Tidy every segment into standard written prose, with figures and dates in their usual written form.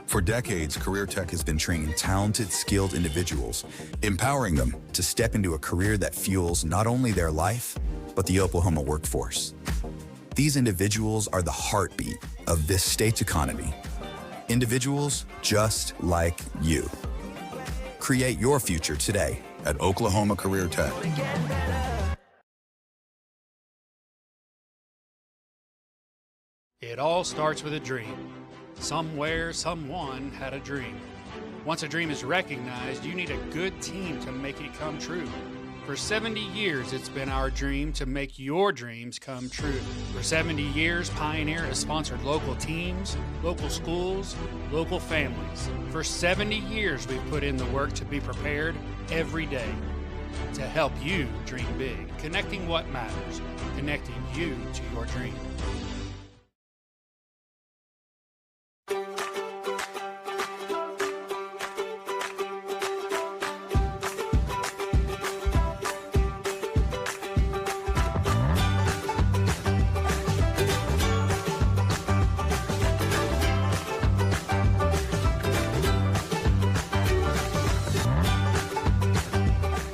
For decades, Career Tech has been training talented, skilled individuals, empowering them to step into a career that fuels not only their life, but the Oklahoma workforce. These individuals are the heartbeat of this state's economy. Individuals just like you. Create your future today at Oklahoma Career Tech. It all starts with a dream. Somewhere, someone had a dream. Once a dream is recognized, you need a good team to make it come true. For 70 years, it's been our dream to make your dreams come true. For 70 years, Pioneer has sponsored local teams, local schools, local families. For 70 years, we've put in the work to be prepared every day to help you dream big, connecting what matters, connecting you to your dream.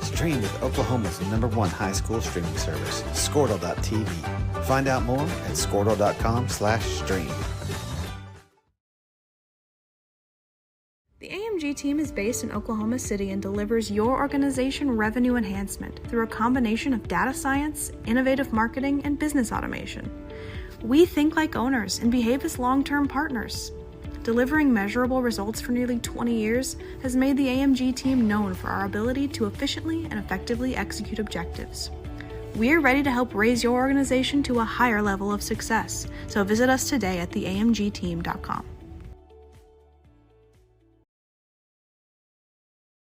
Stream with Oklahoma's #1 high school streaming service, Squirtle.tv. Find out more at squirtle.com/stream. The AMG team is based in Oklahoma City and delivers your organization revenue enhancement through a combination of data science, innovative marketing, and business automation. We think like owners and behave as long-term partners. Delivering measurable results for nearly 20 years has made the AMG team known for our ability to efficiently and effectively execute objectives. We're ready to help raise your organization to a higher level of success, so visit us today at theamgteam.com.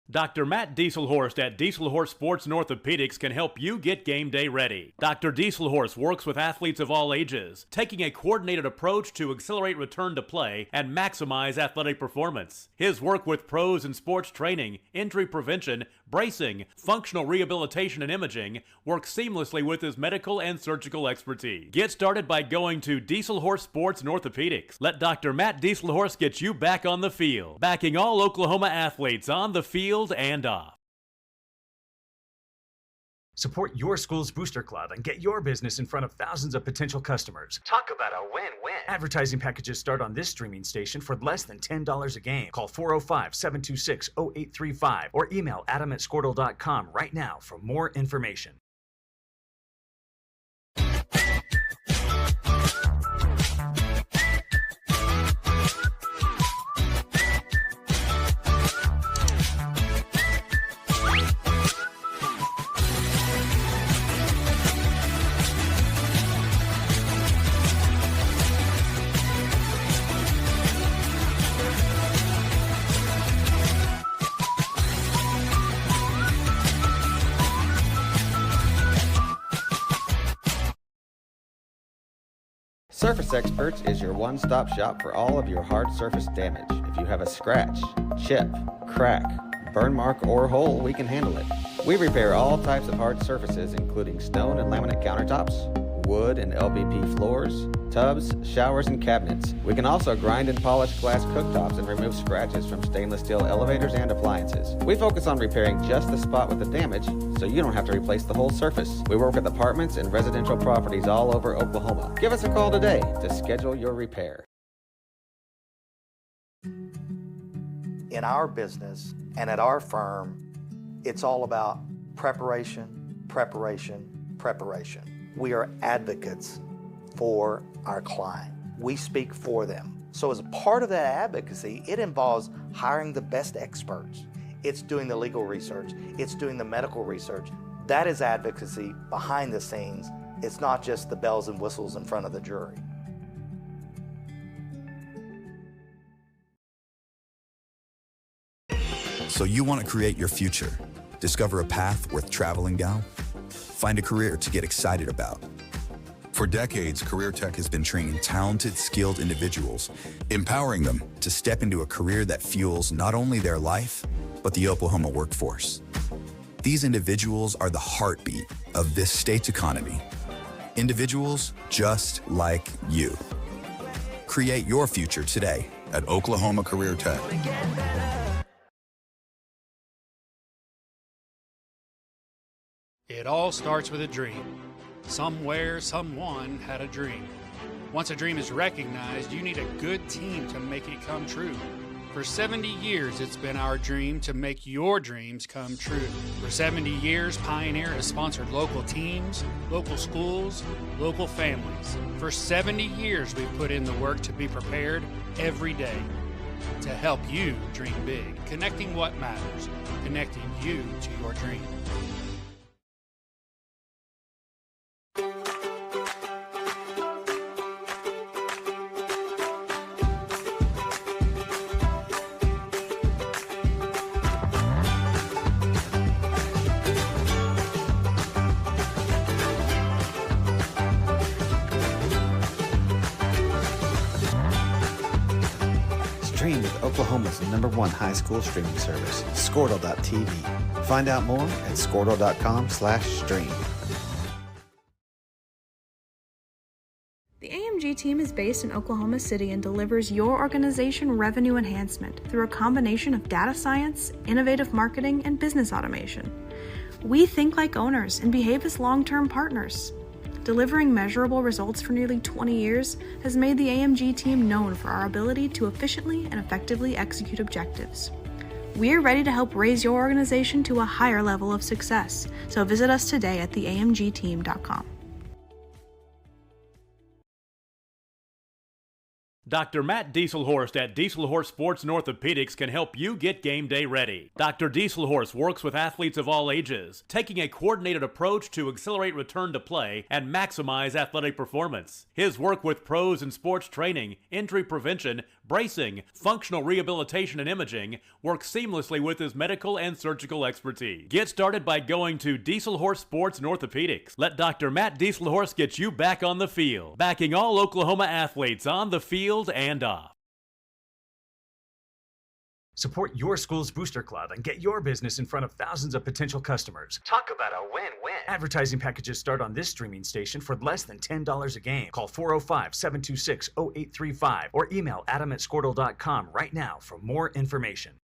Dr. Matt Dieselhorst at Dieselhorst Sports and Orthopedics can help you get game day ready. Dr. Dieselhorst works with athletes of all ages, taking a coordinated approach to accelerate return to play and maximize athletic performance. His work with pros in sports training, injury prevention, bracing, functional rehabilitation, and imaging works seamlessly with his medical and surgical expertise. Get started by going to Dieselhorst Sports and Orthopedics. Let Dr. Matt Dieselhorst get you back on the field, backing all Oklahoma athletes on the field and off. Support your school's booster club and get your business in front of thousands of potential customers. Talk about a win-win. Advertising packages start on this streaming station for less than $10 a game. Call 405-726-0835 or email adam@squirtle.com right now for more information. Surface Experts is your one-stop shop for all of your hard surface damage. If you have a scratch, chip, crack, burn mark, or hole, we can handle it. We repair all types of hard surfaces, including stone and laminate countertops, wood and LVP floors, tubs, showers, and cabinets. We can also grind and polish glass cooktops and remove scratches from stainless steel elevators and appliances. We focus on repairing just the spot with the damage, so you don't have to replace the whole surface. We work with apartments and residential properties all over Oklahoma. Give us a call today to schedule your repair. In our business and at our firm, it's all about preparation, preparation, preparation. We are advocates for our client. We speak for them. So as a part of that advocacy, it involves hiring the best experts. It's doing the legal research. It's doing the medical research. That is advocacy behind the scenes. It's not just the bells and whistles in front of the jury. So you want to create your future, discover a path worth traveling down, find a career to get excited about. For decades, Career Tech has been training talented, skilled individuals, empowering them to step into a career that fuels not only their life, but the Oklahoma workforce. These individuals are the heartbeat of this state's economy. Individuals just like you. Create your future today at Oklahoma Career Tech. It all starts with a dream. Somewhere, someone had a dream. Once a dream is recognized, you need a good team to make it come true. For 70 years, it's been our dream to make your dreams come true. For 70 years, Pioneer has sponsored local teams, local schools, local families. For 70 years, we've put in the work to be prepared every day to help you dream big, connecting what matters, connecting you to your dream. Stream with Oklahoma's #1 high school streaming service, Squirtle.tv. Find out more at squirtle.com/stream. The AMG team is based in Oklahoma City and delivers your organization revenue enhancement through a combination of data science, innovative marketing, and business automation. We think like owners and behave as long-term partners. Delivering measurable results for nearly 20 years has made the AMG team known for our ability to efficiently and effectively execute objectives. We're ready to help raise your organization to a higher level of success, so visit us today at theamgteam.com. Dr. Matt Dieselhorst at Dieselhorst Sports and Orthopedics can help you get game day ready. Dr. Dieselhorst works with athletes of all ages, taking a coordinated approach to accelerate return to play and maximize athletic performance. His work with pros in sports training, injury prevention, bracing, functional rehabilitation, and imaging works seamlessly with his medical and surgical expertise. Get started by going to Dieselhorst Sports and Orthopedics. Let Dr. Matt Dieselhorst get you back on the field, backing all Oklahoma athletes on the field and off. Support your school's booster club and get your business in front of thousands of potential customers. Talk about a win-win. Advertising packages start on this streaming station for less than $10 a game. Call 405-726-0835 or email adam@squirtle.com right now for more information.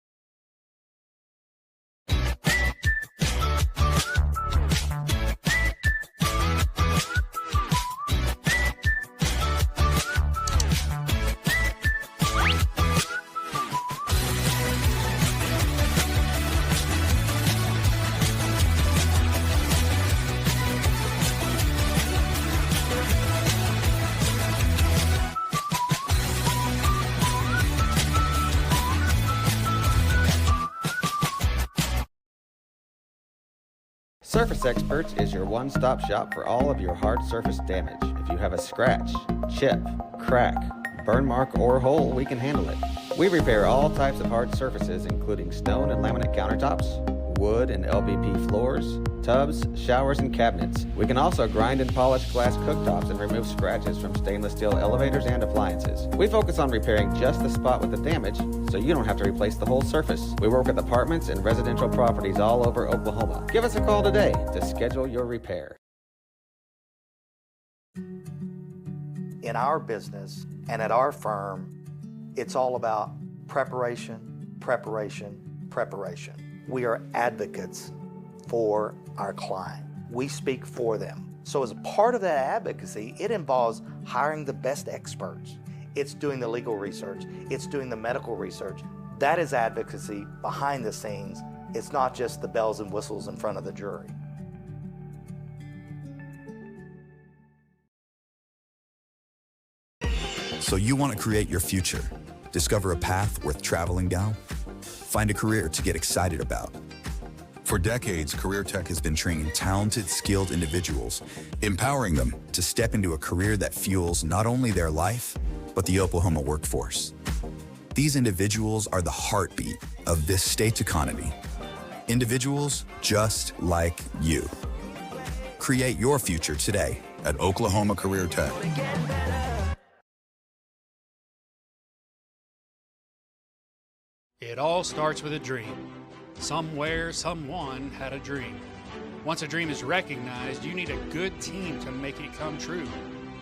Surface Experts is your one-stop shop for all of your hard surface damage. If you have a scratch, chip, crack, burn mark, or hole, we can handle it. We repair all types of hard surfaces, including stone and laminate countertops, wood and LVP floors, tubs, showers, and cabinets. We can also grind and polish glass cooktops and remove scratches from stainless steel elevators and appliances. We focus on repairing just the spot with the damage, so you don't have to replace the whole surface. We work with apartments and residential properties all over Oklahoma. Give us a call today to schedule your repair. In our business and at our firm, it's all about preparation, preparation, preparation. We are advocates for our client. We speak for them. So as part of that advocacy, it involves hiring the best experts. It's doing the legal research. It's doing the medical research. That is advocacy behind the scenes. It's not just the bells and whistles in front of the jury. So you want to create your future, discover a path worth traveling down, find a career to get excited about. For decades, Career Tech has been training talented, skilled individuals, empowering them to step into a career that fuels not only their life, but the Oklahoma workforce. These individuals are the heartbeat of this state's economy. Individuals just like you. Create your future today at Oklahoma Career Tech. It all starts with a dream. Somewhere, someone had a dream. Once a dream is recognized, you need a good team to make it come true.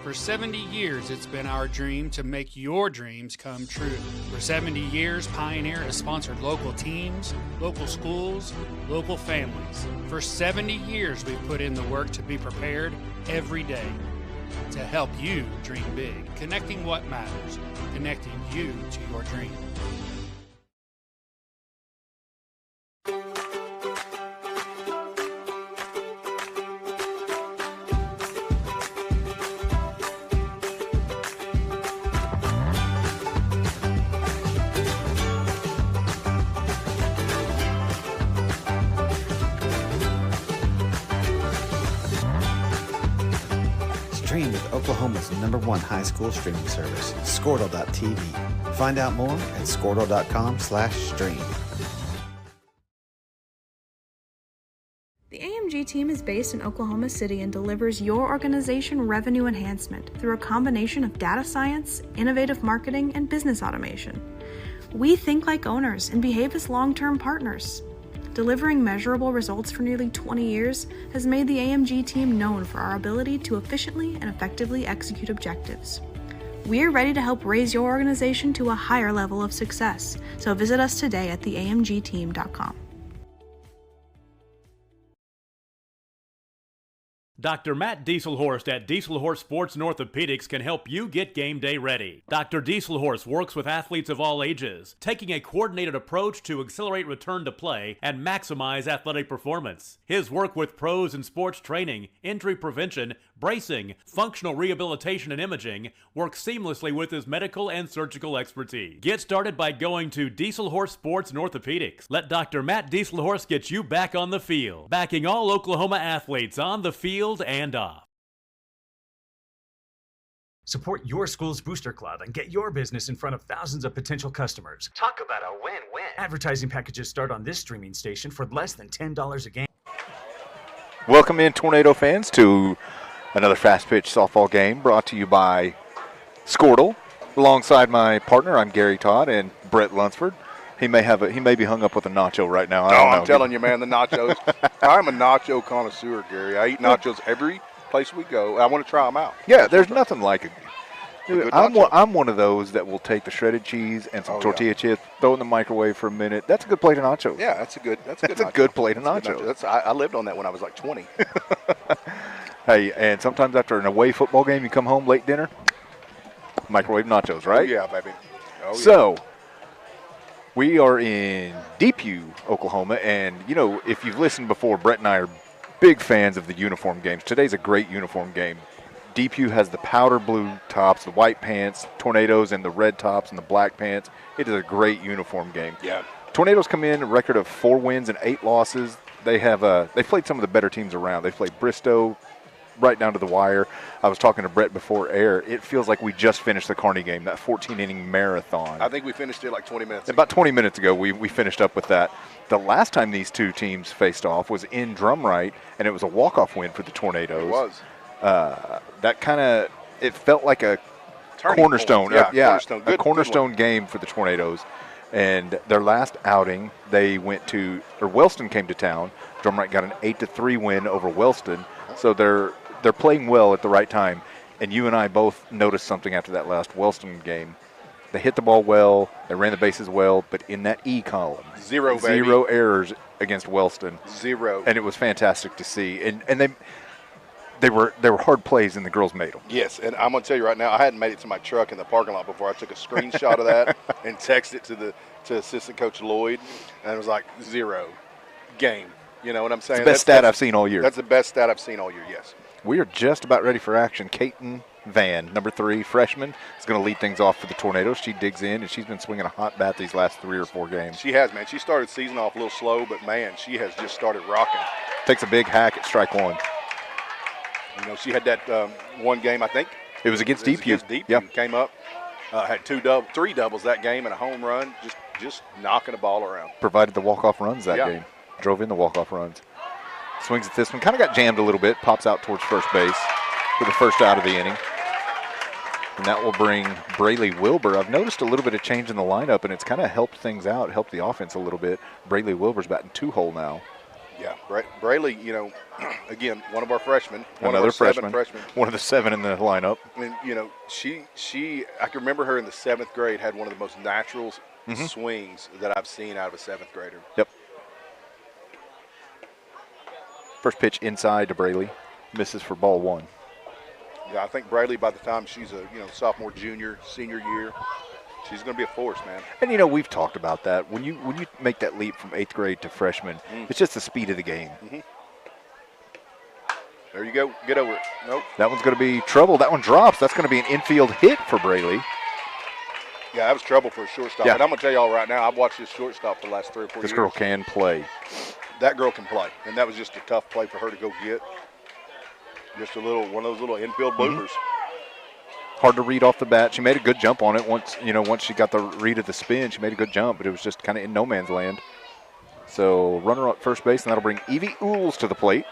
For 70 years, it's been our dream to make your dreams come true. For 70 years, Pioneer has sponsored local teams, local schools, local families. For 70 years, we've put in the work to be prepared every day to help you dream big, connecting what matters, connecting you to your dream. Stream with Oklahoma's #1 high school streaming service, Squirtle.tv. Find out more at squirtle.com/stream. The AMG team is based in Oklahoma City and delivers your organization revenue enhancement through a combination of data science, innovative marketing, and business automation. We think like owners and behave as long-term partners. Delivering measurable results for nearly 20 years has made the AMG team known for our ability to efficiently and effectively execute objectives. We're ready to help raise your organization to a higher level of success, so visit us today at theamgteam.com. Dr. Matt Dieselhorst at Dieselhorst Sports and Orthopedics can help you get game day ready. Dr. Dieselhorst works with athletes of all ages, taking a coordinated approach to accelerate return to play and maximize athletic performance. His work with pros in sports training, injury prevention, bracing, functional rehabilitation, and imaging works seamlessly with his medical and surgical expertise. Get started by going to Dieselhorst Sports and Orthopedics. Let Dr. Matt Dieselhorst get you back on the field, backing all Oklahoma athletes on the field and off. Support your school's booster club and get your business in front of thousands of potential customers. Talk about a win-win. Advertising packages start on this streaming station for less than $10 a game. Welcome in, Tornado fans, to another Fastpitch softball game brought to you by Squirtle. Alongside my partner, I'm Gary Todd and Brett Lunsford. He may be hung up with a nacho right now. I don't know. I'm telling you, man, the nachos. I'm a nacho connoisseur, Gary. I eat nachos every place we go. I want to try them out. Yeah, there's nothing like it. Dude, I'm one of those that will take the shredded cheese and some tortilla chips, throw it in the microwave for a minute. That's a good plate of nachos. Yeah, that's a good plate of nachos. I lived on that when I was like 20. Hey, and sometimes after an away football game, you come home late dinner, microwave nachos, right? Oh, yeah, baby. Oh, yeah. So, we are in Depew, Oklahoma, and, you know, if you've listened before, Brett and I are big fans of the uniform games. Today's a great uniform game. Depew has the powder blue tops, the white pants, Tornadoes and the red tops and the black pants. It is a great uniform game. Yeah. Tornadoes come in a record of 4 wins and 8 losses. They played some of the better teams around. They played Bristow right down to the wire. I was talking to Brett before air. It feels like we just finished the Kearney game, that 14-inning marathon. I think we finished it like 20 minutes ago. About 20 minutes ago, we finished up with that. The last time these two teams faced off was in Drumright, and it was a walk-off win for the Tornadoes. It was. It felt like a Turning cornerstone. point. A cornerstone game for the Tornadoes. And their last outing, Wellston came to town. Drumright got an 8-3 win over Wellston. So they're playing well at the right time. And you and I both noticed something after that last Wellston game. They hit the ball well, they ran the bases well, but in that E column, zero errors against Wellston. Zero. And it was fantastic to see. And they were hard plays, and the girls made them. Yes, and I'm going to tell you right now, I hadn't made it to my truck in the parking lot before I took a screenshot of that and texted it to Assistant Coach Lloyd, and it was like 0 game. You know what I'm saying? It's the best stat I've seen all year. That's the best stat I've seen all year, yes. We are just about ready for action. Kaiten Van, number 3, freshman, is going to lead things off for the Tornadoes. She digs in, and she's been swinging a hot bat these last 3 or 4 games. She has, man. She started season off a little slow, but, man, she has just started rocking. Takes a big hack at strike 1. You know, she had that one game, I think. It was against Depew. Yep. Came up, had 3 doubles that game and a home run, just knocking the ball around. Provided the walk-off runs that game. Drove in the walk-off runs. Swings at this one. Kind of got jammed a little bit. Pops out towards first base for the first out of the inning. And that will bring Braylee Wilbur. I've noticed a little bit of change in the lineup, and it's kind of helped things out, helped the offense a little bit. Braylee Wilbur's batting 2-hole now. Yeah, Braley, you know, again, one of our freshmen. Another freshman. Freshman. One of the 7 in the lineup. I mean, you know, she I can remember her in the 7th grade had one of the most natural swings that I've seen out of a 7th grader. Yep. First pitch inside to Braley. Misses for ball 1. Yeah, I think Braley, by the time she's a sophomore, junior, senior year, she's going to be a force, man. And, you know, we've talked about that. When you make that leap from 8th grade to freshman, it's just the speed of the game. There you go. Get over it. Nope. That one's going to be trouble. That one drops. That's going to be an infield hit for Braley. Yeah, that was trouble for a shortstop. Yeah. And I'm going to tell y'all right now, I've watched this shortstop for the last 3 or 4 years. This girl can play. That girl can play. And that was just a tough play for her to go get. Just one of those little infield bloopers. Hard to read off the bat. She made a good jump on it once she got the read of the spin. She made a good jump, but it was just kind of in no man's land. So runner at first base, and that'll bring Evie Ools to the plate.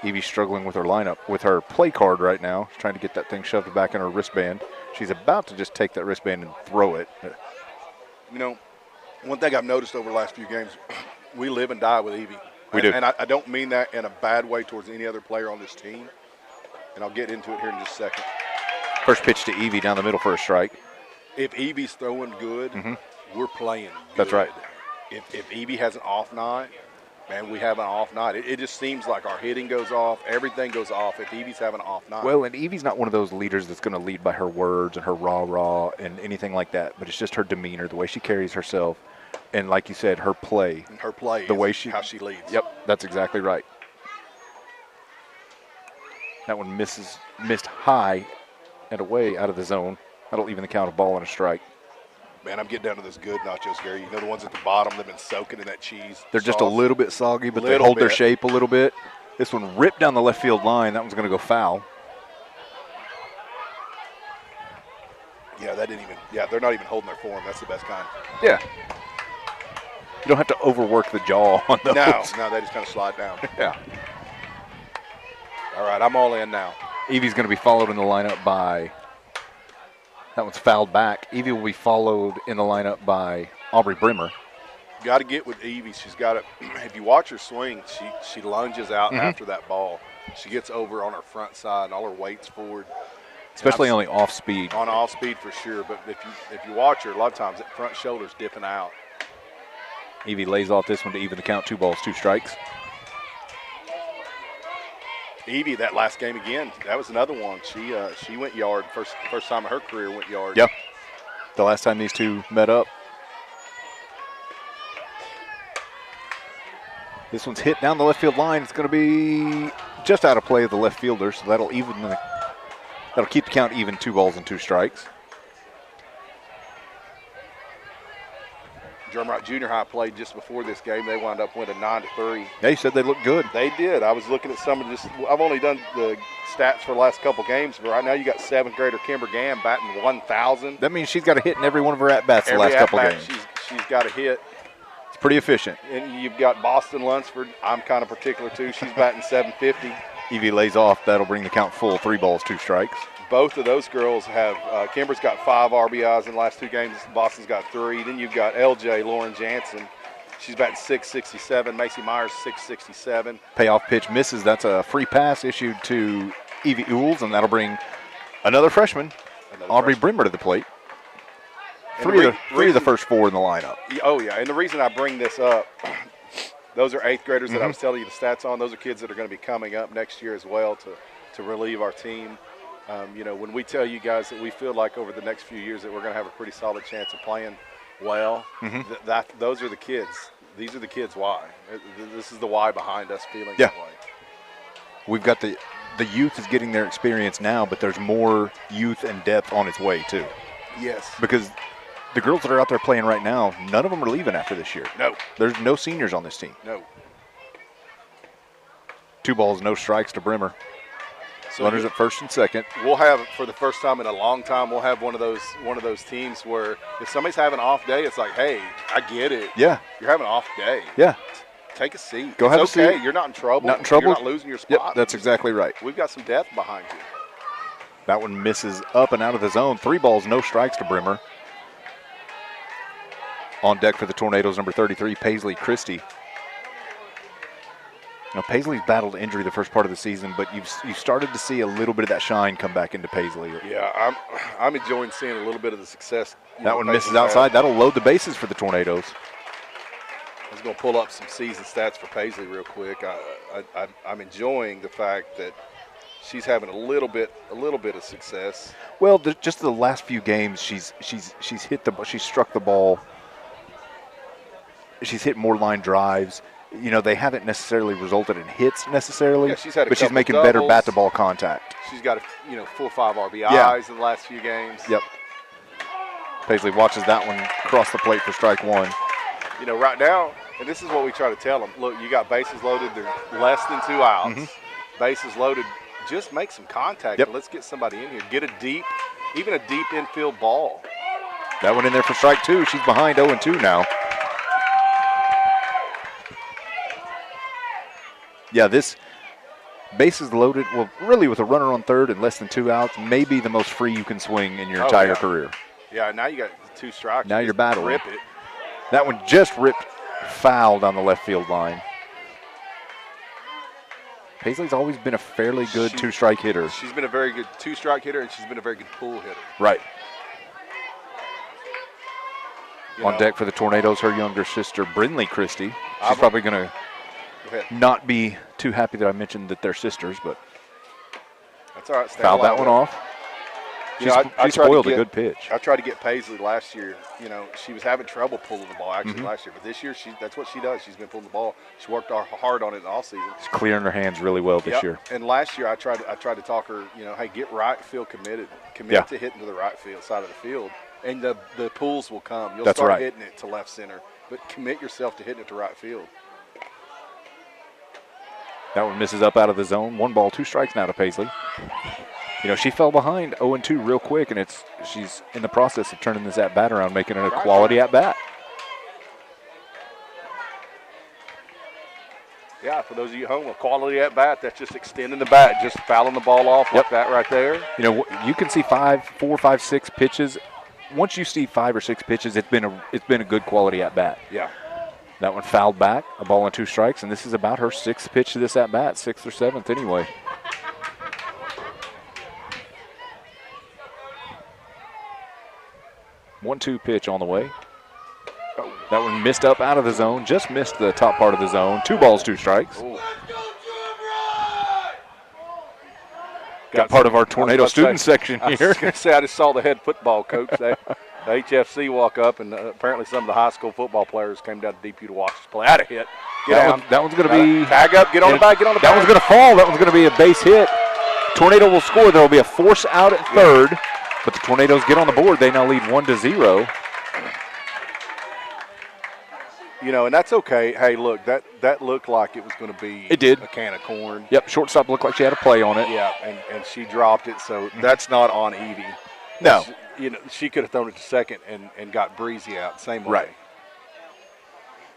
Evie's struggling with her lineup, with her play card right now. She's trying to get that thing shoved back in her wristband. She's about to just take that wristband and throw it. You know, one thing I've noticed over the last few games, we live and die with Evie. We do. And I don't mean that in a bad way towards any other player on this team. And I'll get into it here in just a second. First pitch to Evie down the middle for a strike. If Evie's throwing good, we're playing good. That's right. If Evie has an off night, man, we have an off night. It just seems like our hitting goes off. Everything goes off if Evie's having an off night. Well, and Evie's not one of those leaders that's going to lead by her words and her rah-rah and anything like that, but it's just her demeanor, the way she carries herself, and like you said, her play. And her play the is way how she leads. Yep, that's exactly right. That one missed high and away out of the zone. That'll even the count, a ball and a strike. Man, I'm getting down to those good nachos, Gary. You know the ones at the bottom, they've been soaking in that cheese. They're just a sauce. little bit soggy, but they hold their shape a little bit. This one ripped down the left field line. That one's going to go foul. Yeah, they're not even holding their form. That's the best kind. Yeah. You don't have to overwork the jaw on those. No, they just kind of slide down. Yeah. All right, I'm all in now. Evie's going to be followed in the lineup by, that one's fouled back. Evie will be followed in the lineup by Aubrey Brimmer. Got to get with Evie. She's got to, if you watch her swing, she lunges out after that ball. She gets over on her front side and all her weight's forward. Especially on the off speed. On off speed for sure, but if you watch her, a lot of times that front shoulder's dipping out. Evie lays off this one to even the count, 2 balls, 2 strikes. Evie, that last game again, that was another one. She went yard, first time of her career went yard. Yep. The last time these two met up. This one's hit down the left field line. It's going to be just out of play of the left fielder, so that'll keep the count even, 2 balls and 2 strikes. Drumright Junior High played just before this game. They wound up winning 9-3. Yeah, you said they looked good. They did. I was looking at some of I've only done the stats for the last couple games, but right now you got 7th grader Kimber Gann batting 1,000. That means she's got a hit in every one of her at-bats the last couple games. She's got a hit. It's pretty efficient. And you've got Boston Lunsford. I'm kind of particular too. She's batting 750. Evie lays off. That'll bring the count full, 3 balls, 2 strikes. Both of those girls have Kimber's got 5 RBIs in the last 2 games. Boston's got 3. Then you've got LJ Lauren Jansen. She's batting 667. Macy Myers 667. Payoff pitch misses. That's a free pass issued to Evie Ools, and that'll bring another freshman, Aubrey Brimmer, to the plate. Three of the first 4 in the lineup. Oh yeah, and the reason I bring this up, those are 8th graders that I was telling you the stats on. Those are kids that are going to be coming up next year as well to relieve our team. When we tell you guys that we feel like over the next few years that we're going to have a pretty solid chance of playing well, those are the kids. These are the kids why. This is the why behind us feeling that way. We've got the youth is getting their experience now, but there's more youth and depth on its way too. Yes. Because the girls that are out there playing right now, none of them are leaving after this year. No. There's no seniors on this team. No. 2 balls, no strikes to Brimmer. So runners at first and second. We'll have, for the first time in a long time, we'll have one of those teams where if somebody's having an off day, it's like, hey, I get it. Yeah. You're having an off day. Yeah. Take a seat. Go have a okay. seat. You're not in trouble. Not in trouble. You're not losing your spot. Yep, that's exactly right. We've got some depth behind you. That one misses up and out of the zone. 3 balls, no strikes to Brimmer. On deck for the Tornadoes, number 33, Paisley Christie. Now, Paisley's battled injury the first part of the season, but you've started to see a little bit of that shine come back into Paisley. Yeah, I'm enjoying seeing a little bit of the success. That one misses outside. That'll load the bases for the Tornadoes. I was going to pull up some season stats for Paisley real quick. I'm enjoying the fact that she's having a little bit of success. Well, just the last few games, she's hit she's struck the ball. She's hit more line drives. You know, they haven't necessarily resulted in hits necessarily, yeah, but she's making doubles. better bat-to-ball contact. She's got 4 or 5 RBIs in the last few games. Yep. Paisley watches that one cross the plate for strike one. You know, right now, and this is what we try to tell them, look, you got bases loaded. They're less than 2 outs. Mm-hmm. Bases loaded. Just make some contact. Yep. And let's get somebody in here. Get even a deep infield ball. That one in there for strike two. She's behind 0-2 now. Yeah, this bases loaded, well, really with a runner on third and less than 2 outs, may be the most free you can swing in your entire career. Yeah, now you got 2 strikes. Now you're battling. Rip it. That one just ripped foul down the left field line. Paisley's always been a fairly good 2-strike hitter. She's been a very good 2-strike hitter, and she's been a very good pull hitter. Right. On deck for the Tornadoes, her younger sister, Brindley Christie. She's probably going to not be too happy that I mentioned that they're sisters, but that's all right. Fouled that one off. She spoiled a good pitch. I tried to get Paisley last year. You know, she was having trouble pulling the ball last year, but this year that's what she does. She's been pulling the ball. She worked hard on it in the offseason. She's clearing her hands really well this year. And last year I tried to talk her. You know, hey, get right field committed. Commit to hitting to the right field side of the field, and the pulls will come. You'll start hitting it to left center, but commit yourself to hitting it to right field. That one misses up out of the zone. 1 ball, 2 strikes now to Paisley. You know, she fell behind 0-2 real quick, and she's in the process of turning this at-bat around, making it a quality at-bat. Yeah, for those of you at home, a quality at-bat, that's just extending the bat, just fouling the ball off like that right there. You know, you can see 4, 5, 6 pitches. Once you see 5 or 6 pitches, it's been a good quality at-bat. Yeah. That one fouled back, a ball and 2 strikes, and this is about her 6th pitch to this at-bat, 6th or 7th anyway. One-two pitch on the way. That one missed up out of the zone, just missed the top part of the zone. 2 balls, 2 strikes. Ooh. Got part of our Tornado student section here. I was going to say, I just saw the head football coach. The HFC walk up, and apparently some of the high school football players came down to Depew to watch us play. Out of hit. That one's going to be. Tag up, get on the back, get on the back. That one's going to fall. That one's going to be a base hit. Tornado will score. There will be a force out at third, but the Tornadoes get on the board. They now lead 1-0. You know, and that's okay. Hey, look, that looked like it was going to be a can of corn. Yep, shortstop looked like she had a play on it. Yeah, and she dropped it, so that's not on Evie. No. You know, she could have thrown it to second and got Breezy out, same way. Right.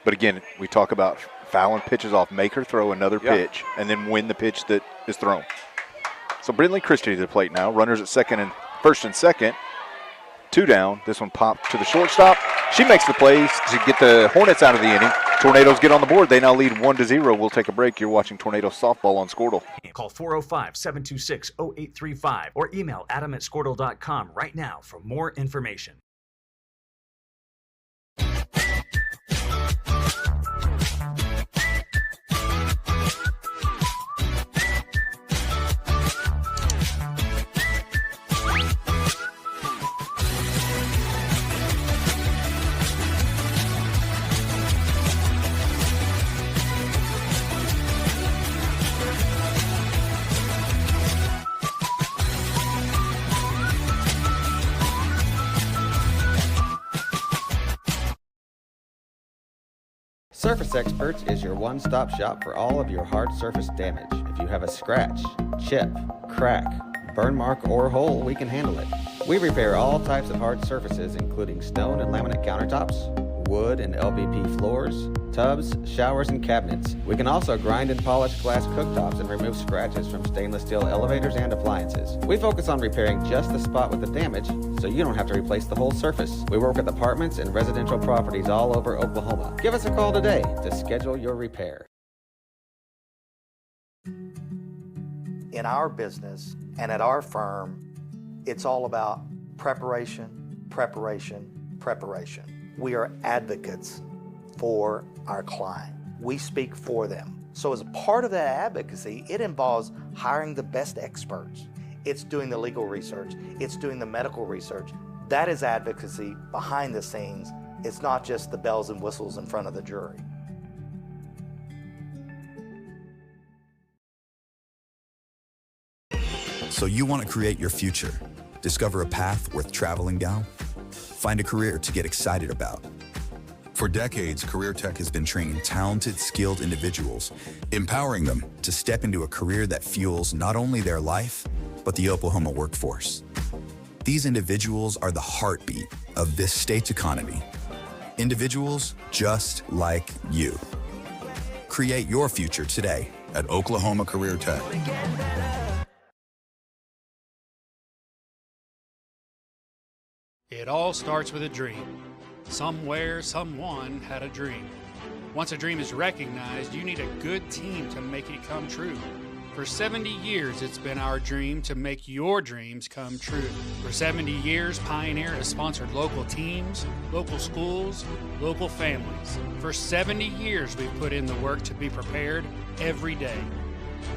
But again, we talk about fouling pitches off, make her throw another pitch, and then win the pitch that is thrown. So Brindley Christie to the plate now. Runners at first and second. 2 down. This one popped to the shortstop. She makes the plays to get the Hornets out of the inning. Tornadoes get on the board. They now lead 1-0. We'll take a break. You're watching Tornado Softball on Squirtle. Call 405-726-0835 or email adam@squirtle.com right now for more information. Surface Experts is your one-stop shop for all of your hard surface damage. If you have a scratch, chip, crack, burn mark, or hole, we can handle it. We repair all types of hard surfaces, including stone and laminate countertops, wood and LVP floors, tubs, showers, and cabinets. We can also grind and polish glass cooktops and remove scratches from stainless steel elevators and appliances. We focus on repairing just the spot with the damage, so you don't have to replace the whole surface. We work with apartments and residential properties all over Oklahoma. Give us a call today to schedule your repair. In our business and at our firm, it's all about preparation, preparation, preparation. We are advocates for our client. We speak for them. So as a part of that advocacy, it involves hiring the best experts. It's doing the legal research. It's doing the medical research. That is advocacy behind the scenes. It's not just the bells and whistles in front of the jury. So you want to create your future, discover a path worth traveling down, find a career to get excited about. For decades, Career Tech has been training talented, skilled individuals, empowering them to step into a career that fuels not only their life, but the Oklahoma workforce. These individuals are the heartbeat of this state's economy. Individuals just like you. Create your future today at Oklahoma Career Tech. It all starts with a dream. Somewhere, someone had a dream. Once a dream is recognized, you need a good team to make it come true. For 70 years, it's been our dream to make your dreams come true. For 70 years, Pioneer has sponsored local teams, local schools, local families. For 70 years, we've put in the work to be prepared every day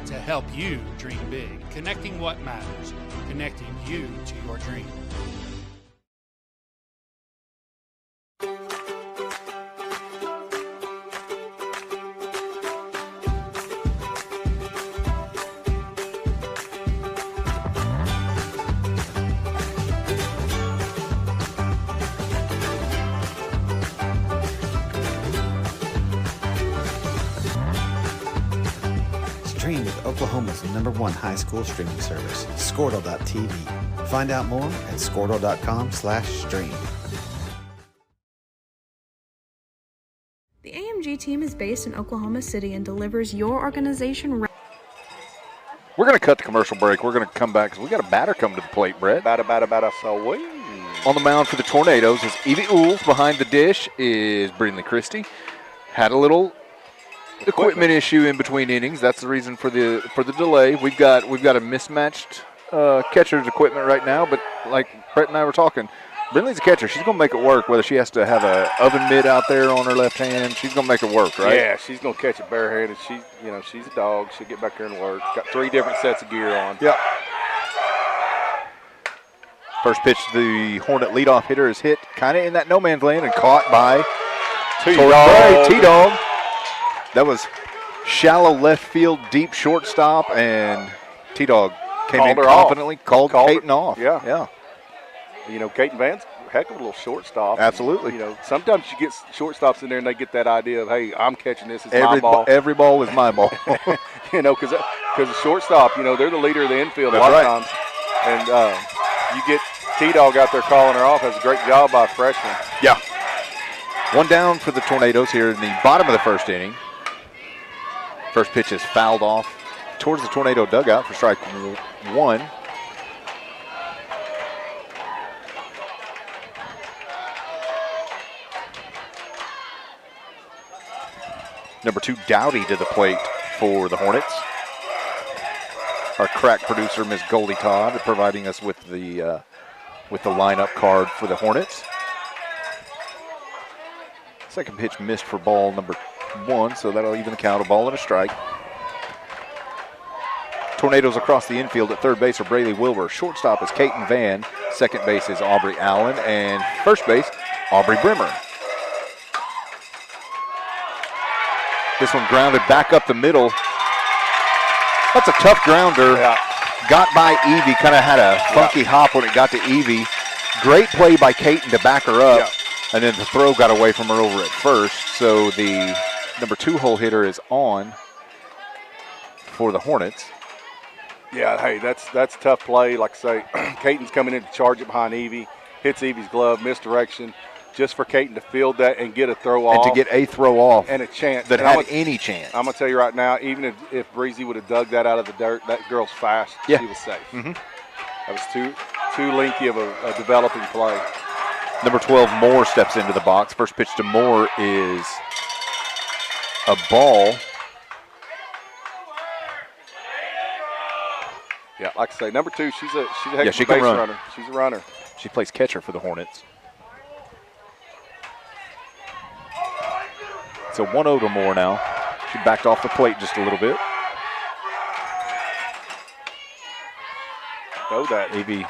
to help you dream big, connecting what matters, connecting you to your dream. Stream with Oklahoma's #1 high school streaming service, Squirtle.tv. Find out more at squirtle.com/stream. The AMG team is based in Oklahoma City and delivers your organization. We're going to cut the commercial break. We're going to come back because we got a batter coming to the plate, Brett. Batter, so we. On the mound for the Tornadoes is Evie Ools. Behind the dish is Brindley Christie. Had a little equipment issue in between innings. That's the reason for the delay. We've got a mismatched catcher's equipment right now, but like Brett and I were talking, Brindley's a catcher. She's going to make it work, whether she has to have a oven mitt out there on her left hand. She's going to make it work, right? Yeah, she's going to catch it barehanded. She's a dog. She'll get back there and work. Got 3 different sets of gear on. Yep. First pitch, the Hornet leadoff hitter is hit kind of in that no man's land and caught by T-Dog. That was shallow left field, deep shortstop, and T-Dog came in confidently, called Caton off. Yeah. You know, Caton Van's a heck of a little shortstop. Absolutely. You know, sometimes you get shortstops in there and they get that idea of, hey, I'm catching this. It's my ball. Every ball is my ball. You know, because the shortstop, you know, they're the leader of the infield a lot of times. And you get T-Dog out there calling her off. That's a great job by a freshman. Yeah. One down for the Tornadoes here in the bottom of the first inning. First pitch is fouled off towards the Tornado dugout for strike 1. Number 2, Dowdy to the plate for the Hornets. Our crack producer, Ms. Goldie Todd, providing us with the lineup card for the Hornets. Second pitch missed for ball number 1, so that'll even the count. A ball and a strike. Tornadoes across the infield at third base are Braylee Wilbur. Shortstop is Caton Van. Second base is Aubrey Allen. And first base, Aubrey Brimmer. This one grounded back up the middle. That's a tough grounder. Yeah. Got by Evie, kind of had a funky hop when it got to Evie. Great play by Caton to back her up. Yeah. And then the throw got away from her over at first. So the number 2 hole hitter is on for the Hornets. Yeah, hey, that's tough play. Like I say, Caton's coming in to charge it behind Evie. Hits Evie's glove, misdirection. Just for Caton to field that and get a throw off. And to get a throw off. And a chance. That had any chance. I'm going to tell you right now, even if Breezy would have dug that out of the dirt, that girl's fast. Yeah. She was safe. Mm-hmm. That was too lengthy of a developing play. Number 12, Moore, steps into the box. First pitch to Moore is a ball. Yeah, like I say, number 2, she's a heck of she a can base run. runner. She's a runner. She plays catcher for the Hornets. So 1-0 to Moore now. She backed off the plate just a little bit. Know that. Evie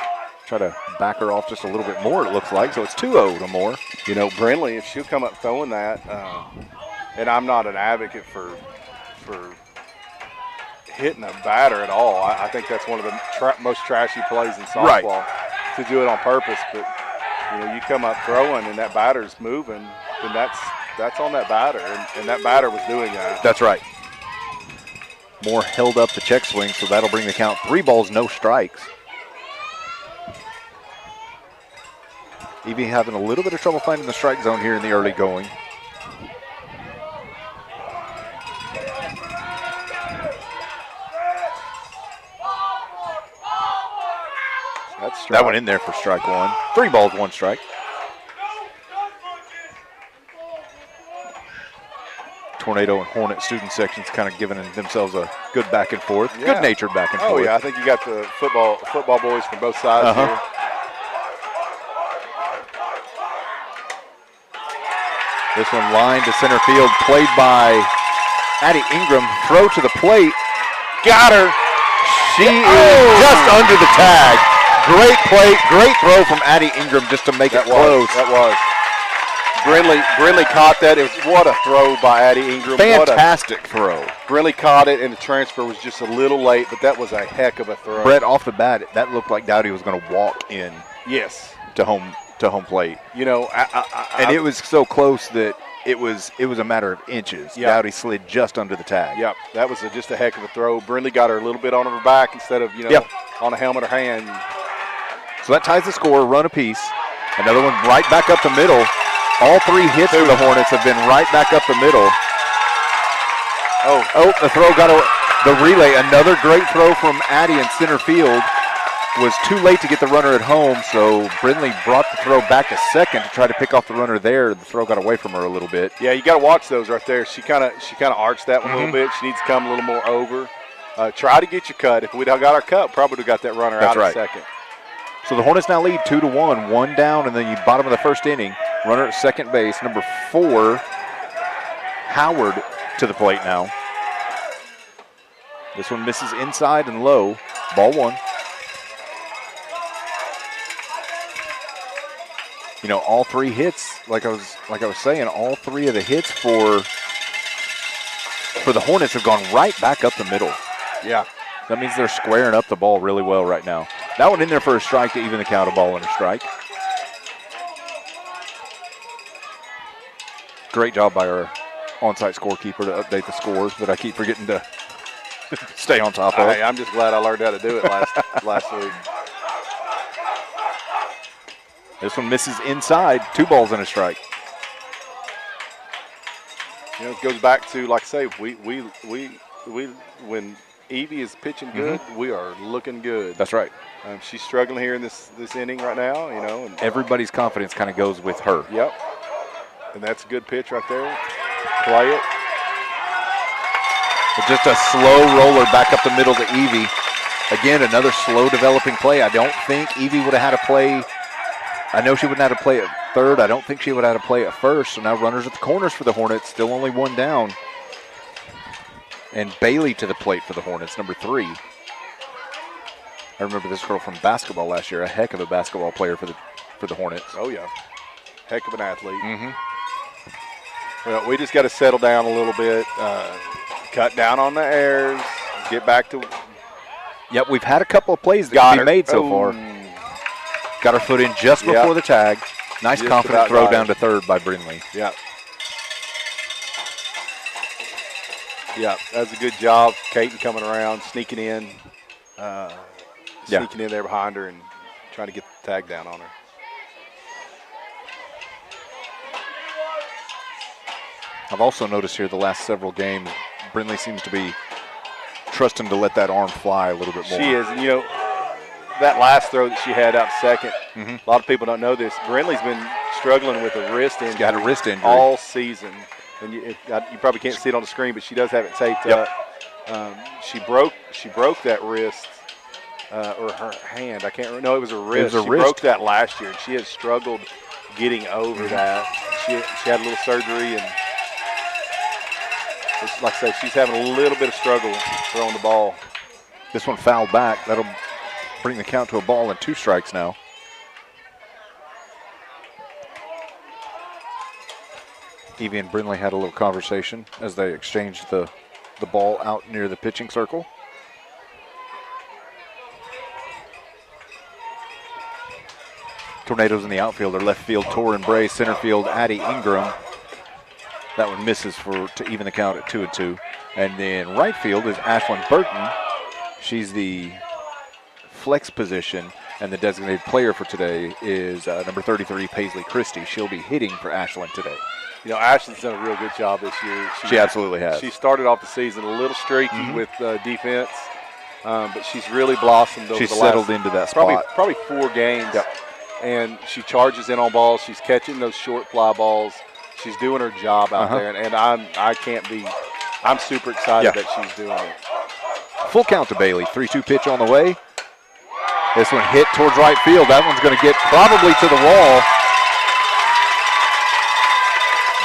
try to back her off just a little bit more, it looks like. So it's 2-0 to Moore. You know, Brindley, if she'll come up throwing that, and I'm not an advocate for hitting a batter at all. I think that's one of the most trashy plays in softball, to do it on purpose. But, you know, you come up throwing and that batter's moving, then that's on that batter, and that batter was doing that. That's right. Moore held up the check swing, so that'll bring the count 3 balls, no strikes. Evie having a little bit of trouble finding the strike zone here in the early going. That went in there for strike 1. 3 balls, 1 strike. Tornado and Hornet student sections kind of giving themselves a good back and forth. Yeah. Good-natured back and forth. Oh, yeah, I think you got the football boys from both sides here. This one lined to center field, played by Addie Ingram. Throw to the plate. Got her. She is just under the tag. Great play, great throw from Addie Ingram just to make it close. That was. Brindley caught that. What a throw by Addie Ingram. Fantastic throw. Brindley caught it, and the transfer was just a little late, but that was a heck of a throw. Brett, off the bat, that looked like Dowdy was going to walk in. Yes. To home plate. You know, and it was so close that it was a matter of inches. Yep. Dowdy slid just under the tag. Yep, that was just a heck of a throw. Brindley got her a little bit on her back instead of, on a helmet or hand. So that ties the score, run apiece. Another one right back up the middle. All 3 hits for the Hornets have been right back up the middle. Oh, the throw got the relay. Another great throw from Addie in center field. Was too late to get the runner at home, so Brindley brought the throw back to second to try to pick off the runner there. The throw got away from her a little bit. Yeah, you got to watch those right there. She kind of arched that one a little bit. She needs to come a little more over. Try to get your cut. If we'd have got our cut, probably would have got that runner out in second. So the Hornets now lead 2-1, 1 down, and then you bottom of the first inning. Runner at second base, number 4, Howard to the plate now. This one misses inside and low. Ball 1. You know, all 3 hits, like I was saying, all 3 of the hits for the Hornets have gone right back up the middle. Yeah. That means they're squaring up the ball really well right now. That one in there for a strike to even the count, a ball and a strike. Great job by our on-site scorekeeper to update the scores, but I keep forgetting to stay on top of it. I'm just glad I learned how to do it last week. This one misses inside, 2 balls and a strike. You know, it goes back to, like I say, we when Evie is pitching good, we are looking good. That's right. She's struggling here in this inning right now, you know. And everybody's confidence kind of goes with her. Yep. And that's a good pitch right there. Play it. But just a slow roller back up the middle to Evie. Again, another slow developing play. I don't think Evie would have had to play. I know she wouldn't have had to play at third. I don't think she would have had to play at first. So now runners at the corners for the Hornets. Still only 1 down. And Bailey to the plate for the Hornets, number 3. I remember this girl from basketball last year. A heck of a basketball player for the Hornets. Oh, yeah. Heck of an athlete. Well, we just got to settle down a little bit, cut down on the errors, get back to. Yep, we've had a couple of plays that can be made so far. Got her foot in just before the tag. Nice just confident throw down to third by Brindley. Yeah. Yeah, that's a good job. Caton coming around, sneaking in. Sneaking in there behind her and trying to get the tag down on her. I've also noticed here the last several games, Brindley seems to be trusting to let that arm fly a little bit more. She is. And, you know, that last throw that she had out second, a lot of people don't know this. Brindley's been struggling with a wrist injury. She's got a wrist injury all season. And you probably can't see it on the screen, but she does have it taped up. She broke that wrist or her hand. I can't remember. No, it was a wrist. It was a she wrist. broke that last year, and she has struggled getting over that. She had a little surgery, and like I said, she's having a little bit of struggle throwing the ball. This one fouled back. That'll bring the count to a ball and 2 strikes now. Evie and Brindley had a little conversation as they exchanged the ball out near the pitching circle. Tornadoes in the outfield are left field, Torin Bray, center field, Addie Ingram. That one misses to even the count at 2-2. And then right field is Ashlyn Burton. She's the flex position, and the designated player for today is number 33, Paisley Christie. She'll be hitting for Ashlyn today. You know, Ashlyn's done a real good job this year. She absolutely has. She started off the season a little streaky with defense, but she's really blossomed over She's the settled last, into that spot. Probably 4 games. Yep. And she charges in on balls. She's catching those short fly balls. She's doing her job out there, and I'm super excited that she's doing it. Full count to Bailey. 3-2 pitch on the way. This one hit towards right field. That one's going to get probably to the wall.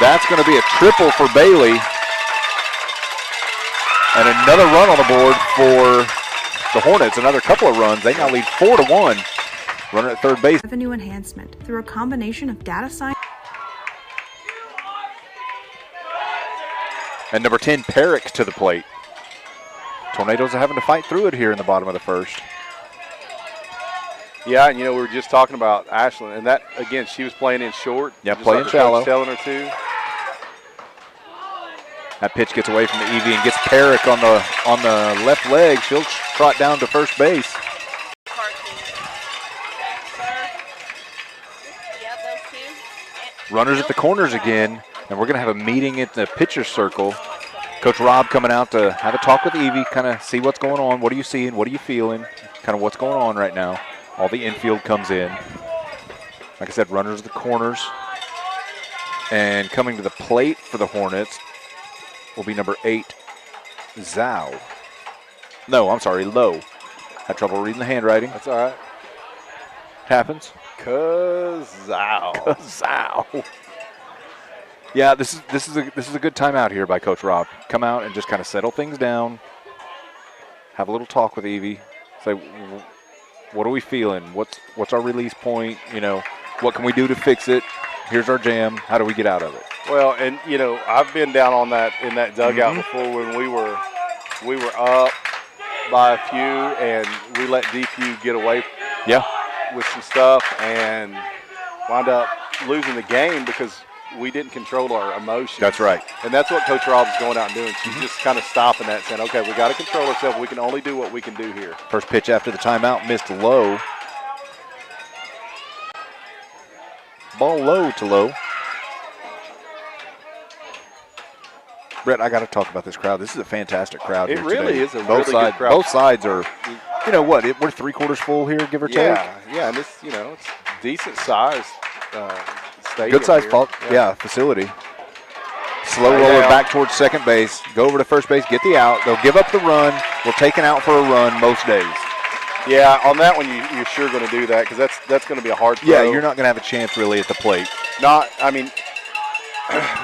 That's going to be a triple for Bailey. And another run on the board for the Hornets. Another couple of runs. They now lead 4-1. Runner at third base. Revenue enhancement through a combination of data science. And number 10, Perrick to the plate. Tornadoes are having to fight through it here in the bottom of the first. Yeah, and you know, we were just talking about Ashlyn, and that, again, she was playing in short. Yeah, just playing like the coach shallow. telling her to. That pitch gets away from the Evie and gets Perrick on the left leg. She'll trot down to first base. Runners at the corners again, and we're going to have a meeting at the pitcher's circle. Coach Rob coming out to have a talk with Evie, kind of see what's going on. What are you seeing? What are you feeling? Kind of what's going on right now. All the infield comes in. Like I said, runners at the corners. And coming to the plate for the Hornets will be number 8, Zhao. No, I'm sorry, Lowe. Had trouble reading the handwriting. That's all right. Happens. Kazao. Yeah, this is a good time out here by Coach Rob. Come out and just kind of settle things down. Have a little talk with Evie. Say, what are we feeling? What's our release point? You know, what can we do to fix it? Here's our jam. How do we get out of it? Well, and you know, I've been down on that in that dugout before when we were up by a few and we let Depew get away. Yeah. With some stuff and wound up losing the game because we didn't control our emotions. That's right. And that's what Coach Rob's going out and doing. She's just kind of stopping that, saying, okay, we got to control ourselves. We can only do what we can do here. First pitch after the timeout, missed low. Ball low to low. Brett, I got to talk about this crowd. This is a fantastic crowd It here really today. is a really good crowd. Both sides are, you know what, we're 3/4 full here, give or take. Yeah, and this, you know, it's decent size stadium. Good size here. facility. Slow roller back towards second base. Go over to first base, get the out. They'll give up the run. We'll take an out for a run most days. Yeah, on that one you're sure going to do that because that's going to be a hard throw. Yeah, you're not going to have a chance really at the plate. I mean,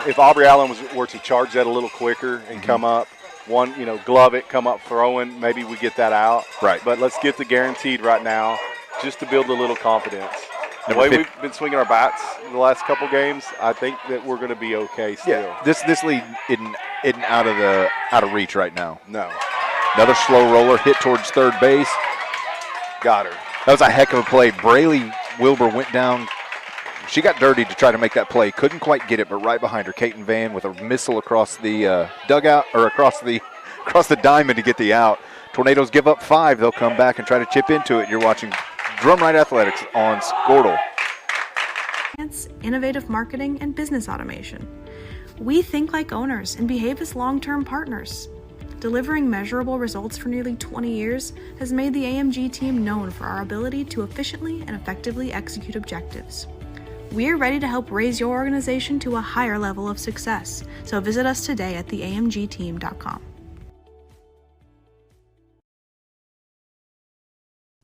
if Aubrey Allen were to charge that a little quicker and come up, glove it, come up throwing, maybe we get that out. Right. But let's get the guaranteed right now just to build a little confidence. The way we've been swinging our bats the last couple games, I think that we're going to be okay still. Yeah, this lead isn't out of reach right now. No. Another slow roller hit towards third base. Got her. That was a heck of a play. Braylee Wilbur went down. She got dirty to try to make that play. Couldn't quite get it, but right behind her, Kaiten Van with a missile across the dugout or across the diamond to get the out. Tornadoes give up 5. They'll come back and try to chip into it. You're watching Drumright Athletics on Squirtle. Innovative marketing and business automation. We think like owners and behave as long-term partners. Delivering measurable results for nearly 20 years has made the AMG team known for our ability to efficiently and effectively execute objectives. We're ready to help raise your organization to a higher level of success, so visit us today at theamgteam.com.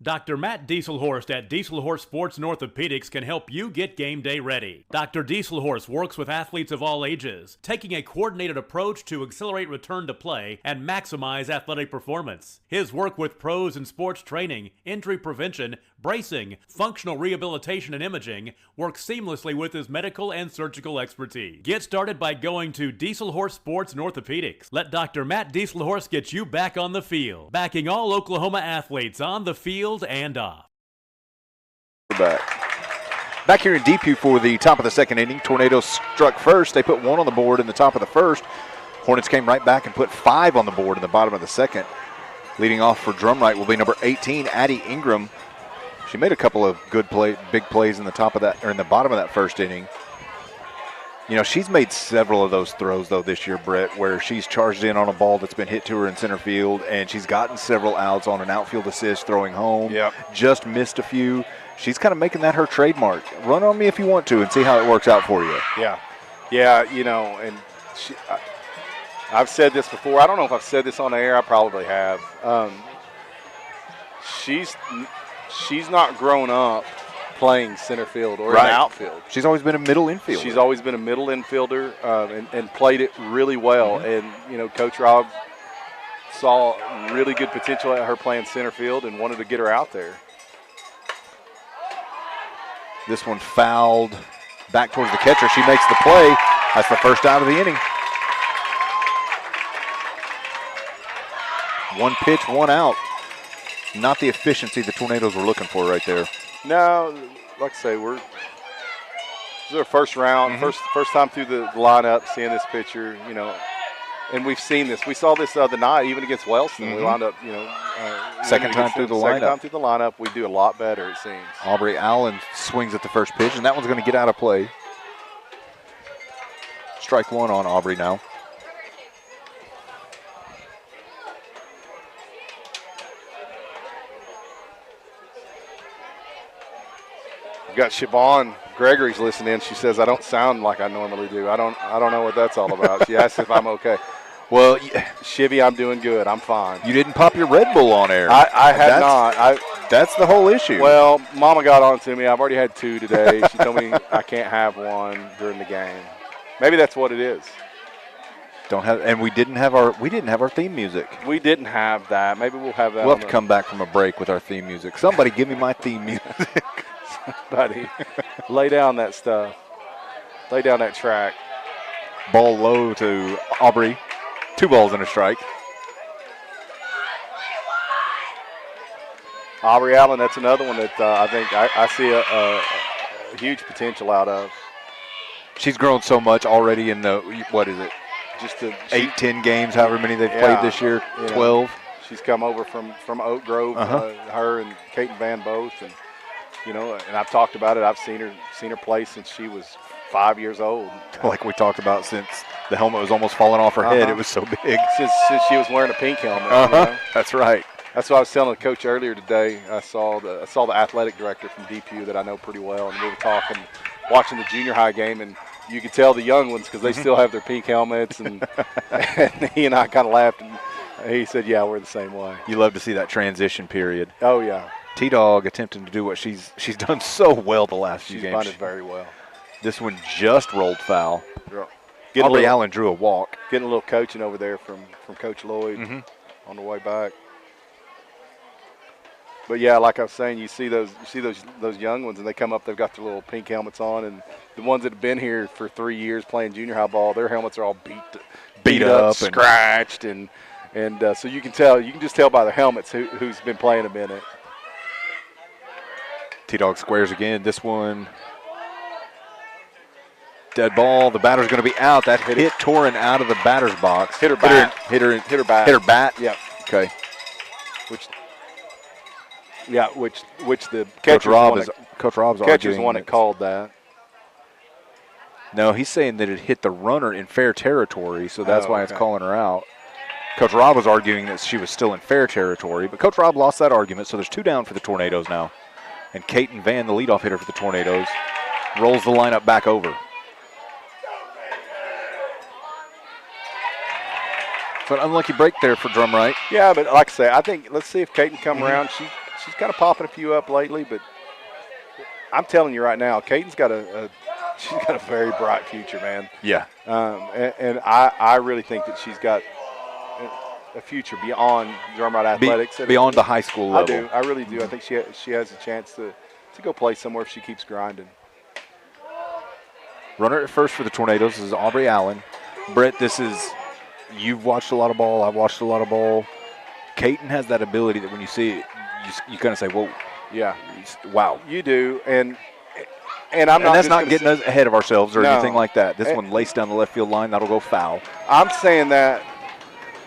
Dr. Matt Dieselhorst at Dieselhorst Sports and Orthopedics can help you get game day ready. Dr. Dieselhorst works with athletes of all ages, taking a coordinated approach to accelerate return to play and maximize athletic performance. His work with pros in sports training, injury prevention, bracing, functional rehabilitation, and imaging works seamlessly with his medical and surgical expertise. Get started by going to Dieselhorst Sports and Orthopedics. Let Dr. Matt Dieselhorst get you back on the field, backing all Oklahoma athletes on the field and off. Back here in Depew for the top of the second inning. Tornadoes struck first. They put 1 on the board in the top of the first. Hornets came right back and put 5 on the board in the bottom of the second. Leading off for Drumright will be number 18, Addie Ingram. She made a couple of big plays in the top of that, or in the bottom of that first inning. You know, she's made several of those throws, though, this year, Brett, where she's charged in on a ball that's been hit to her in center field, and she's gotten several outs on an outfield assist throwing home. Yep. Just missed a few. She's kind of making that her trademark. Run on me if you want to and see how it works out for you. Yeah. Yeah, you know, and I've said this before. I don't know if I've said this on the air. I probably have. She's not grown up playing center field or in the outfield. She's always been a middle infielder. She's always been a middle infielder and played it really well. And, you know, Coach Rob saw really good potential at her playing center field and wanted to get her out there. This one fouled back towards the catcher. She makes the play. That's the first out of the inning. 1 pitch, 1 out. Not the efficiency the Tornadoes were looking for right there. No, like I say, this is our first round, first time through the lineup, seeing this pitcher, you know, and we've seen this. We saw this the other night, even against Wellston. We wound up, you know, second time through the lineup, we do a lot better, it seems. Aubrey Allen swings at the first pitch, and that one's going to get out of play. Strike 1 on Aubrey now. Got Siobhan Gregory's listening. She says, I don't sound like I normally do. I don't know what that's all about. She asked if I'm okay. Well, Shivy, I'm doing good. I'm fine. You didn't pop your Red Bull on air. I had not. That's the whole issue. Well, Mama got on to me. I've already had 2 today. She told me I can't have one during the game. Maybe that's what it is. We didn't have our theme music. We didn't have that. Maybe we'll have that. We'll have to come back from a break with our theme music. Somebody give me my theme music. Buddy, lay down that stuff. Lay down that track. Ball low to Aubrey. 2 balls and a strike. Aubrey Allen, that's another one that I think I see a huge potential out of. She's grown so much already in the, what is it? Just 8-10 games, however many they've played this year, 12. She's come over from Oak Grove, her and Kaiten Van both, and you know, and I've talked about it. I've seen her play since she was 5 years old. Like we talked about, since the helmet was almost falling off her head, it was so big. Since she was wearing a pink helmet. You know? That's right. That's what I was telling the coach earlier today. I saw the athletic director from Depew that I know pretty well, and we were talking, watching the junior high game, and you could tell the young ones because they still have their pink helmets, and he and I kind of laughed, and he said, "Yeah, we're the same way." You love to see that transition period. Oh yeah. T-Dog attempting to do what she's done so well the last few games. She's bunted very well. This one just rolled foul. Aubrey Allen drew a walk. Getting a little coaching over there from Coach Lloyd on the way back. But yeah, like I was saying, you see those young ones, and they come up. They've got their little pink helmets on, and the ones that have been here for 3 years playing junior high ball, their helmets are all beat up, scratched, and so you can just tell by the helmets who's been playing a minute. T-Dog squares again. This one, dead ball. The batter's going to be out. That hit Torin out of the batter's box. Hit her bat. Hit her bat. Yep. Okay. Which the Coach Rob's catcher's the one that called that. No, he's saying that it hit the runner in fair territory, so that's why it's calling her out. Coach Rob was arguing that she was still in fair territory, but Coach Rob lost that argument, so there's 2 down for the Tornadoes now. And Kaiten Van, the leadoff hitter for the Tornadoes, rolls the lineup back over. So an unlucky break there for Drumright. Yeah, but like I say, I think let's see if Kaiten come around. she's kind of popping a few up lately, but I'm telling you right now, Caden's got she's got a very bright future, man. Yeah. And I really think that she's got a future beyond Drumright athletics. Beyond the high school level. I really do. I think she has a chance to go play somewhere if she keeps grinding. Runner at first for the Tornadoes is Aubrey Allen. Brett, you've watched a lot of ball. I've watched a lot of ball. Caden has that ability that when you see it, you kind of say, whoa. Yeah. Wow. You do. And that's not getting us ahead of ourselves or anything like that. This one laced down the left field line. That'll go foul. I'm saying that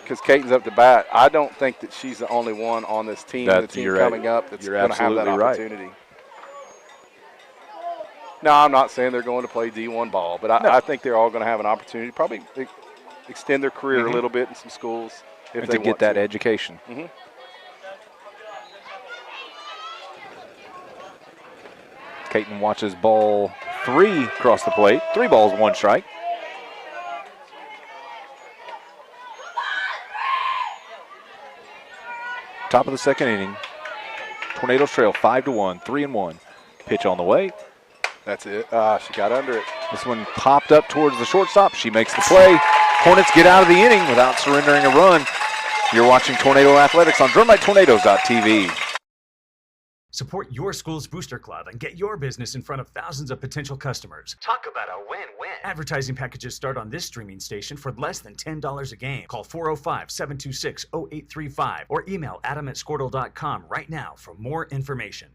because Caden's up to bat. I don't think that she's the only one on this team, coming up that's going to have that opportunity. Right. No, I'm not saying they're going to play D1 ball, but I think they're all going to have an opportunity to probably extend their career a little bit in some schools if they want to get that education. Mm-hmm. Caden watches ball 3 cross the plate. 3 balls, 1 strike. Top of the second inning. Tornadoes trail 5-1, 3-1. Pitch on the way. That's it. She got under it. This one popped up towards the shortstop. She makes the play. Hornets get out of the inning without surrendering a run. You're watching Tornado Athletics on DrumrightTornadoes.tv. Support your school's booster club and get your business in front of thousands of potential customers. Talk about a win-win. Advertising packages start on this streaming station for less than $10 a game. Call 405-726-0835 or email adam@squirtle.com right now for more information.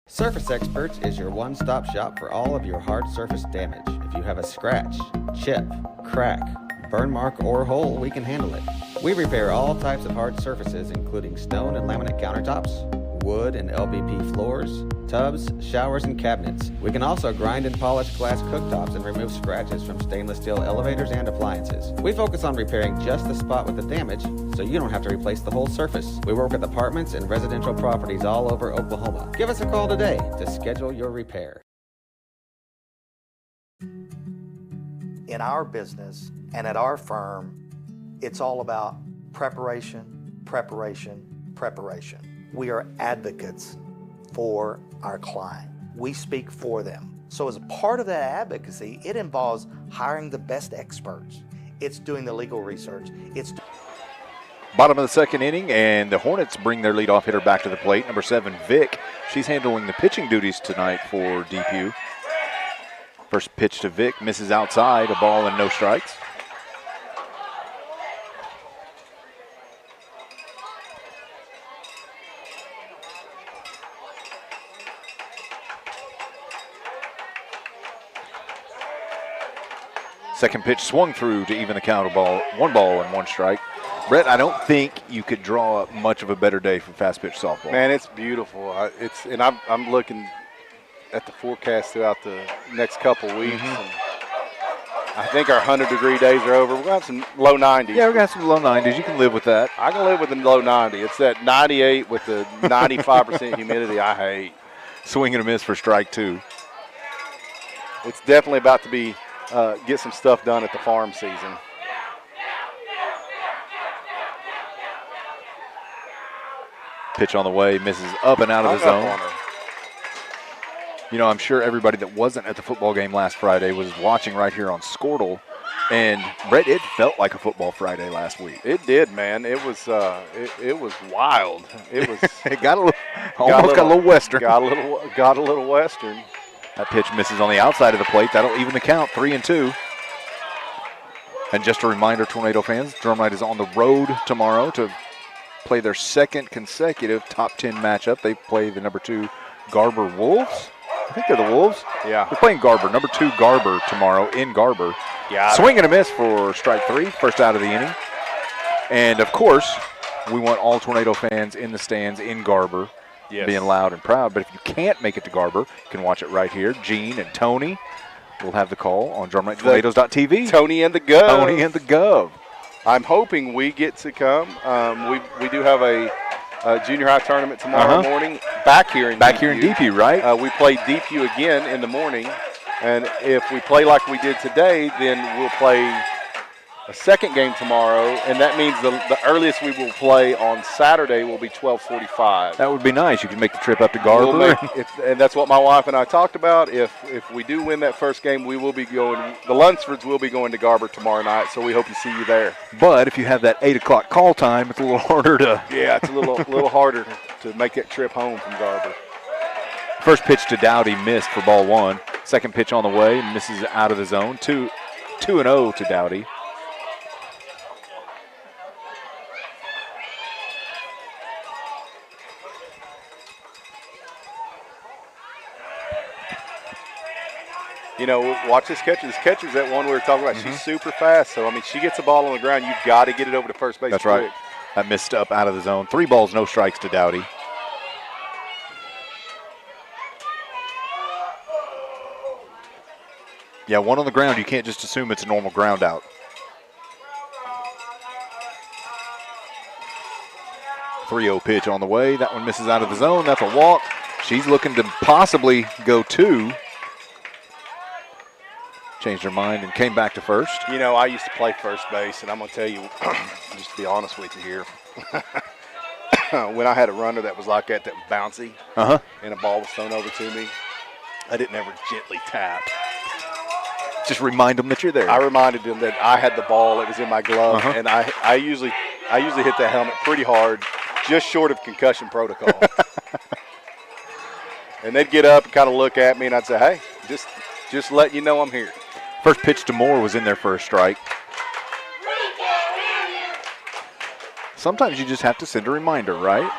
Surface Experts is your one-stop shop for all of your hard surface damage. If you have a scratch, chip, crack, burn mark, or hole, we can handle it. We repair all types of hard surfaces, including stone and laminate countertops, wood and LVP floors, tubs, showers, and cabinets. We can also grind and polish glass cooktops and remove scratches from stainless steel elevators and appliances. We focus on repairing just the spot with the damage, so you don't have to replace the whole surface. We work with apartments and residential properties all over Oklahoma. Give us a call today to schedule your repair. In our business and at our firm, it's all about preparation, preparation, preparation. We are advocates for our client. We speak for them. So as a part of that advocacy, it involves hiring the best experts. It's doing the legal research. It's Bottom of the second inning, and the Hornets bring their leadoff hitter back to the plate. Number 7, Vic. She's handling the pitching duties tonight for Depew. First pitch to Vic, misses outside, a ball and no strikes. Second pitch swung through to even the count of 1 ball and 1 strike. Brett, I don't think you could draw up much of a better day for fast pitch softball. Man, it's beautiful. I'm looking at the forecast throughout the next couple weeks. And I think our 100-degree days are over. We're going to have some low 90s. Yeah, we're going to have some low 90s. You can live with that. I can live with the low 90. It's that 98 with the 95% humidity I hate. Swing and a miss for strike 2. It's definitely about to be get some stuff done at the farm season. Pitch on the way, misses up and out of the zone. You know, I'm sure everybody that wasn't at the football game last Friday was watching right here on Squirtle. And, Brett, it felt like a football Friday last week. It did, man. It was wild. It was. It got a little Western. Got a little Western. That pitch misses on the outside of the plate. That'll even the count, 3-2. And just a reminder, Tornado fans, Drumright is on the road tomorrow to play their second consecutive top 10 matchup. They play the number 2 Garber Wolves. I think they're the Wolves. Yeah. They're playing Garber, number 2 Garber tomorrow in Garber. Yeah. Swing and a miss for strike 3, first out of the inning. And, of course, we want all Tornado fans in the stands in Garber being loud and proud. But if you can't make it to Garber, you can watch it right here. Gene and Tony will have the call on drumrighttornadoes.tv. Tony and the Gov. Tony and the Gov. I'm hoping we get to come. We do have a junior high tournament tomorrow morning back here in Depew, right? We play Depew again in the morning. And if we play like we did today, then we'll play a second game tomorrow, and that means the earliest we will play on Saturday will be 12:45. That would be nice. You can make the trip up to Garber. And that's what my wife and I talked about. If we do win that first game, we will be going. The Lunsfords will be going to Garber tomorrow night, so we hope to see you there. But if you have that 8 o'clock call time, it's a little harder to. Yeah, it's a little harder to make that trip home from Garber. First pitch to Dowdy missed for ball 1. Second pitch on the way, misses out of the zone. 2-0 to Dowdy. You know, watch this catcher. This catcher's that one we were talking about. She's super fast. So, I mean, she gets the ball on the ground. You've got to get it over to first base. That's right. That missed up out of the zone. 3 balls, no strikes to Dowdy. Yeah, 1 on the ground. You can't just assume it's a normal ground out. 3-0 pitch on the way. That one misses out of the zone. That's a walk. She's looking to possibly go 2. Changed her mind and came back to first. You know, I used to play first base, and I'm going to tell you, just to be honest with you here, when I had a runner that was like that was bouncy, and a ball was thrown over to me, I didn't ever gently tap. Just remind them that you're there. I reminded them that I had the ball, it was in my glove, and I usually hit that helmet pretty hard, just short of concussion protocol. And they'd get up and kind of look at me, and I'd say, hey, just let you know I'm here. First pitch to Moore was in there for a strike. Sometimes you just have to send a reminder, right?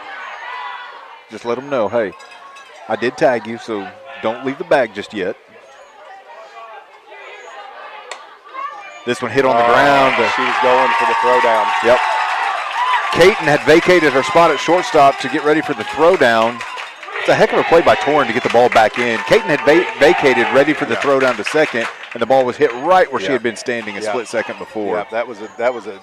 Just let them know, hey, I did tag you, so don't leave the bag just yet. This one hit on the ground. She was going for the throwdown. Yep. Caton had vacated her spot at shortstop to get ready for the throwdown. It's a heck of a play by Torrin to get the ball back in. Caton had vacated, ready for the throwdown to second, and the ball was hit right where she had been standing a split second before. Yeah, that was a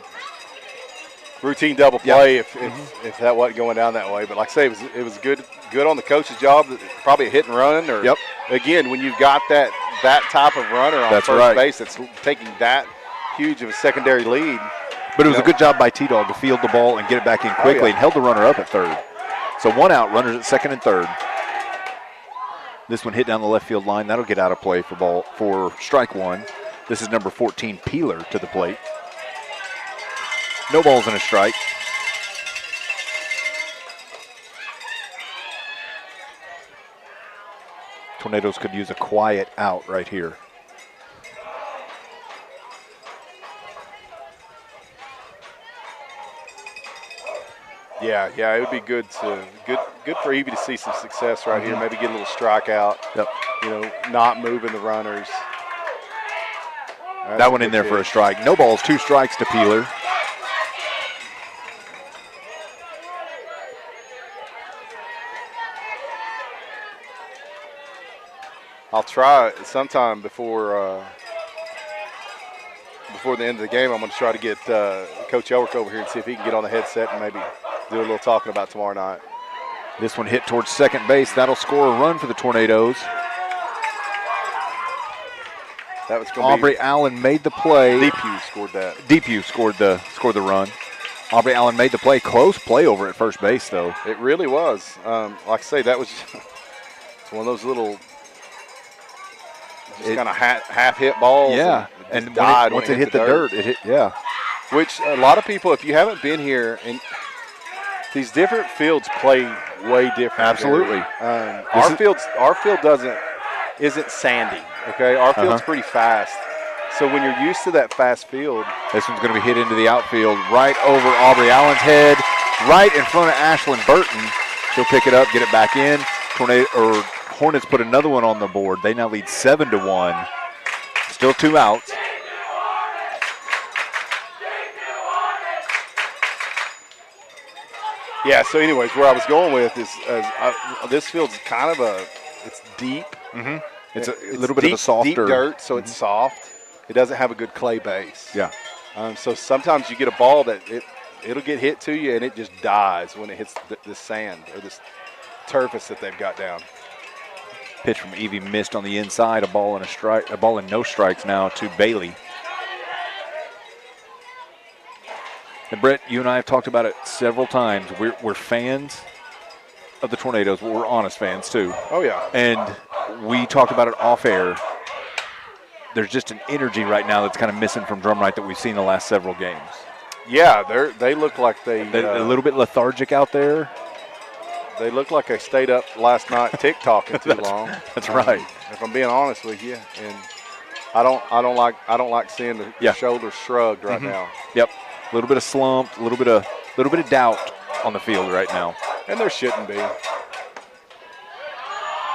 routine double play if that wasn't going down that way. But like I say, it was good on the coach's job. Probably a hit and run, or again, when you've got that type of runner on first base that's taking that huge of a secondary lead. But it was a good job by T-Dog to field the ball and get it back in quickly and held the runner up at third. So 1 out, runners at second and third. This one hit down the left field line. That'll get out of play for strike 1. This is number 14, Peeler, to the plate. No balls and a strike. Tornadoes could use a quiet out right here. Yeah, it would be good for Evie to see some success right here. Maybe get a little strikeout. Yep. You know, not moving the runners. That one in there for a strike. No balls, 2 strikes to Peeler. I'll try sometime before the end of the game. I'm going to try to get Coach Elrick over here and see if he can get on the headset and maybe do a little talking about tomorrow night. This one hit towards second base. That'll score a run for the Tornadoes. That was going to Aubrey Allen made the play. Depew scored that. Depew scored the run. Aubrey Allen made the play. Close play over at first base, though. It really was. Like I say, that was one of those little kind of half hit balls. Yeah, and once it hit the dirt, it hit. Yeah. Which a lot of people, if you haven't been here, and these different fields play way different. Absolutely. Our field isn't sandy. Okay, our field's pretty fast. So when you're used to that fast field, this one's going to be hit into the outfield, right over Aubrey Allen's head, right in front of Ashlyn Burton. She'll pick it up, get it back in. Hornets put another one on the board. They now lead 7-1. Still 2 outs. Yeah, so anyways, where I was going with is this field's kind of it's deep. Mm-hmm. It's a little deep, bit of a softer. Deep dirt, so it's soft. It doesn't have a good clay base. Yeah. So sometimes you get a ball that it'll get hit to you and it just dies when it hits this sand or this surface that they've got down. Pitch from Evie missed on the inside. A ball and no strikes now to Bailey. And Brett, you and I have talked about it several times. We're fans of the Tornadoes, but we're honest fans too. Oh yeah. And we talked about it off air. There's just an energy right now that's kind of missing from Drumright that we've seen the last several games. Yeah, they look like they're a little bit lethargic out there. They look like they stayed up last night TikToking too long. That's right. If I'm being honest with you, and I don't like seeing the shoulders shrugged right now. Yep. A little bit of slump, a little bit of doubt on the field right now. And there shouldn't be.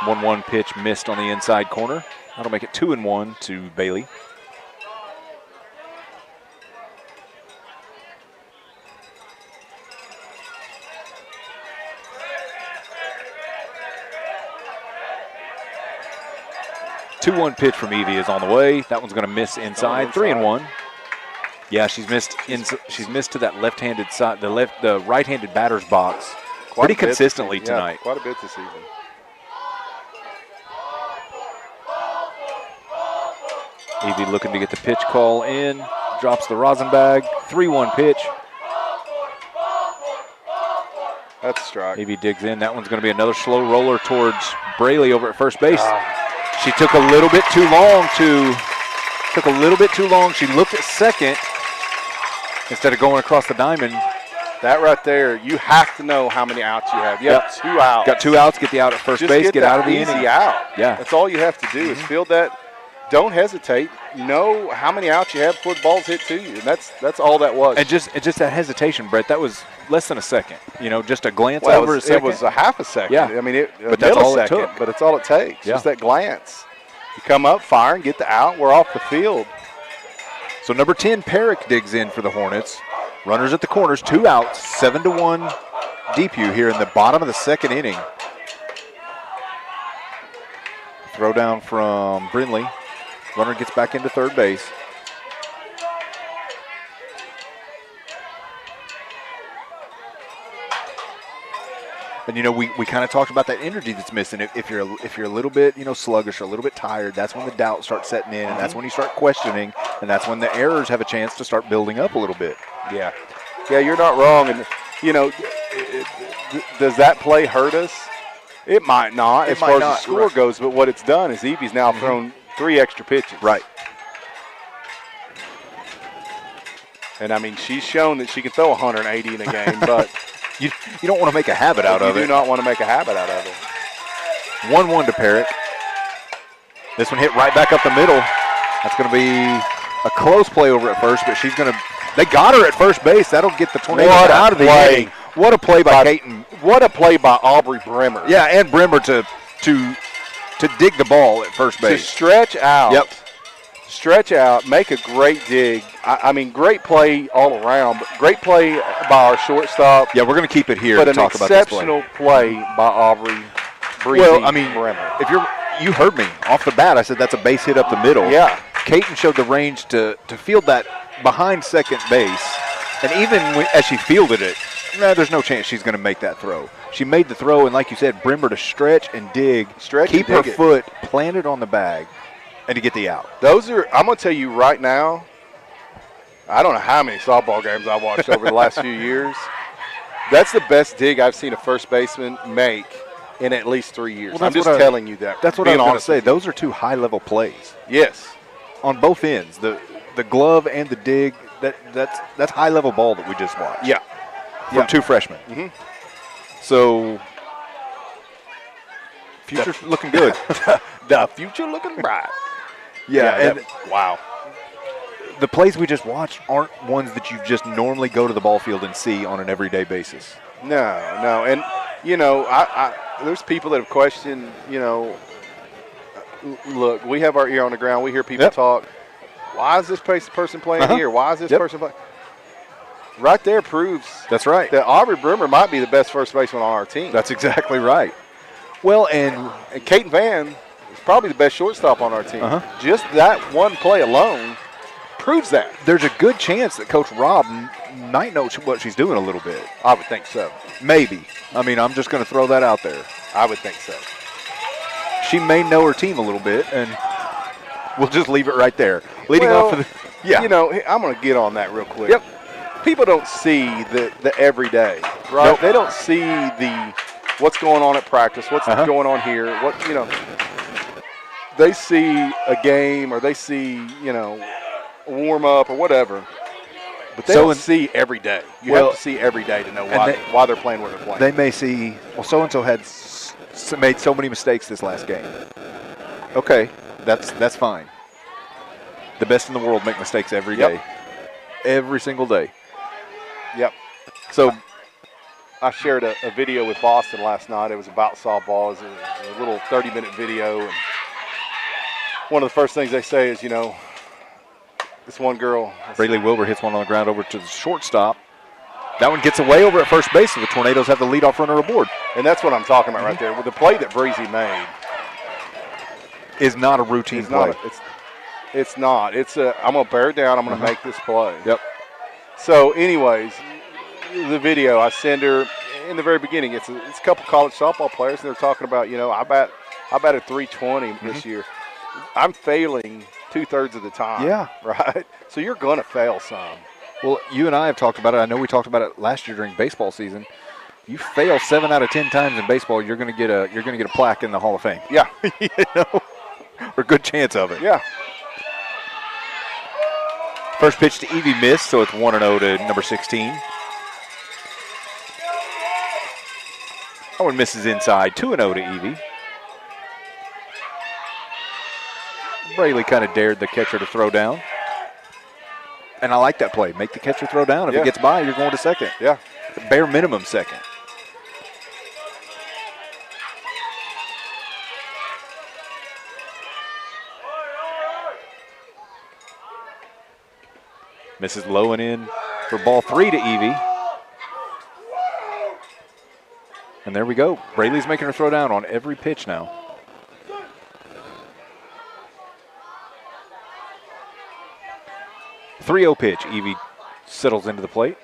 1-1 pitch missed on the inside corner. That'll make it 2-1 to Bailey. Two-1 pitch from Evie is on the way. That one's going to miss inside. 3-1. Yeah, she's missed. She's missed to that left-handed side, the right-handed batter's box, pretty consistently tonight. Quite a bit this season. Evie looking to get the pitch call in. Drops the rosin bag. 3-1 pitch. That's a strike. Evie digs in. That one's going to be another slow roller towards Braley over at first base. She took a little bit too long She looked at second instead of going across the diamond. That right there, you have to know how many outs you have. You have 2 outs. Got 2 outs, get the out at first base, get out of the inning. Easy out. Yeah. That's all you have to do is field that. Don't hesitate. Know how many outs you have before the ball's hit to you. And that's all that was. And just that hesitation, Brett, that was less than a second. Just a glance over a second. It was a half a second. Yeah. I mean, but that's all it took. But it's all it takes. Yeah. Just that glance. You come up, fire, and get the out. We're off the field. So number 10, Perrick digs in for the Hornets. Runners at the corners, 2 outs, 7-1 Depew here in the bottom of the second inning. Throw down from Brindley. Runner gets back into third base. And we kind of talked about that energy that's missing. If you're a little bit sluggish or a little bit tired, that's when the doubt starts setting in, and that's when you start questioning, and that's when the errors have a chance to start building up a little bit. Yeah, you're not wrong. And does that play hurt us? It might not, as far as the score goes. But what it's done is Evie's now thrown 3 extra pitches. Right. And I mean, she's shown that she can throw 180 in a game, but. You don't want to make a habit out of it. You do not want to make a habit out of it. 1-1 to Perrick. This one hit right back up the middle. That's going to be a close play over at first, but they got her at first base. That'll get the Tornadoes out of the inning. What a play by Caton. What a play by Aubrey Brimmer. Yeah, and Brimmer to dig the ball at first base. To stretch out. Yep. Stretch out, make a great dig. I mean, great play all around, but great play by our shortstop. Yeah, we're going to keep it here to talk about this play. But an exceptional play by Aubrey Brimmer. Well, I mean, if you heard me off the bat, I said that's a base hit up the middle. Yeah. Caton showed the range to field that behind second base, and even as she fielded it, there's no chance she's going to make that throw. She made the throw, and like you said, Brimmer to stretch and dig, keep her foot planted on the bag, and to get the out. I'm going to tell you right now, I don't know how many softball games I watched over the last few years. That's the best dig I've seen a first baseman make in at least 3 years. Well, I'm just telling you that. That's what I was going to say. Those are 2 high-level plays. Yes. On both ends, the glove and the dig, that's high-level ball that we just watched. Yeah. From 2 freshmen. Mm-hmm. So, future's looking good. The future looking bright. Yeah, wow. The plays we just watched aren't ones that you just normally go to the ball field and see on an everyday basis. No. And, there's people that have questioned, look, we have our ear on the ground. We hear people talk. Why is this person playing here? Why is this person playing? right there proves that's right that Aubrey Brimmer might be the best first baseman on our team. That's exactly right. Well, and Caden Van is probably the best shortstop on our team. Uh-huh. Just that one play alone proves that. There's a good chance that Coach Rob might know what she's doing a little bit. I would think so. Maybe. I mean, I'm just going to throw that out there. I would think so. She may know her team a little bit, and we'll just leave it right there. Leading Well, off of the, yeah. You know, I'm going to get on that real quick. Yep. People don't see the everyday, right? Nope. They don't see what's going on at practice, what's going on here, they see a game or they see, a warm up or whatever. But they don't see every day. You have to see every day to know why they're playing where they're playing. They may see, well, so-and-so had made so many mistakes this last game. Okay, that's fine. The best in the world make mistakes every day. Every single day. Yep. So I shared a video with Boston last night. It was about softball. It was a little 30-minute video. And one of the first things they say is, this one girl. Braylee Wilbur hits one on the ground over to the shortstop. That one gets away over at first base, so the Tornadoes have the leadoff runner aboard. And that's what I'm talking about right there. With the play that Breezy made is not a routine play. It's not. I'm going to bear down. I'm going to make this play. Yep. So, anyways, the video I send her in the very beginning. It's a couple college softball players, and they're talking about, I batted 320 this year. I'm failing 2/3 of the time. Yeah. Right. So you're going to fail some. Well, you and I have talked about it. I know we talked about it last year during baseball season. You fail 7 out of 10 times in baseball, you're going to get a plaque in the Hall of Fame. Yeah. Or a good chance of it. Yeah. First pitch to Evie missed, so it's 1-0 to number 16. That one misses inside, 2-0 to Evie. Braylee kind of dared the catcher to throw down. And I like that play. Make the catcher throw down. If it gets by, you're going to second. Yeah. Bare minimum second. Misses low and in for ball 3 to Evie. And there we go. Braylee's making her throw down on every pitch now. .30 pitch. Evie settles into the plate.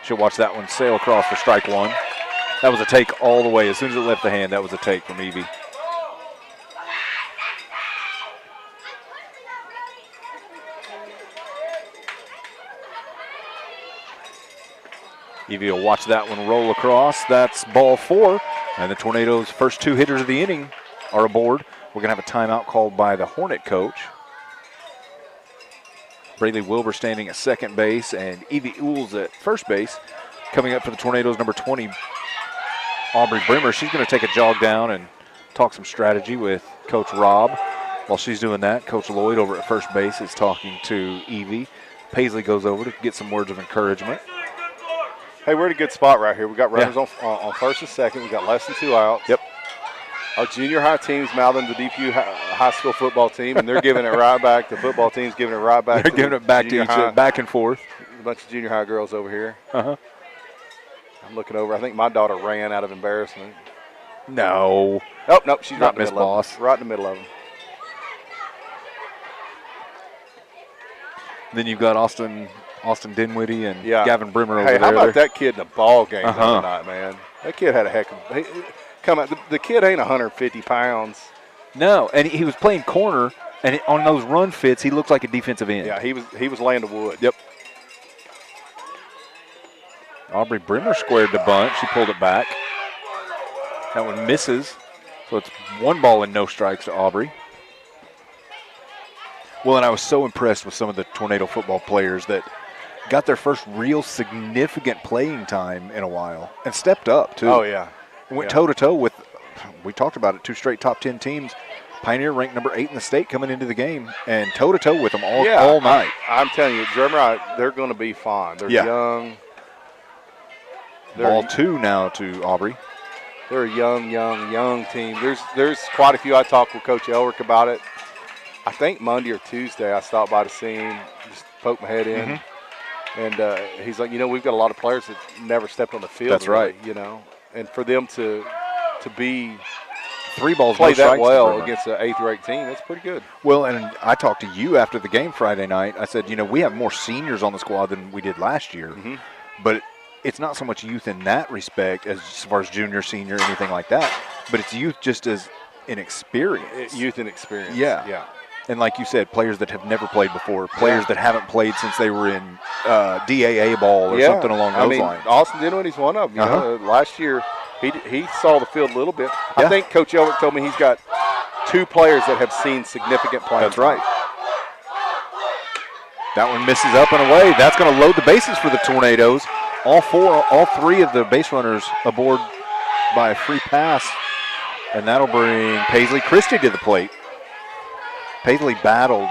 She'll watch that one sail across for strike one. That was a take all the way. As soon as it left the hand, that was a take from Evie. Evie will watch that one roll across. That's ball 4. And the Tornadoes' first 2 hitters of the inning are aboard. We're going to have a timeout called by the Hornet coach. Braylee Wilbur standing at second base, and Evie Ools at first base. Coming up for the Tornadoes, number 20, Aubrey Brimmer. She's going to take a jog down and talk some strategy with Coach Rob. While she's doing that, Coach Lloyd over at first base is talking to Evie. Paisley goes over to get some words of encouragement. Hey, we're in a good spot right here. We got runners on first and second. We got less than 2 outs. Yep. Our junior high team's mouthing the Depew high school football team, and they're giving it right back. The football team's giving it right back. They're giving it back to each other, back and forth. A bunch of junior high girls over here. Uh-huh. I'm looking over. I think my daughter ran out of embarrassment. No. Oh, nope. She's not right in the Miss middle Boss. of them. Right in the middle of them. Then you've got Austin Dinwiddie and Gavin Brimmer over there. Hey, how about that kid in the ball game the other night, man? That kid had a heck of come out. The kid ain't 150 pounds. No, and he was playing corner, and on those run fits, he looked like a defensive end. Yeah, he was laying the wood. Yep. Aubrey Brimmer squared the bunt. She pulled it back. That one misses, so it's 1 ball and no strikes to Aubrey. Well, and I was so impressed with some of the Tornado football players that got their first real significant playing time in a while and stepped up, too. Oh, yeah. Went toe-to-toe with, we talked about it, 2 straight top 10 teams. Pioneer ranked number 8 in the state coming into the game, and toe-to-toe with them all night. I'm telling you, Drumright, they're going to be fine. They're young. Ball 2 now to Aubrey. They're a young team. There's quite a few. I talked with Coach Elrick about it. I think Monday or Tuesday I stopped by to see him, just poke my head in. And he's like, we've got a lot of players that never stepped on the field. That's really, right. And for them to be 3 balls, play no that strikes well against an 8th ranked team, that's pretty good. Well, and I talked to you after the game Friday night. I said, we have more seniors on the squad than we did last year. Mm-hmm. But it's not so much youth in that respect as far as junior, senior, anything like that. But it's youth just as inexperience. Youth and experience. Yeah. And like you said, players that have never played before, players that haven't played since they were in DAA ball or something along those lines. Austin Dinwiddie's one of them. Last year, he saw the field a little bit. I think Coach Elwick told me he's got 2 players that have seen significant playing. That's right. That one misses up and away. That's going to load the bases for the Tornadoes. All 3 of the base runners aboard by a free pass, and that'll bring Paisley Christie to the plate. Paisley battled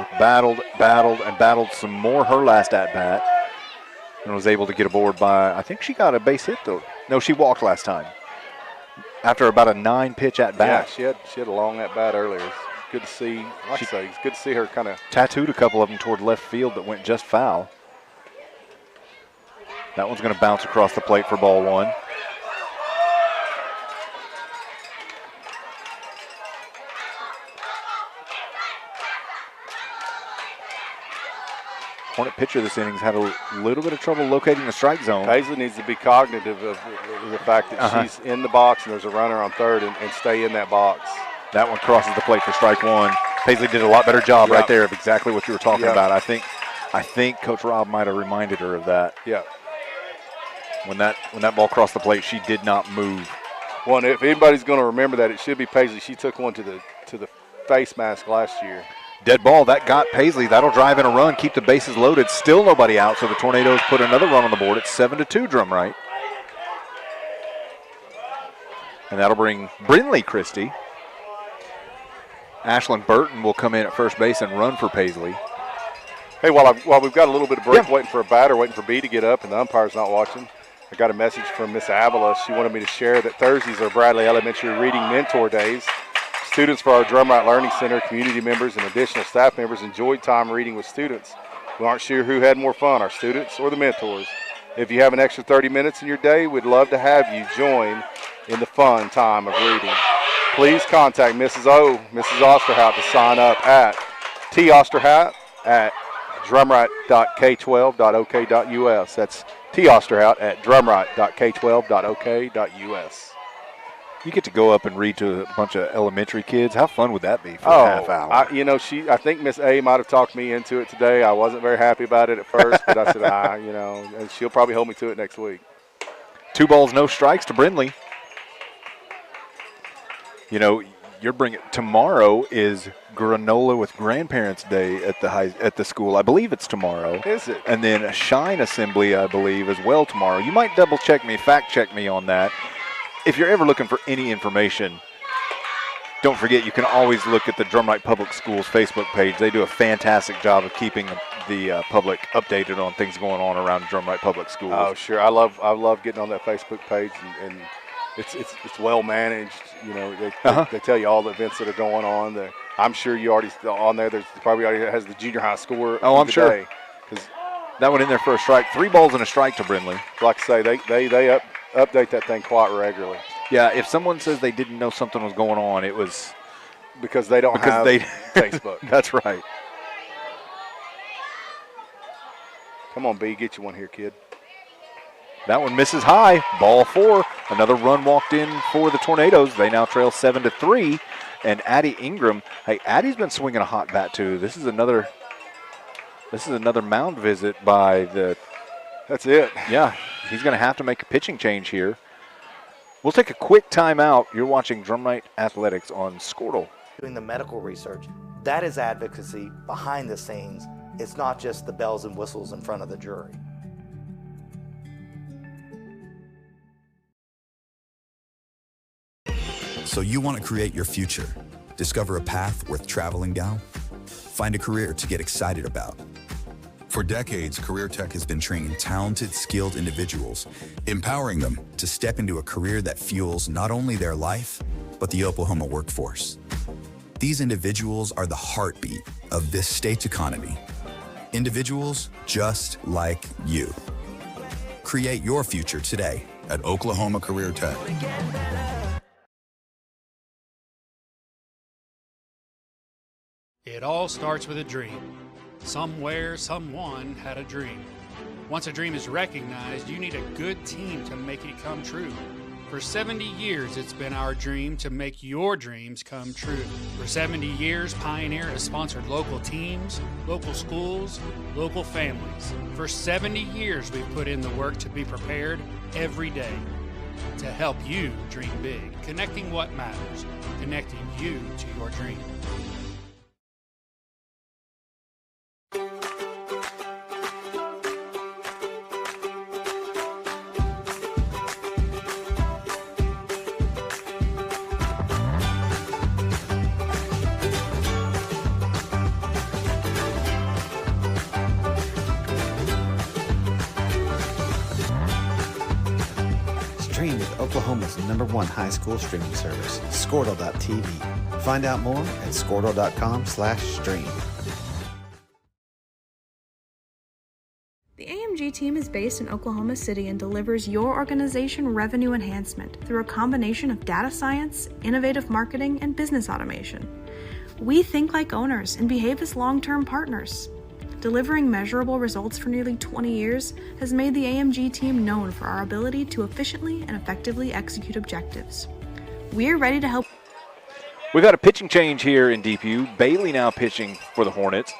some more her last at-bat and was able to get aboard by, I think she got a base hit, though. No, she walked last time after about a 9-pitch at-bat. Yeah, she had a long at-bat earlier. It's good to see. It's good to see her kind of tattooed a couple of them toward left field that went just foul. That one's going to bounce across the plate for ball 1. Hornet pitcher this innings had a little bit of trouble locating the strike zone. Paisley needs to be cognitive of the fact that she's in the box and there's a runner on third and stay in that box. That one crosses the plate for strike 1. Paisley did a lot better job right there of exactly what you were talking about. I think Coach Rob might have reminded her of that. Yeah. When that ball crossed the plate, she did not move. Well, if anybody's going to remember that, it should be Paisley. She took one to the face mask last year. Dead ball, that got Paisley. That'll drive in a run, keep the bases loaded. Still nobody out, so the Tornadoes put another run on the board. It's 7-2 Drumright. And that'll bring Brinley Christie. Ashlyn Burton will come in at first base and run for Paisley. Hey, while we've got a little bit of break, waiting for a batter, waiting for B to get up, and the umpire's not watching, I got a message from Miss Avila. She wanted me to share that Thursdays are Bradley Elementary Reading Mentor Days. Students for our Drumright Learning Center, community members, and additional staff members enjoyed time reading with students. We aren't sure who had more fun, our students or the mentors. If you have an extra 30 minutes in your day, we'd love to have you join in the fun time of reading. Please contact Mrs. Osterhout to sign up at tosterhout@drumright.k12.ok.us. That's tosterhout@drumright.k12.ok.us. You get to go up and read to a bunch of elementary kids. How fun would that be for a half hour? I think Miss A might have talked me into it today. I wasn't very happy about it at first, but I said, and she'll probably hold me to it next week. 2 balls, no strikes to Brindley. You're bringing tomorrow is granola with grandparents day at the school. I believe it's tomorrow. Is it? And then a shine assembly, I believe, as well tomorrow. You might fact check me on that. If you're ever looking for any information, don't forget you can always look at the Drumright Public Schools Facebook page. They do a fantastic job of keeping the public updated on things going on around Drumright Public Schools. Oh, sure. I love getting on that Facebook page, and it's well managed. They tell you all the events that are going on. I'm sure you already on there. There's probably already has the junior high score. Oh, I'm sure. Because that one in there for a strike. 3 balls and a strike to Brindley. Like I say, they update that thing quite regularly. Yeah, if someone says they didn't know something was going on, it was because they don't have Facebook. That's right. Come on, B, get you one here, kid. That one misses high. Ball 4. Another run walked in for the Tornadoes. They now trail 7-3. And Addie Ingram. Hey, Addie's been swinging a hot bat too. This is another mound visit by the. That's it. Yeah, he's going to have to make a pitching change here. We'll take a quick timeout. You're watching Drumright Athletics on Squirtle. Doing the medical research, that is advocacy behind the scenes. It's not just the bells and whistles in front of the jury. So you want to create your future, discover a path worth traveling down, find a career to get excited about. For decades, Career Tech has been training talented, skilled individuals, empowering them to step into a career that fuels not only their life, but the Oklahoma workforce. These individuals are the heartbeat of this state's economy. Individuals just like you. Create your future today at Oklahoma Career Tech. It all starts with a dream. Somewhere, someone had a dream. Once a dream is recognized, you need a good team to make it come true. For 70 years, it's been our dream to make your dreams come true. For 70 years, Pioneer has sponsored local teams, local schools, local families. For 70 years, we've put in the work to be prepared every day to help you dream big, connecting what matters, connecting you to your dream. Stream with Oklahoma's #1 high school streaming service, Squirtle.tv. Find out more at squirtle.com/stream. The AMG team is based in Oklahoma City and delivers your organization revenue enhancement through a combination of data science, innovative marketing, and business automation. We think like owners and behave as long-term partners. Delivering measurable results for nearly 20 years has made the AMG team known for our ability to efficiently and effectively execute objectives. We're ready to help. We've got a pitching change here in Depew. Bailey now pitching for the Hornets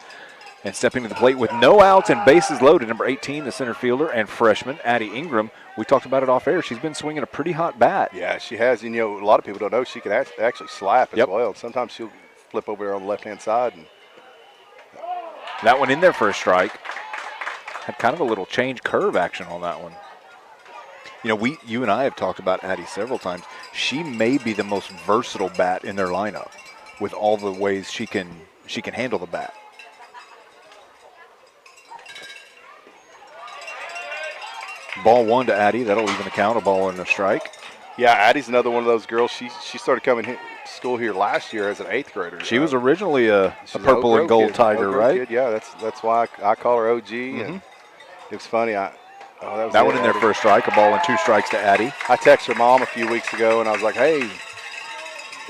and stepping to the plate with no outs and bases loaded. Number 18, the center fielder and freshman, Addie Ingram. We talked about it off air. She's been swinging a pretty hot bat. Yeah, she has. And, a lot of people don't know she can actually slap as well. Sometimes she'll flip over there on the left-hand side. And that one in there for a strike. Had kind of a little change curve action on that one. You and I have talked about Addie several times. She may be the most versatile bat in their lineup with all the ways she can handle the bat. Ball one to Addie. That'll even the count. A ball and a strike. Yeah, Addie's another one of those girls. She started coming to school here last year as an 8th grader. She was originally a purple and gold tiger, right? Kid. Yeah, that's why I call her OG. And it was funny. That one in there for a strike. A ball and 2 strikes to Addie. I texted her mom a few weeks ago, and I was like, "Hey,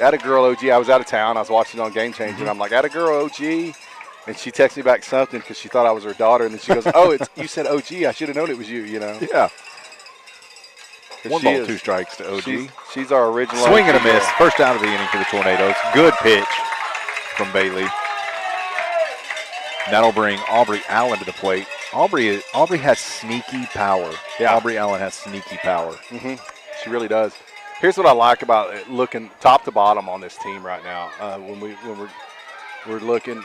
atta girl OG." I was out of town. I was watching it on Game Changer, and I'm like, "Atta girl OG." And she texted me back something because she thought I was her daughter, and then she goes, "Oh, you said OG. I should have known it was you." Yeah. 1 ball, 2 strikes to OG. She's our original. Swing and a miss. First out of the inning for the Tornadoes. Good pitch from Bailey. And that'll bring Aubrey Allen to the plate. Aubrey has sneaky power. Yeah. Aubrey Allen has sneaky power. She really does. Here's what I like about it, looking top to bottom on this team right now. When we're looking,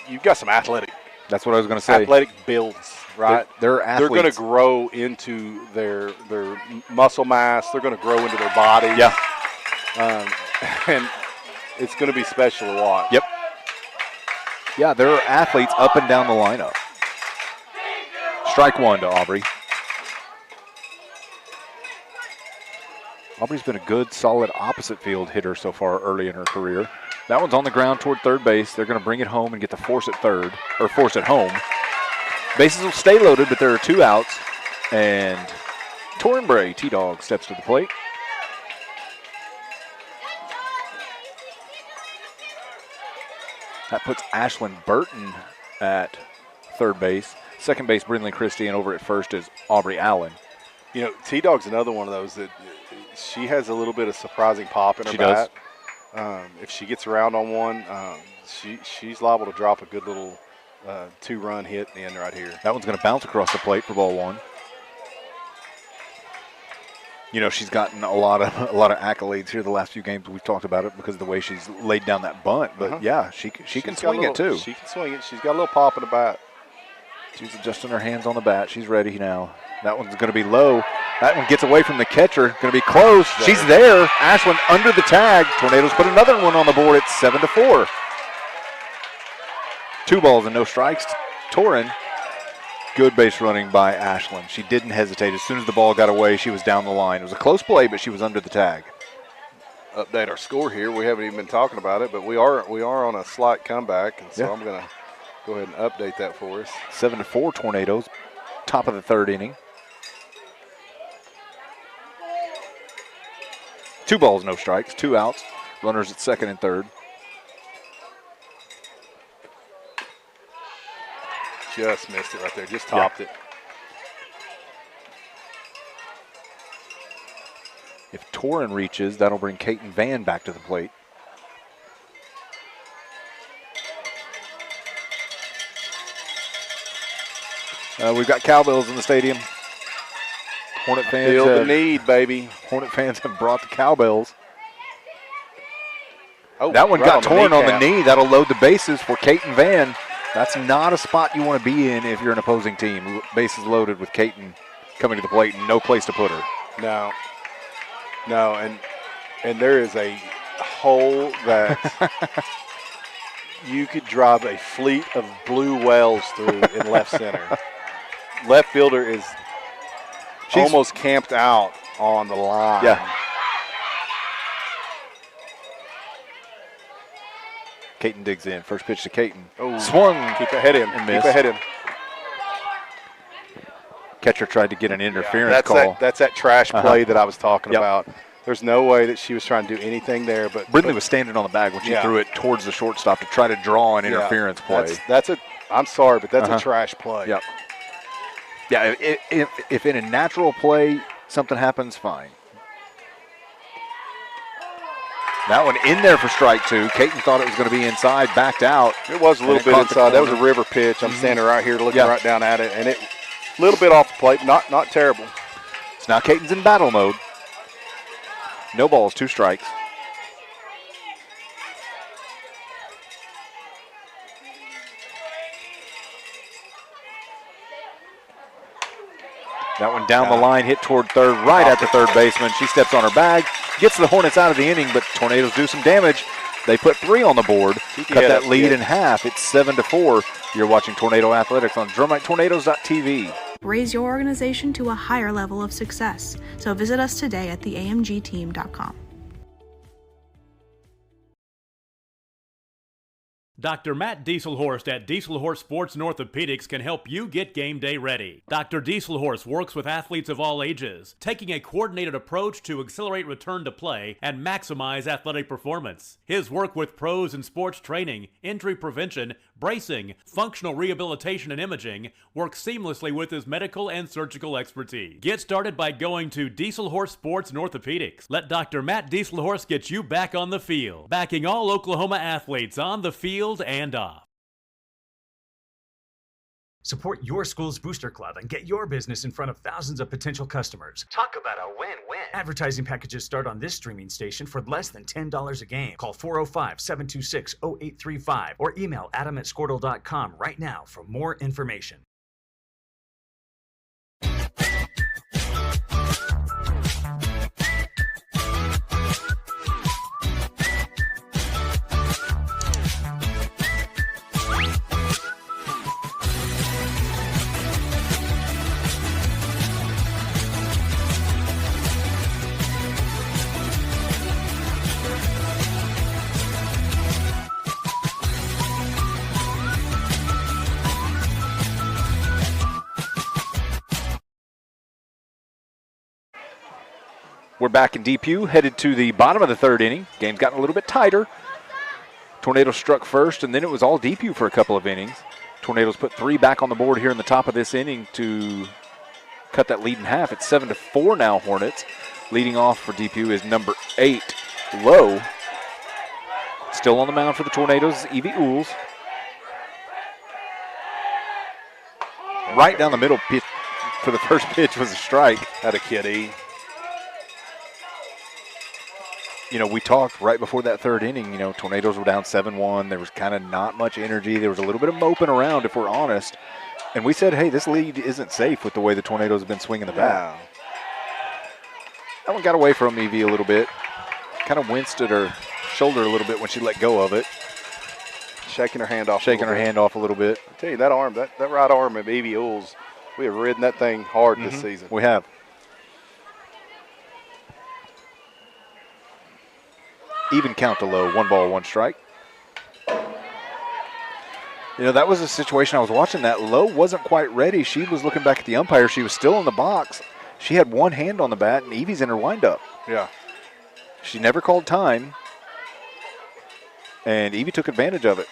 you've got some athletic. That's what I was going to say. Athletic builds. Right, they're athletes. They're going to grow into their muscle mass. They're going to grow into their body. Yeah, and it's going to be special to watch. Yep. Yeah, there are athletes up and down the lineup. Strike 1 to Aubrey. Aubrey's been a good, solid opposite field hitter so far early in her career. That one's on the ground toward third base. They're going to bring it home and get the force at third, or force at home. Bases will stay loaded, but there are 2 outs. And Torin Bray, T-Dog, steps to the plate. That puts Ashlyn Burton at third base. Second base, Brindley Christie, and over at first is Aubrey Allen. T-Dog's another one of those that she has a little bit of surprising pop in her bat. If she gets around on one, she's liable to drop a good little 2-run hit in the end right here. That one's going to bounce across the plate for ball 1. She's gotten a lot of accolades here the last few games. We've talked about it because of the way she's laid down that bunt. But yeah, she can swing it too. She can swing it. She's got a little pop in the bat. She's adjusting her hands on the bat. She's ready now. That one's going to be low. That one gets away from the catcher. Going to be close. She's there. Ashlyn under the tag. Tornadoes put another one on the board. It's 7-4. 2 balls and no strikes. Torin. Good base running by Ashlyn. She didn't hesitate. As soon as the ball got away, she was down the line. It was a close play, but she was under the tag. Update our score here. We haven't even been talking about it, but we are on a slight comeback, and so I'm going to Go ahead and update that for us. 7-4 Tornadoes, top of the third inning. 2 balls, no strikes, 2 outs. Runners at second and third. Just missed it right there. Just topped it. If Torin reaches, that'll bring Caton Van back to the plate. We've got cowbells in the stadium. Hornet fans Feel the need, baby. Hornet fans have brought the cowbells. Oh, that one right got torn on the kneecap. knee. That'll load the bases for Caton Van. That's not a spot you want to be in if you're an opposing team. Bases loaded with Caton coming to the plate and no place to put her. No, and there is a hole that you could drive a fleet of blue whales through in left center. Left fielder is almost camped out on the line. Yeah. Caton digs in. First pitch to Caton. Oh, swung. Keep ahead in. And Keep missed. ahead in. Catcher tried to get an interference call. That's that trash play that I was talking about. There's no way that she was trying to do anything there. But Brindley was standing on the bag when she threw it towards the shortstop to try to draw an interference play. I'm sorry, but that's a trash play. Yep. Yeah, if in a natural play something happens, fine. That one in there for strike 2. Caton thought it was going to be inside, backed out. It was a little bit inside. That was a river pitch. I'm standing right here looking right down at it, and it a little bit off the plate, but not terrible. So now Caton's in battle mode. No balls, 2 strikes. That one down the line, hit toward third, right at the third baseman. She steps on her bag, gets the Hornets out of the inning, but Tornadoes do some damage. They put 3 on the board, cut that lead in half. It's 7-4. You're watching Tornado Athletics on DrumrightTornadoes.tv. Raise your organization to a higher level of success. So visit us today at theamgteam.com. Dr. Matt Dieselhorst at Dieselhorst Sports and Orthopedics can help you get game day ready. Dr. Dieselhorst works with athletes of all ages, taking a coordinated approach to accelerate return to play and maximize athletic performance. His work with pros in sports training, injury prevention, bracing, functional rehabilitation, and imaging works seamlessly with his medical and surgical expertise. Get started by going to Dieselhorst Sports and Orthopedics. Let Dr. Matt Dieselhorst get you back on the field, backing all Oklahoma athletes on the field and off. Support your school's booster club and get your business in front of thousands of potential customers. Talk about a win-win. Advertising packages start on this streaming station for less than $10 a game. Call 405-726-0835 or email adam@squirtle.com right now for more information. We're back in Depew, headed to the bottom of the third inning. Game's gotten a little bit tighter. Tornadoes struck first, and then it was all Depew for a couple of innings. Tornadoes put 3 back on the board here in the top of this inning to cut that lead in half. It's 7-4 now, Hornets. Leading off for Depew is number 8, Lowe. Still on the mound for the Tornadoes, Evie Ools. Right down the middle pitch for the first pitch was a strike. Had a kitty. You know, we talked right before that third inning, you know, Tornadoes were down 7-1. There was kind of not much energy. There was a little bit of moping around, if we're honest. And we said, hey, this lead isn't safe with the way the Tornadoes have been swinging the bat. That one got away from Evie a little bit. Kind of winced at her shoulder a little bit when she let go of it. Shaking her hand off. Shaking her hand off a little bit. I tell you, that arm, that right arm of Evie Ools, we have ridden that thing hard this season. We have. Even count to Low, 1 ball, 1 strike. You know, that was a situation I was watching that. Lowe wasn't quite ready. She was looking back at the umpire. She was still in the box. She had one hand on the bat, and Evie's in her windup. Yeah. She never called time, and Evie took advantage of it.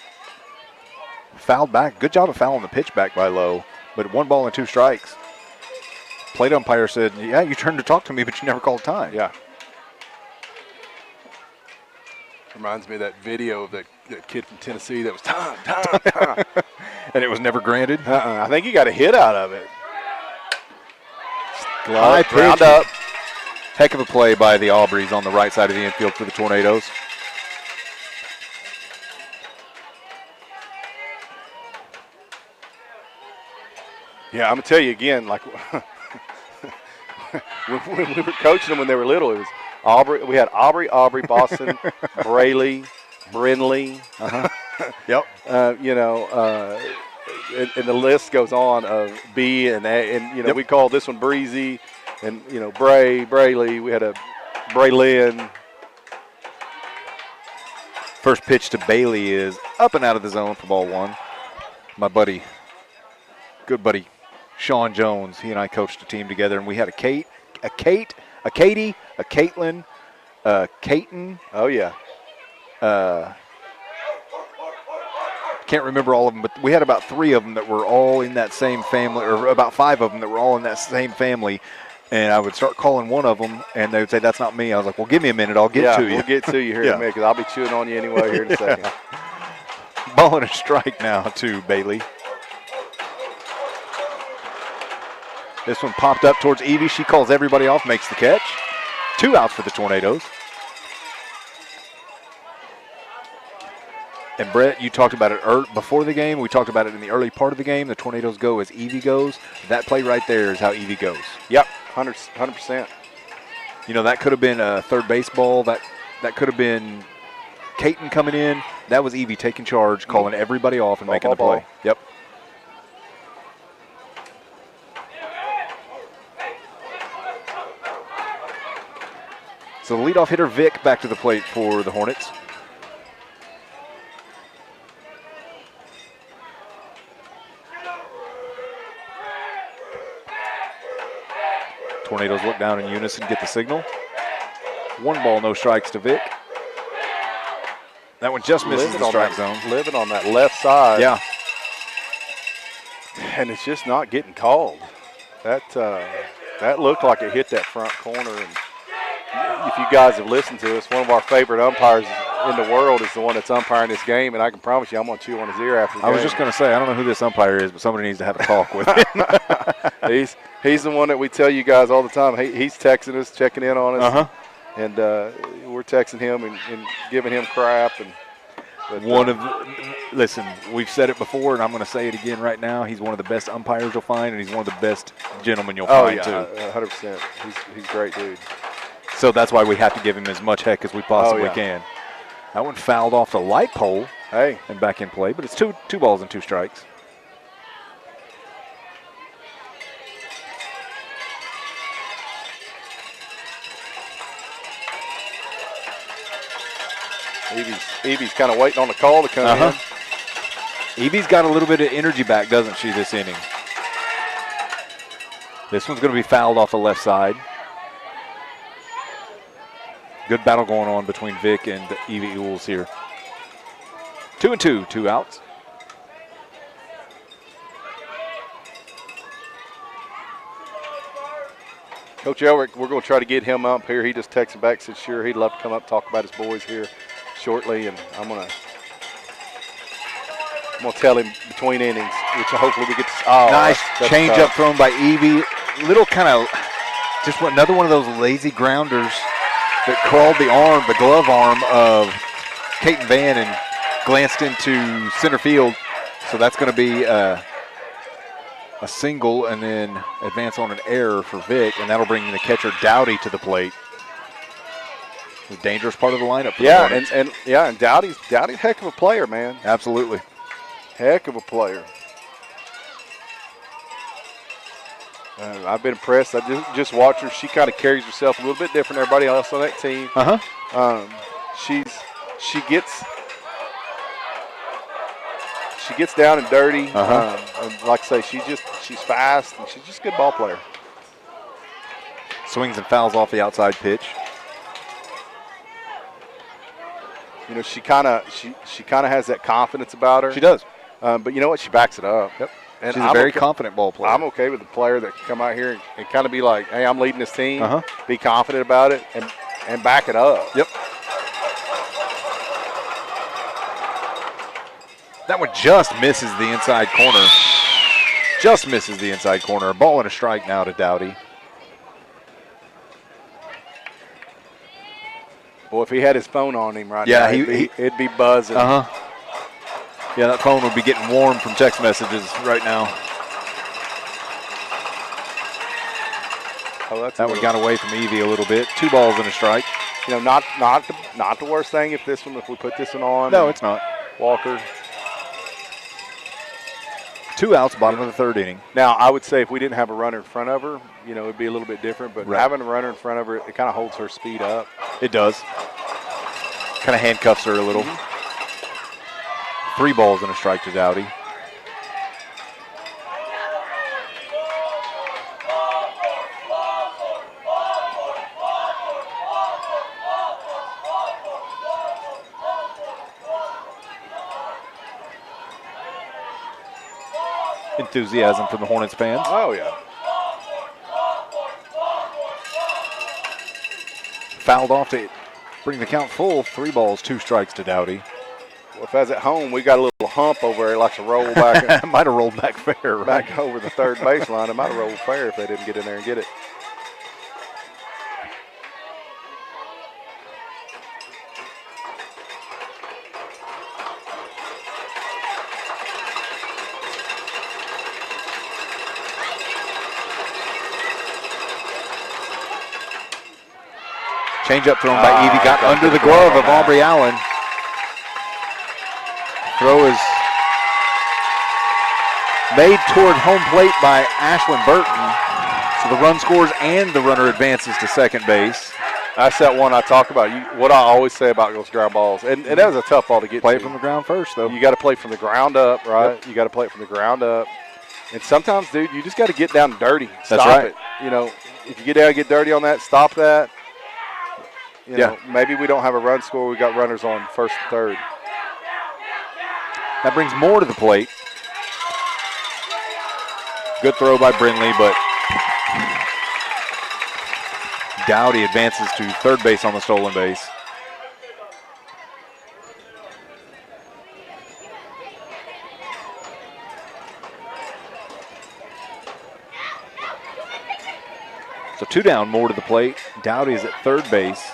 Fouled back. Good job of fouling the pitch back by Lowe, but 1 ball and 2 strikes. Plate umpire said, yeah, you turned to talk to me, but you never called time. Yeah. Reminds me of that video of that kid from Tennessee that was time. And it was never granted. I think he got a hit out of it. High ground pitch. up. Heck of a play by the Aubreys on the right side of the infield for the Tornadoes. Yeah, I'm going to tell you again, like when we were coaching them when they were little, it was Aubrey. We had Aubrey, Boston, Braley, Brindley. Yep. And the list goes on of B and A, and we call this one Breezy, and Braley. We had a Braylin. First pitch to Bailey is up and out of the zone for ball 1. My buddy, good buddy, Sean Jones. He and I coached a team together, and we had a Katie, a Caitlin, Caton. Oh yeah. Can't remember all of them, but we had about 3 of them that were all in that same family, or about 5 of them that were all in that same family. And I would start calling one of them, and they would say, "That's not me." I was like, "Well, give me a minute. I'll get to you." We'll get to you here in a minute, because I'll be chewing on you anyway here in a second. Ball and a strike now to Bailey. This one popped up towards Evie. She calls everybody off, makes the catch. 2 outs for the Tornadoes. And Brett, you talked about it before the game. We talked about it in the early part of the game. The Tornadoes go as Evie goes. That play right there is how Evie goes. Yep, 100%. You know, that could have been a third base ball. That could have been Caton coming in. That was Evie taking charge, calling everybody off and making the play. Yep. So the leadoff hitter, Vic, back to the plate for the Hornets. Tornadoes look down in unison, get the signal. 1 ball, no strikes to Vic. That one just misses the strike zone. Living on that left side. Yeah. And it's just not getting called. That looked like it hit that front corner. And if you guys have listened to us, one of our favorite umpires in the world is the one that's umpiring this game, and I can promise you I'm going to chew on his ear after the game. I was just going to say, I don't know who this umpire is, but somebody needs to have a talk with him. He's the one that we tell you guys all the time. He's texting us, checking in on us, and we're texting him and giving him crap. Listen, we've said it before, and I'm going to say it again right now. He's one of the best umpires you'll find, and he's one of the best gentlemen you'll find, too. 100%. He's a great dude. So that's why we have to give him as much heck as we possibly can. That one fouled off the light pole and back in play, but it's two balls and 2 strikes. Evie's kind of waiting on the call to come in. Evie's got a little bit of energy back, doesn't she, this inning? This one's going to be fouled off the left side. Good battle going on between Vic and Evie Ewells here. 2-2, 2 outs. Coach Elrick, we're going to try to get him up here. He just texted back, said sure, he'd love to come up, talk about his boys here shortly, and I'm going to tell him between innings, which hopefully we get to. Oh, nice change up thrown by Evie. Little kind of, just another one of those lazy grounders that crawled the glove arm of Caton Van and glanced into center field. So that's going to be a single and then advance on an error for Vic, and that'll bring the catcher Dowdy to the plate. The dangerous part of the lineup. And Dowdy's a heck of a player, man. Absolutely. Heck of a player. I've been impressed. I just watched her. She kind of carries herself a little bit different than everybody else on that team. She gets down and dirty. And like I say, she's fast and she's just a good ball player. Swings and fouls off the outside pitch. You know, she kind of has that confidence about her. She does. But you know what? She backs it up. Yep. And She's a very confident ball player. I'm okay with the player that can come out here and kind of be like, hey, I'm leading this team. Be confident about it and back it up. Yep. That one just misses the inside corner. Just misses the inside corner. A ball and a strike now to Dowdy. Boy, if he had his phone on him right now, now, it'd be buzzing. Yeah, that phone would be getting warm from text messages right now. That one got away from Evie a little bit. 2 balls and a strike. You know, not the worst thing if we put this one on. No, it's not. Walker. 2 outs, bottom of the 3rd inning. Now, I would say if we didn't have a runner in front of her, you know, it'd be a little bit different. But having a runner in front of her, it kind of holds her speed up. It does. Kind of handcuffs her a little. 3 balls and a strike to Dowdy. Enthusiasm from the Hornets fans. Oh, yeah. Fouled off to bring the count full. 3 balls, 2 strikes to Dowdy. Well, if I was at home, we got a little hump over there, like to roll back. Might have rolled back fair, right? Back over the 3rd baseline. It might have rolled fair if they didn't get in there and get it. Changeup thrown by Evie, got under the glove of Aubrey Allen. Throw is made toward home plate by Ashlyn Burton. So the run scores and the runner advances to second base. That's that one I talk about. What I always say about those ground balls. And that was a tough ball to get Play to. it from the ground first, though. You got to play from the ground up, right? Yep. You got to play it from the ground up. And sometimes, dude, you just got to get down and dirty. That's Stop right. it. You know, if you get down and get dirty on that, stop that. You know, maybe we don't have a run score. We got runners on 1st and 3rd. That brings more to the plate. Good throw by Brindley, but Dowdy advances to 3rd base on the stolen base. So 2 down, more to the plate. Dowdy is at 3rd base.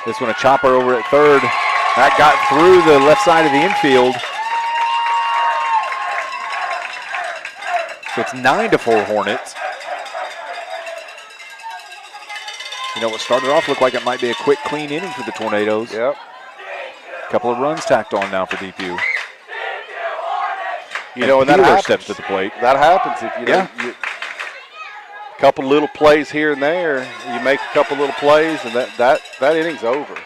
This one a chopper over at 3rd. That got through the left side of the infield. So it's 9-4 Hornets. You know, what started off looked like it might be a quick, clean inning for the Tornadoes. Yep. Couple of runs tacked on now for Depew. You know, and that happens. Steps to the plate. That happens if you know. A couple little plays here and there. You make a couple little plays, and that inning's over.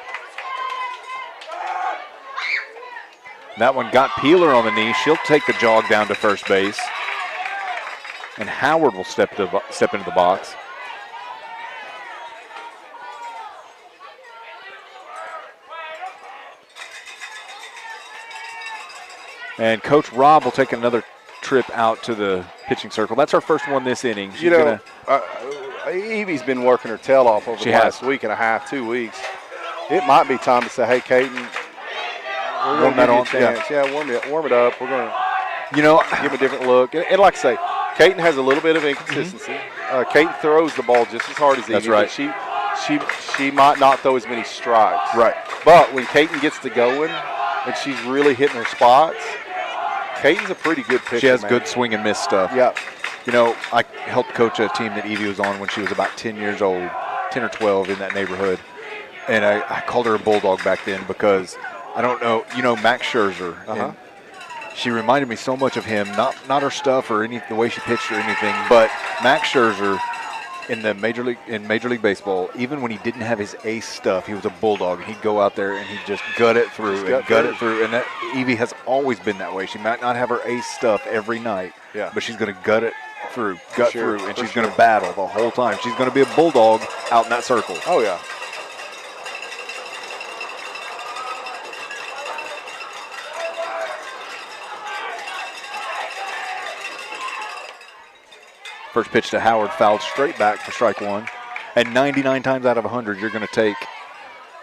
That one got Peeler on the knee. She'll take the jog down to 1st base. And Howard will step into the box. And Coach Rob will take another trip out to the pitching circle. That's our first one this inning. She's Evie's been working her tail off over the last week and a half, 2 weeks. It might be time to say, hey, Caden, we're going to give you a chance. Yeah, warm it up. We're going to give him a different look. And like I say, Caden has a little bit of inconsistency. Caden throws the ball just as hard as Evie. That's right. She might not throw as many strikes. Right. But when Caden gets to going and she's really hitting her spots, Caden's a pretty good pitcher. She has good swing and miss stuff. Yeah. You know, I helped coach a team that Evie was on when she was about 10 years old, 10 or 12 in that neighborhood. And I called her a bulldog back then because, I don't know, you know, Max Scherzer. And she reminded me so much of him, not her stuff or the way she pitched or anything, but Max Scherzer in Major League Baseball, even when he didn't have his ace stuff, he was a bulldog, and he'd go out there and he'd just gut it through and gut it through. And that Evie has always been that way. She might not have her ace stuff every night, but she's going to gut it through, and she's going to battle the whole time. She's going to be a bulldog out in that circle. Oh, yeah. First pitch to Howard, fouled straight back for strike one. And 99 times out of 100, you're going to take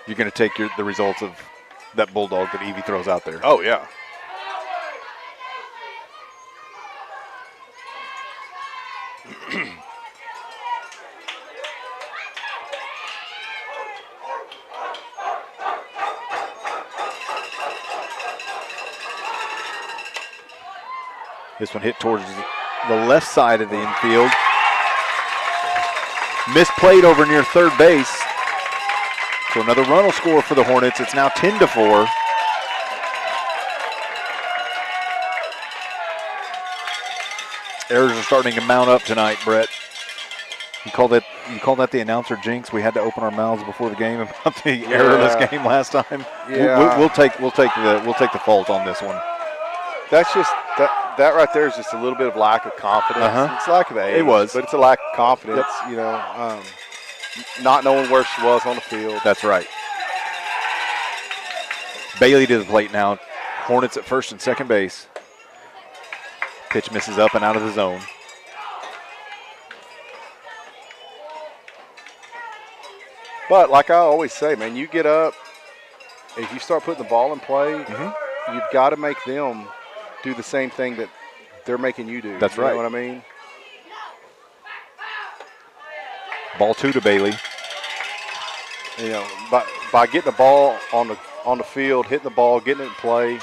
the results of that bulldog that Evie throws out there. Oh, yeah. This one hit towards the left side of the infield. Misplayed over near third base. So another run will score for the Hornets. It's now 10-4. Errors are starting to mount up tonight, Brett. You call that the announcer jinx? We had to open our mouths before the game about the errorless game last time. Yeah. We'll take the fault on this one. That's just that right there is just a little bit of lack of confidence. It's lack of age. It was, but it's a lack of confidence. You know, not knowing where she was on the field. That's right. Bailey to the plate now. Hornets at first and second base. Pitch misses up and out of the zone. But like I always say, man, you get up, if you start putting the ball in play, you've got to make them do the same thing that they're making you do. That's right. You know what I mean? Ball two to Bailey. You know, by getting the ball on the field, hitting the ball, getting it in play,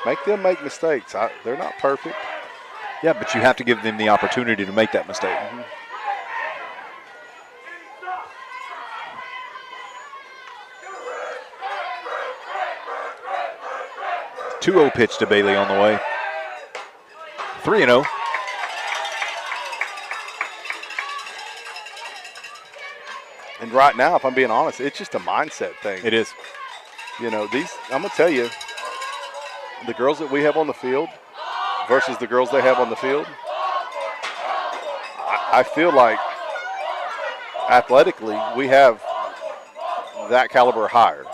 make them make mistakes. They're not perfect. Yeah, but you have to give them the opportunity to make that mistake. 2-0 pitch to Bailey on the way. 3-0. And right now, if I'm being honest, it's just a mindset thing. It is. You know, I'm going to tell you, the girls that we have on the field versus the girls they have on the field, I feel like athletically we have that caliber higher.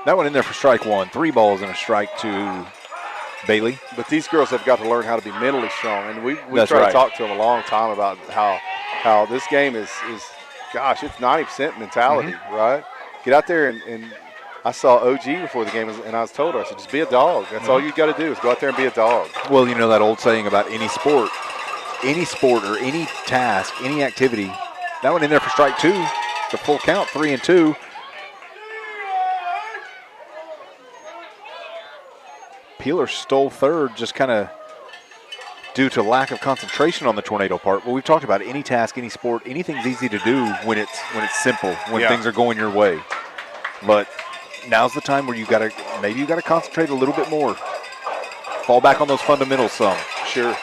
That one in there for strike one. 3 balls and a strike to Bailey. But these girls have got to learn how to be mentally strong. And we That's tried right. to talk to them a long time about how this game is gosh, it's 90% mentality, right? Get out there and I saw OG before the game, and I was told her, I said, just be a dog. That's all you got to do is go out there and be a dog. Well, you know that old saying about any sport or any task, any activity. That one in there for strike 2. It's a full count, 3-2. Peeler stole third, just kind of due to lack of concentration on the Tornado part. But we've talked about any task, any sport, anything's easy to do when it's simple, when things are going your way. But now's the time where you got to concentrate a little bit more. Fall back on those fundamentals some. Sure.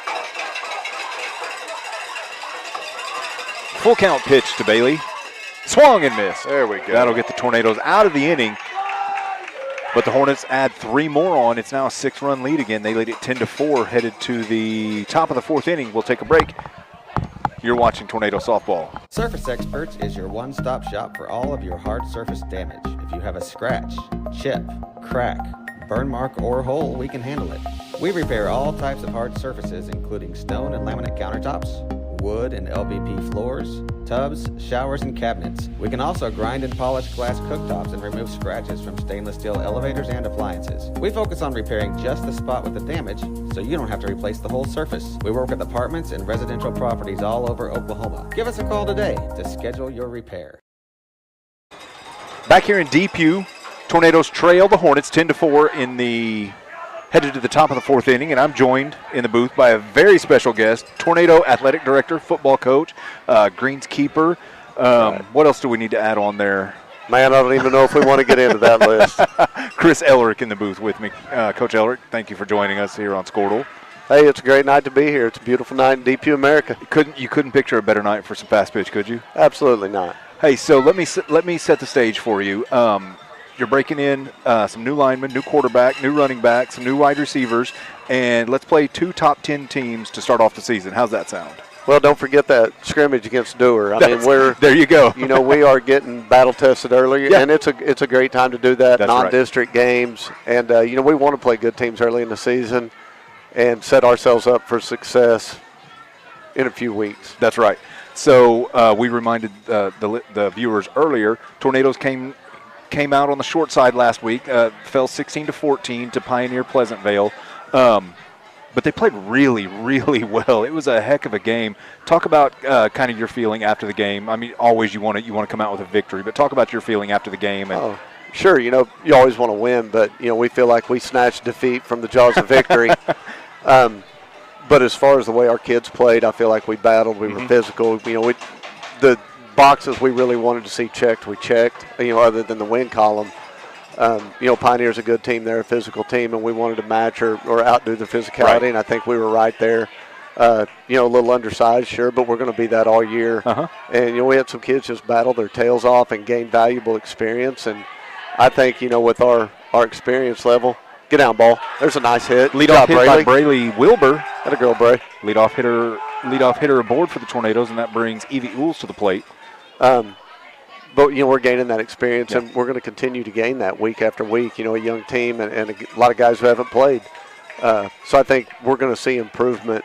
Full count pitch to Bailey. Swung and missed. There we go. That'll get the Tornadoes out of the inning. But the Hornets add 3 more on. It's now a 6-run lead again. They lead it 10-4, headed to the top of the 4th inning. We'll take a break. You're watching Tornado Softball. Surface Experts is your one-stop shop for all of your hard surface damage. If you have a scratch, chip, crack, burn mark, or hole, we can handle it. We repair all types of hard surfaces, including stone and laminate countertops, wood and LVP floors, tubs, showers, and cabinets. We can also grind and polish glass cooktops and remove scratches from stainless steel elevators and appliances. We focus on repairing just the spot with the damage, so you don't have to replace the whole surface. We work with apartments and residential properties all over Oklahoma. Give us a call today to schedule your repair. Back here in Depew, Tornadoes trail the Hornets 10-4 in the headed to the top of the 4th inning, and I'm joined in the booth by a very special guest, Tornado Athletic Director, football coach, greenskeeper. What else do we need to add on there? Man, I don't even know if we want to get into that list. Chris Elrick in the booth with me. Coach Elrick, thank you for joining us here on Squirtle. Hey, it's a great night to be here. It's a beautiful night in Depew, America. You couldn't picture a better night for some fast pitch, could you? Absolutely not. Hey, so let me set the stage for you. You're breaking in some new linemen, new quarterback, new running back, some new wide receivers, and let's play 2 top 10 teams to start off the season. How's that sound? Well, don't forget that scrimmage against Dewar. There you go. We are getting battle tested early, and it's a great time to do that. That's non-district games, and we want to play good teams early in the season and set ourselves up for success in a few weeks. That's right. So we reminded the viewers earlier. Tornadoes came out on the short side last week. Fell 16-14 to Pioneer Pleasantville. But they played really, really well. It was a heck of a game. Talk about kind of your feeling after the game. I mean, always you want to come out with a victory, but talk about your feeling after the game. And sure. You always want to win, but we feel like we snatched defeat from the jaws of victory. But as far as the way our kids played, I feel like we battled. We were physical. The boxes we really wanted to see checked, we checked. Other than the win column. Pioneer's a good team. They're a physical team, and we wanted to match or outdo the physicality, and I think we were right there. A little undersized, sure, but we're going to be that all year. And, we had some kids just battle their tails off and gain valuable experience, and I think, with our experience level, get down, ball. There's a nice hit. Lead-off hit by Braley Wilbur. Had a girl, Bray. Lead-off hitter aboard for the Tornadoes, and that brings Evie Ools to the plate. But, we're gaining that experience, and we're going to continue to gain that week after week. A young team and a lot of guys who haven't played. So I think we're going to see improvement,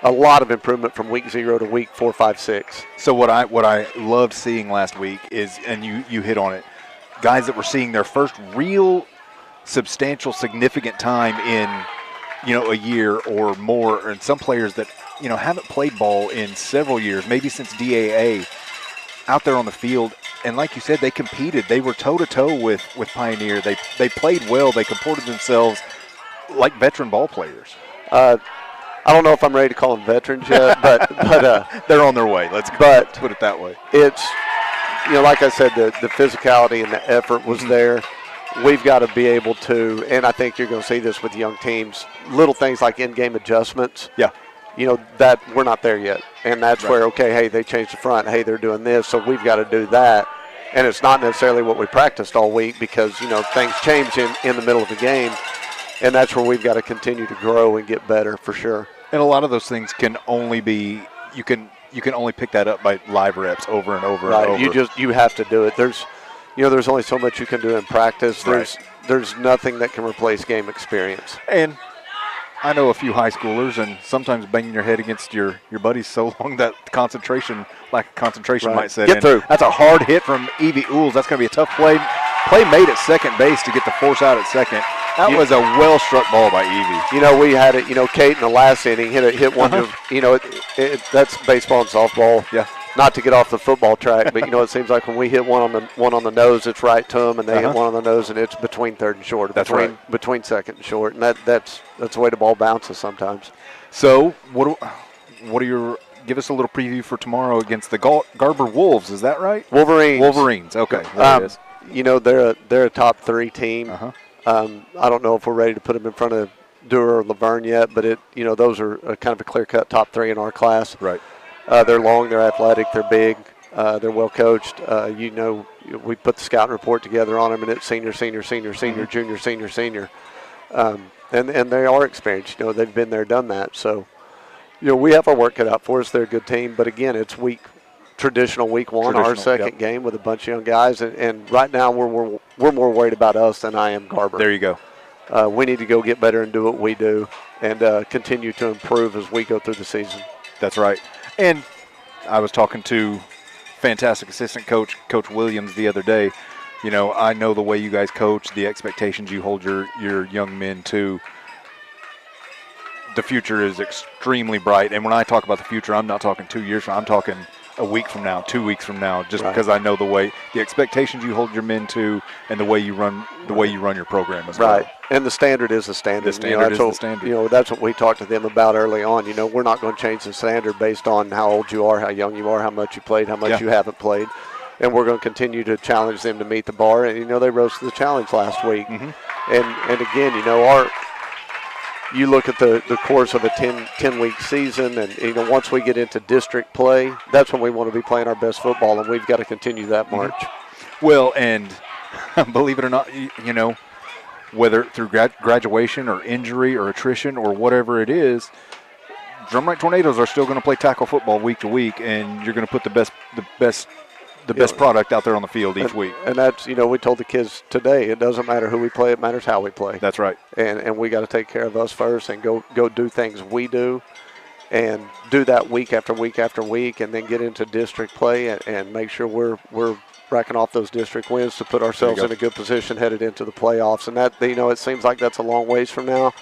a lot of improvement from week 0 to week 4, 5, 6. So what I loved seeing last week is, and you hit on it, guys that were seeing their first real substantial, significant time in, a year or more, and some players that, haven't played ball in several years, maybe since DAA, out there on the field. And like you said, they competed. They were toe-to-toe with Pioneer. They played well. They comported themselves like veteran ball players. I don't know if I'm ready to call them veterans yet, but they're on their way. Let's put it that way. It's, like I said, the physicality and the effort was there. We've got to be able to, and I think you're going to see this with young teams, little things like in-game adjustments. Yeah. That we're not there yet. And that's where, hey, they changed the front. Hey, they're doing this, so we've got to do that. And it's not necessarily what we practiced all week because, things change in the middle of the game. And that's where we've got to continue to grow and get better for sure. And a lot of those things can only be, you can only pick that up by live reps over and over and over. You have to do it. There's only so much you can do in practice. There's nothing that can replace game experience. And I know a few high schoolers, and sometimes banging your head against your buddies so long that lack of concentration might set in. Get through. That's a hard hit from Evie Ools. That's going to be a tough play. Play made at second base to get the force out at second. That was a well-struck ball by Evie. We had it, Kate in the last inning hit one. That's baseball and softball. Yeah. Not to get off the football track, but it seems like when we hit one on the nose, it's right to them, and they hit one on the nose, and it's between third and short. Between second and short, and that's the way the ball bounces sometimes. So what are your? Give us a little preview for tomorrow against the Garber Wolves. Is that right? Wolverines. Okay. There it is. They're a top 3 team. I don't know if we're ready to put them in front of Dewar or Laverne yet, but those are kind of a clear-cut top 3 in our class. Right. They're long, they're athletic, they're big, they're well coached. We put the scouting report together on them, and it's senior, junior, senior. And they are experienced. They've been there, done that. So, we have our work cut out for us. They're a good team, but again, it's traditional week 1, our second game with a bunch of young guys, and right now we're more worried about us than I am Garber. There you go. We need to go get better and do what we do, and continue to improve as we go through the season. That's right. And I was talking to fantastic assistant coach, Coach Williams, the other day. I know the way you guys coach, the expectations you hold your young men to. The future is extremely bright. And when I talk about the future, I'm not talking 2 years from now. I'm talking a week from now, 2 weeks from now, just because I know the expectations you hold your men to, and the way you run your program as well. Right, and the standard is the standard. The standard is the standard. That's what we talked to them about early on. We're not going to change the standard based on how old you are, how young you are, how much you played, how much you haven't played, and we're going to continue to challenge them to meet the bar. And they rose to the challenge last week. And again, you look at the course of a 10-week season, and once we get into district play, that's when we want to be playing our best football, and we've got to continue that march. Well, and believe it or not, whether through graduation or injury or attrition or whatever it is, Drumright Tornadoes are still going to play tackle football week to week, and you're going to put the best product out there on the field each week. And that's, we told the kids today, it doesn't matter who we play, it matters how we play. That's right. And we got to take care of us first and go do things we do, and do that week after week after week, and then get into district play and make sure we're racking off those district wins to put ourselves in a good position headed into the playoffs. And that, it seems like that's a long ways from now.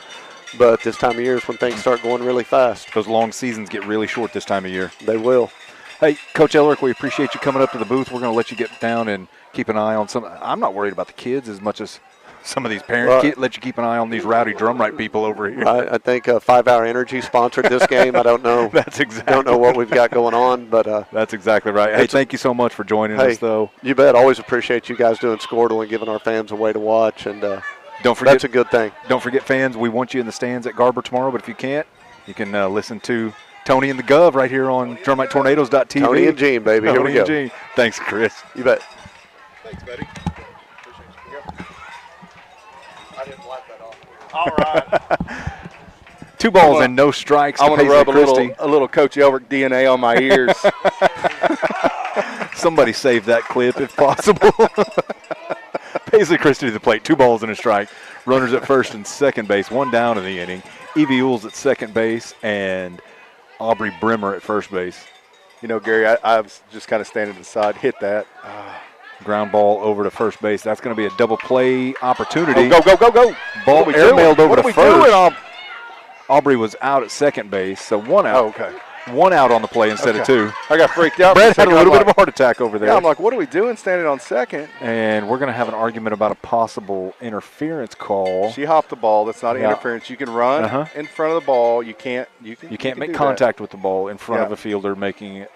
But this time of year is when things start going really fast. Those long seasons get really short this time of year. They will. Hey, Coach Elrick, we appreciate you coming up to the booth. We're going to let you get down and keep an eye on some. I'm not worried about the kids as much as some of these parents. Let you keep an eye on these rowdy Drumright people over here. I think 5 Hour Energy sponsored this game. I don't know. That's exactly. Don't know what we've got going on, but that's exactly right. Hey, thank you so much for joining us, though. You bet. Always appreciate you guys doing Squirtle and giving our fans a way to watch, and don't forget, that's a good thing. Don't forget, fans, we want you in the stands at Garber tomorrow, but if you can't, you can listen to Tony and the Gov right here on DrumrightTornadoes.tv. Tony and Gene, baby. Here we go. Gene. Thanks, Chris. You bet. Thanks, buddy. I didn't wipe that off. All right. 2 balls and no strikes. I want to rub a little Coach Elrick DNA on my ears. Somebody save that clip if possible. Paisley Christie to the plate. 2 balls and a strike. Runners at first and second base. 1 down in the inning. Evie Ules at second base and Aubrey Brimmer at first base. Gary, I was just kind of standing to the side, hit that. Ground ball over to first base. That's going to be a double play opportunity. Go. Ball airmailed over to first. Aubrey was out at second base, so 1 out. Oh, okay. 1 out on the play instead of 2. I got freaked out. Brett had a little bit of a heart attack over there. Yeah, I'm like, what are we doing standing on second? And we're going to have an argument about a possible interference call. She hopped the ball. That's not interference. You can run in front of the ball. You can't make contact with the ball in front of a fielder making it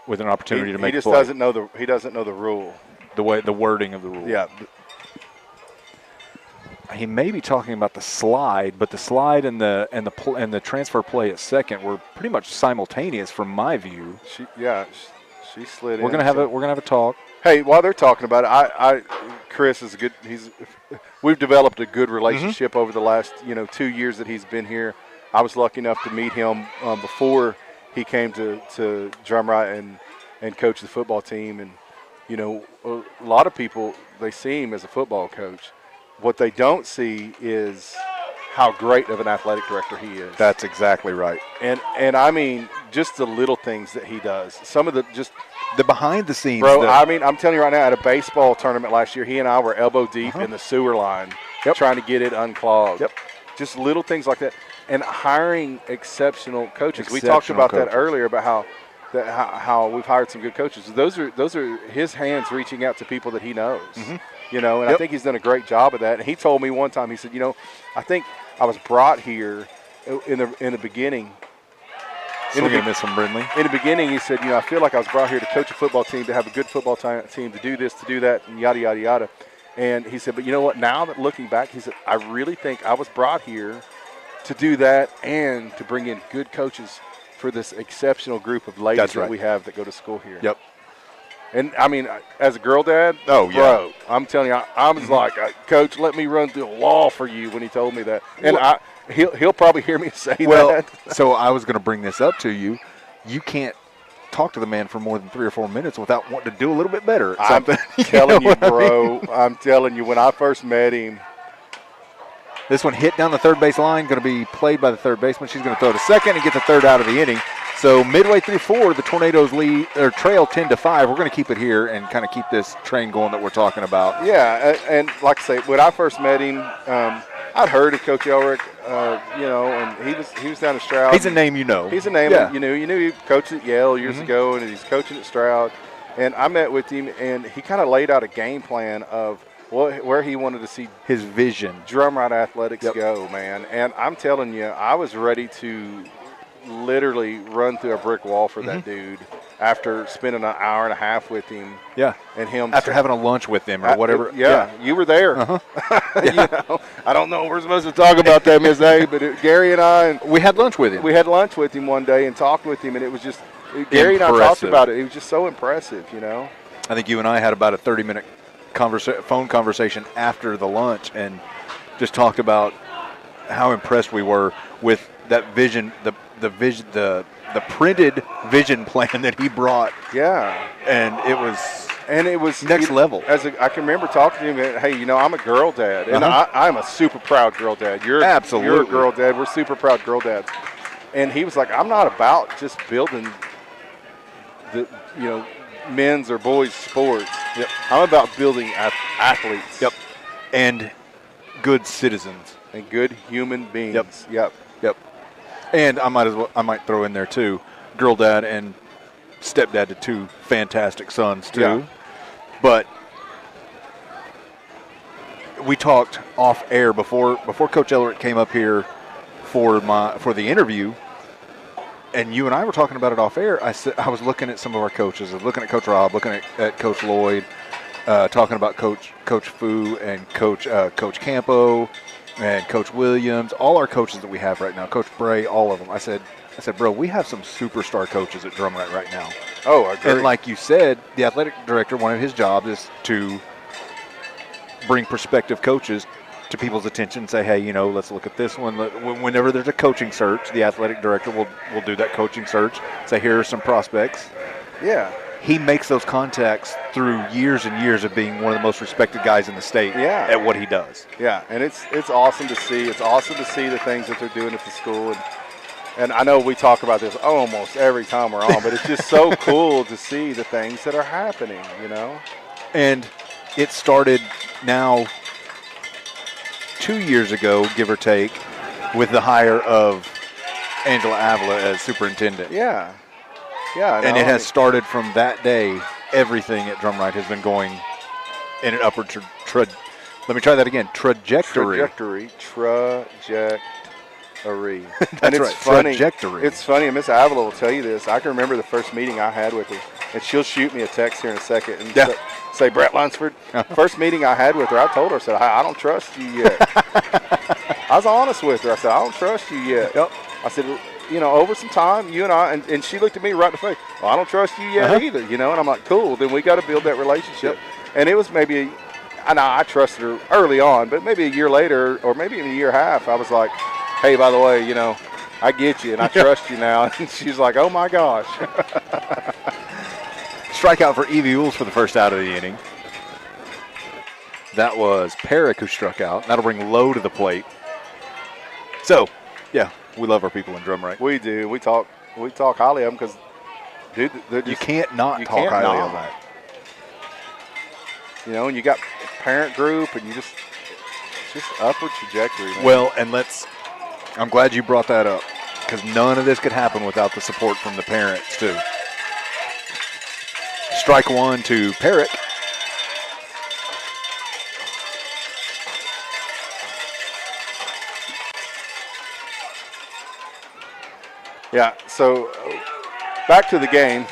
with an opportunity to make a play. He doesn't know the rule. The wording of the rule. Yeah. He may be talking about the slide, but the slide and the transfer play at second were pretty much simultaneous from my view. She slid in. We're gonna have a talk. Hey, while they're talking about it, Chris is good. We've developed a good relationship over the last 2 years that he's been here. I was lucky enough to meet him before he came to Drumright and coach the football team. And a lot of people, they see him as a football coach. What they don't see is how great of an athletic director he is. That's exactly right. And I mean, just the little things that he does. Some of the behind the scenes. Bro, I'm telling you right now, at a baseball tournament last year, he and I were elbow deep in the sewer line trying to get it unclogged. Yep. Just little things like that. And hiring exceptional coaches. We talked about that earlier, about how we've hired some good coaches. Those are his hands reaching out to people that he knows. And I think he's done a great job of that. And he told me one time, he said, I think I was brought here in the beginning. In the beginning, he said, I feel like I was brought here to coach a football team, to have a good football team, to do this, to do that, and yada, yada, yada. And he said, but you know what? Now that looking back, he said, I really think I was brought here to do that and to bring in good coaches for this exceptional group of ladies that we have that go to school here. Yep. And, I mean, as a girl dad, bro, I'm telling you, I was like, Coach, let me run through a wall for you when he told me that. And he'll probably hear me say that. So I was going to bring this up to you. You can't talk to the man for more than 3 or 4 minutes without wanting to do a little bit better at something. I'm telling you, bro. I'm telling you, when I first met him. This one hit down the third base line, going to be played by the third baseman. She's going to throw to second and get the third out of the inning. So midway through 4, the Tornadoes trail 10-5. We're going to keep it here and kind of keep this train going that we're talking about. Yeah, and like I say, when I first met him, I'd heard of Coach Elrick, and he was down at Stroud. He's a name you know. He's a name you knew he coached at Yale years ago, and he's coaching at Stroud. And I met with him, and he kind of laid out a game plan of where he wanted to see his vision, Drumright athletics go, man. And I'm telling you, I was ready to literally run through a brick wall for that dude. after spending an hour and a half with him. Yeah. And him after having a lunch with him or whatever. You were there. Uh-huh. You know, I don't know if we're supposed to talk about that, Ms. A, but Gary and I. We had lunch with him. We had lunch with him one day and talked with him, and it was just, Gary and I talked about it. It was just so impressive, you know. I think you and I had about a 30-minute phone conversation after the lunch and just talked about how impressed we were with that vision, the printed vision plan that he brought. Yeah. And it was next level. I can remember talking to him, hey, you know, I'm a girl dad, and I'm a super proud girl dad. You're a girl dad. We're super proud girl dads. And he was like, I'm not about just building the, you know, men's or boys sports. Yep. I'm about building athletes. Yep. And good citizens. And good human beings. Yep. And I might throw in there too, girl dad and stepdad to 2 fantastic sons too. Yeah. But we talked off air before Coach Ellerick came up here for the interview, and you and I were talking about it off air. I was looking at some of our coaches. I was looking at Coach Rob, looking at Coach Lloyd, talking about Coach Fu and Coach Campo and Coach Williams, all our coaches that we have right now, Coach Bray, all of them. I said, bro, we have some superstar coaches at Drumright right now. Oh, I agree. And like you said, the athletic director, one of his jobs is to bring prospective coaches to people's attention and say, hey, you know, let's look at this one. Whenever there's a coaching search, the athletic director will do that coaching search, say, here are some prospects. Yeah. He makes those contacts through years and years of being one of the most respected guys in the state at what he does. Yeah, and it's awesome to see. It's awesome to see the things that they're doing at the school. And I know we talk about this almost every time we're on, but it's just so cool to see the things that are happening, you know? And it started now 2 years ago, give or take, with the hire of Angela Avila as superintendent. Yeah. Yeah. And it has started from that day. Everything at Drumright has been going in an upward let me try that again. Trajectory. And it's right. funny. Trajectory. It's funny, and Miss Avila will tell you this. I can remember the first meeting I had with her, and she'll shoot me a text here in a second and say, Brett Lunsford, first meeting I had with her, I told her, I said, I don't trust you yet. I was honest with her. I said, I don't trust you yet. Yep. I said, you know, over some time, you and I, and she looked at me right in the face. Well, I don't trust you yet either, you know. And I'm like, cool, then we got to build that relationship. And it was maybe, I trusted her early on, but maybe a year later or maybe in a year and a half, I was like, hey, by the way, you know, I get you and I trust you now. And she's like, oh, my gosh. Strikeout for Evie Ules for the first out of the inning. That was Perrick who struck out. That'll bring Lowe to the plate. So, yeah, we love our people in Drumright. We do. We talk highly of them because, dude, you can't not talk highly of them. You know, and you got parent group, and it's just upward trajectory. Man. Well, and I'm glad you brought that up because none of this could happen without the support from the parents too. Strike one to Perrick. Yeah, so back to the game.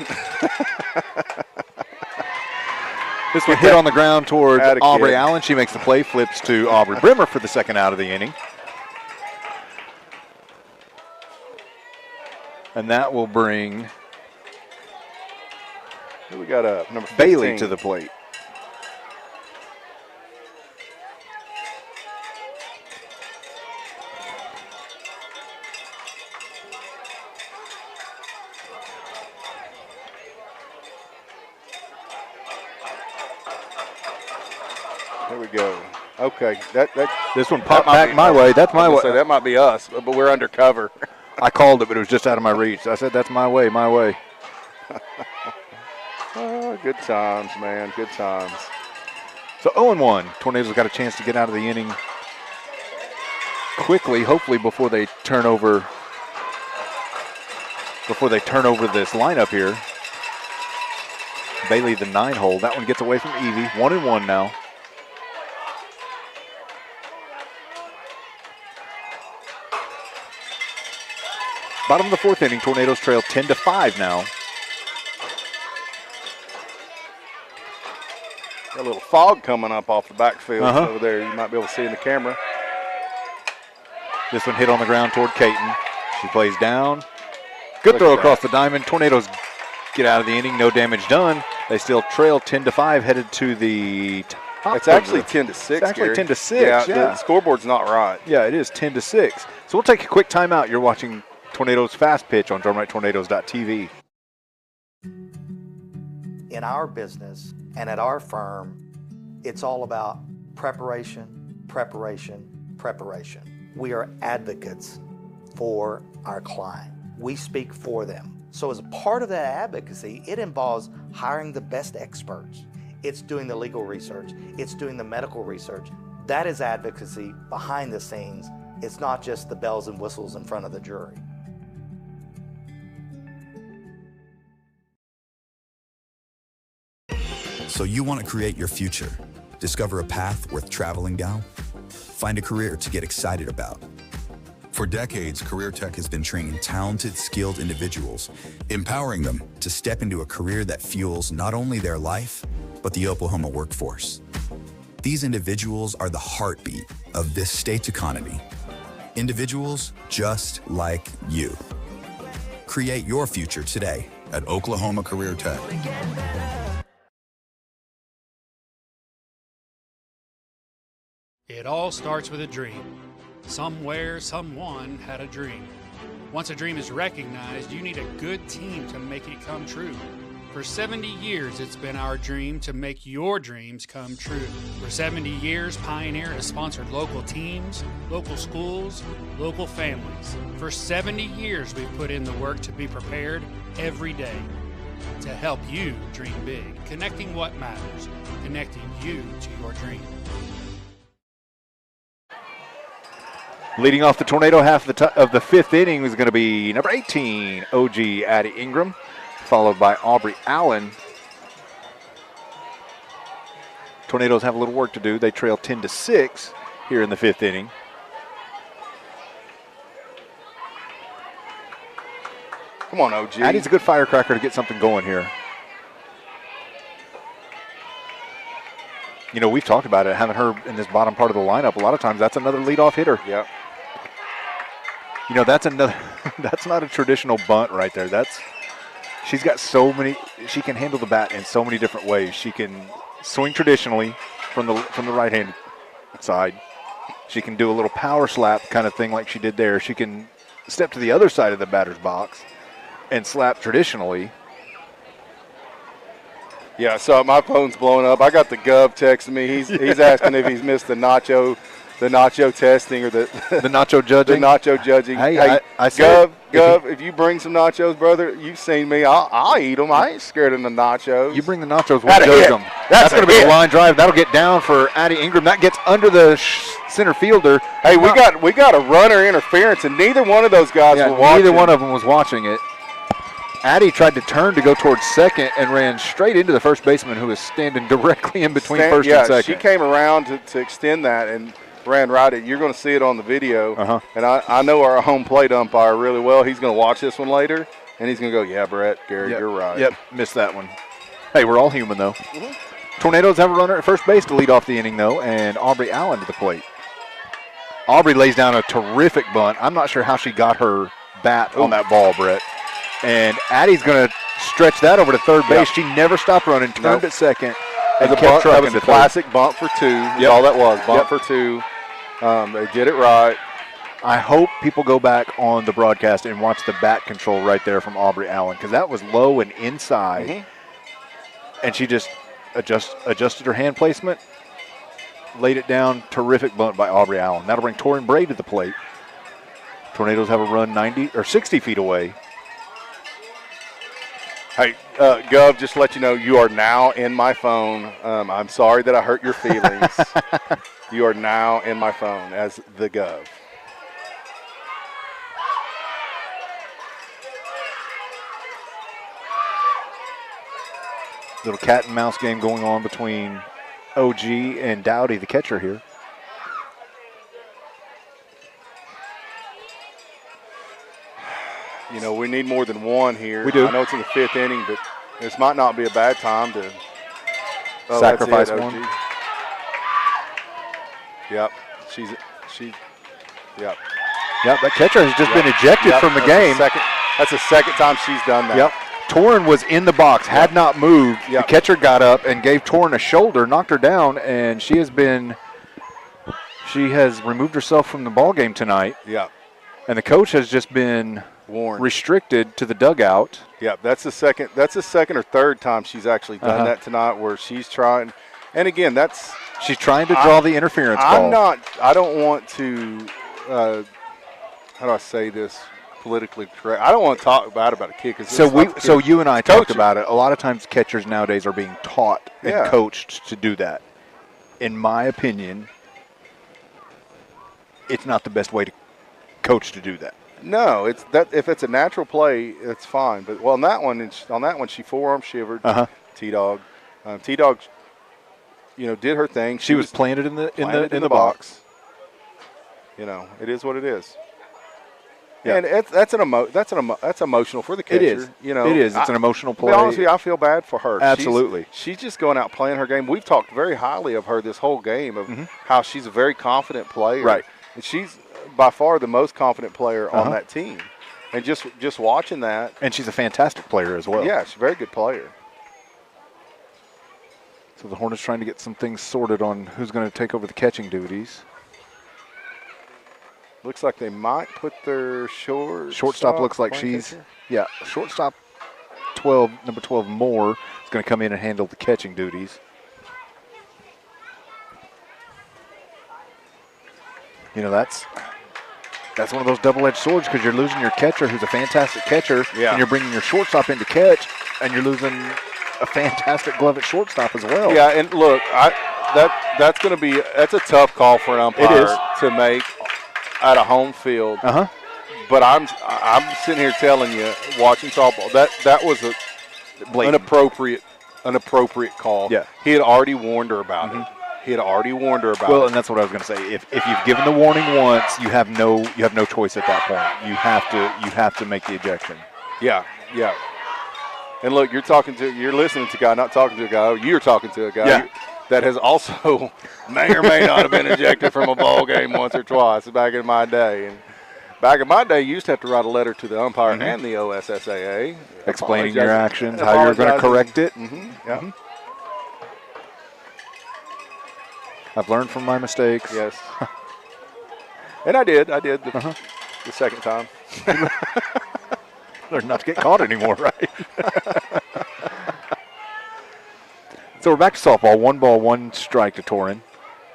This one hit on the ground towards Aubrey Allen. She makes the play, flips to Aubrey Brimmer for the second out of the inning. And that will bring who we got up? Number 15. Bailey to the plate. There we go. Okay, this one popped back my way. That's my way. So that might be us, but we're undercover. I called it, but it was just out of my reach. I said, that's my way, my way. Oh, good times, man, good times. So 0-1. Tornadoes got a chance to get out of the inning quickly, hopefully before they turn over this lineup here. Bailey, the 9-hole. That one gets away from Evie. 1-1 now. Bottom of the fourth inning, Tornadoes trail 10-5 now. Got a little fog coming up off the backfield over there. You might be able to see in the camera. This one hit on the ground toward Caton. She plays down. Good throw across the diamond. Tornadoes get out of the inning. No damage done. They still trail 10-5, headed to the top. It's actually 10-6. It's actually 10-6. Yeah, the scoreboard's not right. Yeah, it is 10-6. So we'll take a quick timeout. You're watching Tornadoes Fast Pitch on DrumrightTornadoes.tv. In our business and at our firm, it's all about preparation, preparation, preparation. We are advocates for our client. We speak for them. So as a part of that advocacy, it involves hiring the best experts. It's doing the legal research. It's doing the medical research. That is advocacy behind the scenes. It's not just the bells and whistles in front of the jury. So you want to create your future, discover a path worth traveling down, find a career to get excited about. For decades, Career Tech has been training talented, skilled individuals, empowering them to step into a career that fuels not only their life, but the Oklahoma workforce. These individuals are the heartbeat of this state's economy. Individuals just like you. Create your future today at Oklahoma Career Tech. It all starts with a dream. Somewhere, someone had a dream. Once a dream is recognized, you need a good team to make it come true. For 70 years, it's been our dream to make your dreams come true. For 70 years, Pioneer has sponsored local teams, local schools, local families. For 70 years, we've put in the work to be prepared every day to help you dream big, connecting what matters, connecting you to your dream. Leading off the Tornado half of the fifth inning was going to be number 18, OG Addie Ingram, followed by Aubrey Allen. Tornadoes have a little work to do. They trail 10-6 here in the fifth inning. Come on, OG. Addie's a good firecracker to get something going here. You know, we've talked about it, having her in this bottom part of the lineup. A lot of times that's another leadoff hitter. Yep. You know, that's not a traditional bunt right there. She's got so many, she can handle the bat in so many different ways. She can swing traditionally from the right-hand side. She can do a little power slap kind of thing like she did there. She can step to the other side of the batter's box and slap traditionally. Yeah, so my phone's blowing up. I got the Gov texting me. He's asking if he's missed the nacho testing or the nacho judging. The nacho judging. Hey, I said, Gov, if you bring some nachos, brother, you've seen me. I'll eat them. I ain't scared of the nachos. You bring the nachos, we'll judge them. That's going to be a line drive. That'll get down for Addie Ingram. That gets under the center fielder. Hey, we got a runner interference, and neither one of those guys were watching. Neither one of them was watching it. Addie tried to turn to go towards second and ran straight into the first baseman, who was standing directly in between first and second. She came around to extend that and ran right at. You're going to see it on the video. And I know our home plate umpire really well. He's going to watch this one later, and he's going to go, yeah, Brett, Gary, you're right. Yep, missed that one. Hey, we're all human, though. Tornadoes have a runner at first base to lead off the inning, though, and Aubrey Allen to the plate. Aubrey lays down a terrific bunt. I'm not sure how she got her bat on that ball, Brett. And Addie's going to stretch that over to third base. She never stopped running, turned at second, and kept trucking. That was a classic bunt for two. That's all that was, bunt for two. They did it right. I hope people go back on the broadcast and watch the bat control right there from Aubrey Allen, because that was low and inside. And she just adjusted her hand placement, laid it down. Terrific bunt by Aubrey Allen. That'll bring Torin Bray to the plate. Tornadoes have a run 60 feet away. Hey, Gov, just to let you know, you are now in my phone. I'm sorry that I hurt your feelings. You are now in my phone as the Gov. Little cat and mouse game going on between OG and Dowdy, the catcher here. You know, we need more than one here. We do. I know it's in the fifth inning, but this might not be a bad time to sacrifice that's it, one. OG. Yep. Yep. Yep, that catcher has just been ejected from the game. That's the second time she's done that. Yep. Torrin was in the box, had not moved. The catcher got up and gave Torrin a shoulder, knocked her down, and she has removed herself from the ball game tonight. Yeah. And the coach has just been warned, restricted to the dugout. Yeah, that's the second or third time she's actually done that tonight, where she's trying. And again, she's trying to draw the interference call. I don't want to. How do I say this politically correct? I don't want to talk bad about a kicker. So you and I talked about it. A lot of times catchers nowadays are being taught and coached to do that. In my opinion, it's not the best way to coach to do that. No, it's that if it's a natural play, it's fine. But on that one, she forearm shivered. T-Dog, T-Dog, did her thing. She was planted in the box. It is what it is. Yeah. And that's emotional for the catcher. It is. It is. It's an emotional play. To be honest with you, I feel bad for her. Absolutely. She's just going out playing her game. We've talked very highly of her this whole game, of how she's a very confident player. Right. And she's by far the most confident player on that team. And just watching that. And she's a fantastic player as well. Yeah, she's a very good player. So the Hornets trying to get some things sorted on who's going to take over the catching duties. Looks like they might put their shortstop looks like she's catcher. Yeah, shortstop 12, number 12 Moore is going to come in and handle the catching duties. That's one of those double-edged swords, because you're losing your catcher, who's a fantastic catcher, and you're bringing your shortstop in to catch, and you're losing a fantastic glove at shortstop as well. Yeah, and look, that's a tough call for an umpire to make at a home field. But I'm sitting here telling you, watching softball, that was an appropriate call. Yeah. He had already warned her about it. He had already warned her about it. Well, and that's what I was going to say. If you've given the warning once, you have no choice at that point. You have to make the ejection. Yeah. And look, you're listening to a guy, not talking to a guy. You're talking to a guy that has also may or may not have been ejected from a ball game once or twice back in my day. And back in my day, you used to have to write a letter to the umpire and the OSSAA. Explaining your actions, how you're going to correct it. I've learned from my mistakes. Yes. And I did the second time. Learn not to get caught anymore, right? So we're back to softball. 1 ball, 1 strike to Torrin.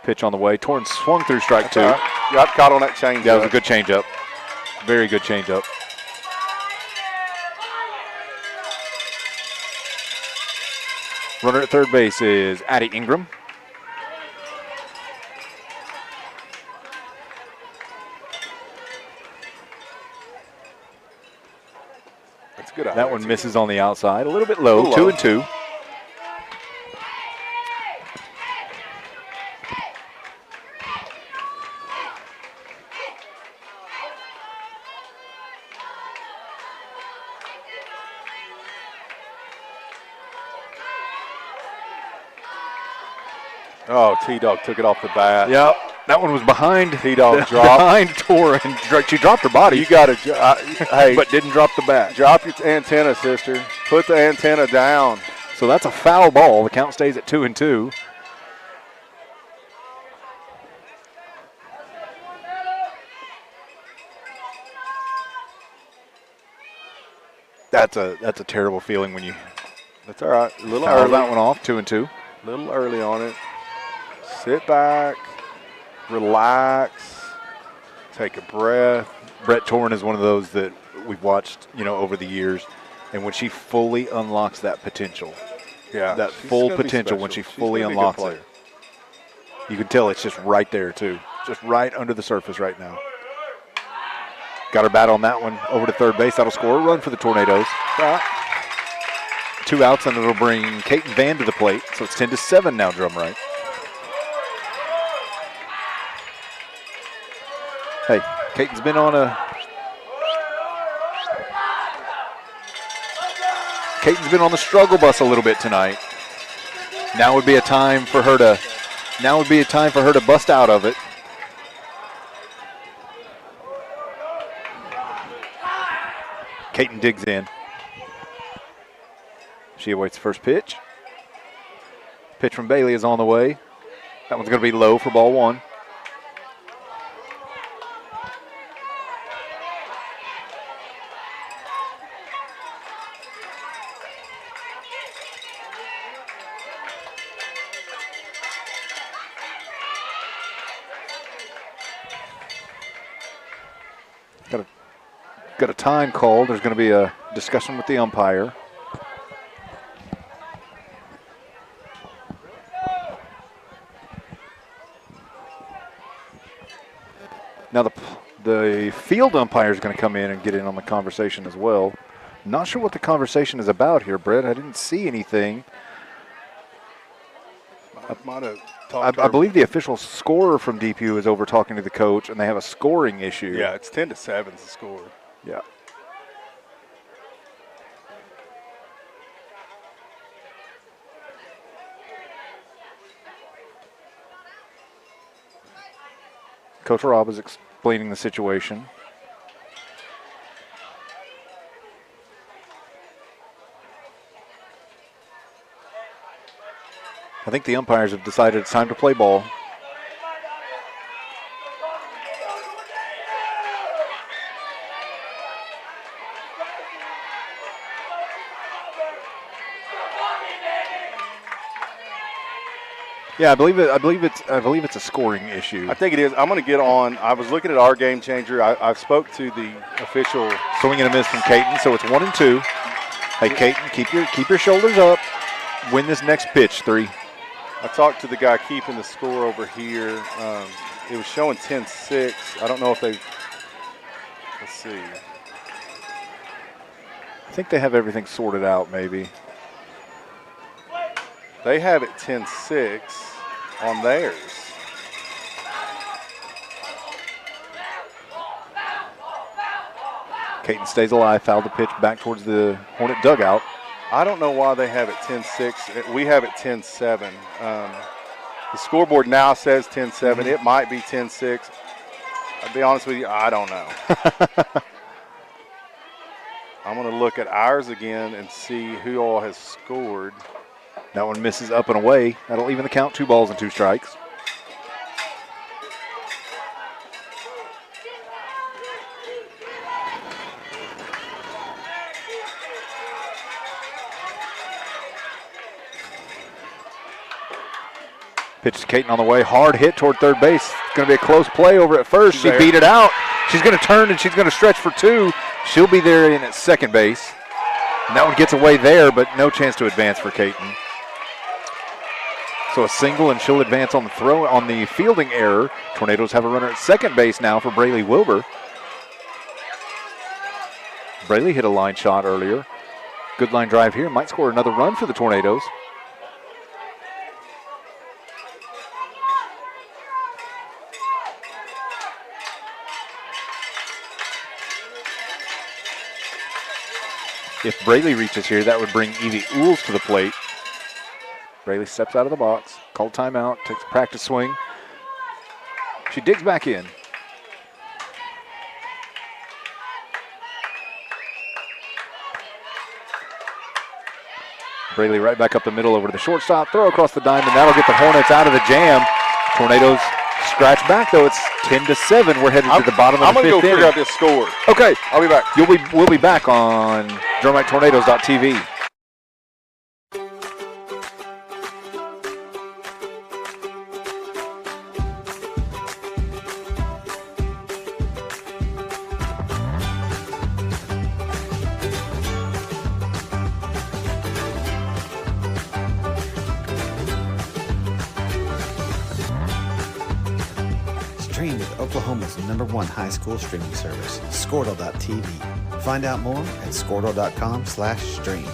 Pitch on the way. Torrin swung through strike 2. Got caught on that change. Yeah, it was a good change-up. Very good change-up. Runner at third base is Addie Ingram. That's good. That one misses on the outside. A little bit low. 2-2. Oh, T-Dog took it off the bat. Yep. That one was behind. T-Dog dropped. Behind Torrin. She dropped her body. You got to, hey. But didn't drop the bat. Drop your antenna, sister. Put the antenna down. So that's a foul ball. The count stays at 2-2. That's a terrible feeling when you. That's all right. A little foul early. That one off. 2-2. A little early on it. Sit back, relax, take a breath. Brett Torrin is one of those that we've watched, over the years, and when she fully unlocks that potential, that full potential, when she fully unlocks it, you can tell it's just right there too, just right under the surface right now. Got her bat on that one over to third base. That'll score a run for the Tornadoes. 2 outs, and it'll bring Kaiten Van to the plate. So it's 10-7 now, Drumright. Hey, Kaiten's been on the struggle bus a little bit tonight. Now would be a time for her to bust out of it. Caton digs in. She awaits the first pitch. Pitch from Bailey is on the way. That one's going to be low for ball one. Got a time called. There's going to be a discussion with the umpire. Now the field umpire is going to come in and get in on the conversation as well. Not sure what the conversation is about here, Brett. I didn't see anything. I believe the official scorer from Depew is over talking to the coach, and they have a scoring issue. Yeah, it's 10-7 the score. Yeah. Coach Rob is explaining the situation. I think the umpires have decided it's time to play ball. Yeah, I believe it's a scoring issue. I think it is. I'm going to get on. I was looking at our game changer. I spoke to the official. Swing and a miss from Caton, so it's 1-2. Hey, Caton, keep your shoulders up. Win this next pitch, 3. I talked to the guy keeping the score over here. It was showing 10-6. I don't know if they. Let's see. I think they have everything sorted out, maybe. They have it 10-6 on theirs. Caton stays alive, fouled the pitch back towards the Hornet dugout. I don't know why they have it 10-6. We have it 10-7. The scoreboard now says 10-7. It might be 10-6. I'll be honest with you, I don't know. I'm going to look at ours again and see who all has scored. That one misses up and away. That'll even the count, 2 balls and 2 strikes. Pitch to Caton on the way. Hard hit toward third base. It's going to be a close play over at first. She beat it out. She's going to turn and she's going to stretch for 2. She'll be there in at second base. And that one gets away there, but no chance to advance for Caton. So a single, and she'll advance on the throw on the fielding error. Tornadoes have a runner at second base now for Braley Wilbur. Braley hit a line shot earlier. Good line drive here. Might score another run for the Tornadoes. If Braley reaches here, that would bring Evie Ools to the plate. Braley steps out of the box, called timeout, takes a practice swing. She digs back in. Braley right back up the middle over to the shortstop, throw across the diamond. That'll get the Hornets out of the jam. Tornadoes scratch back, though. It's 10-7. We're headed to the bottom of the 5th inning. I'm going to go figure out this score. Okay. I'll be back. We'll be back on DrumrightTornadoes.tv. Stream with Oklahoma's #1 high school streaming service, Squirtle.tv. Find out more at Squirtle.com/stream.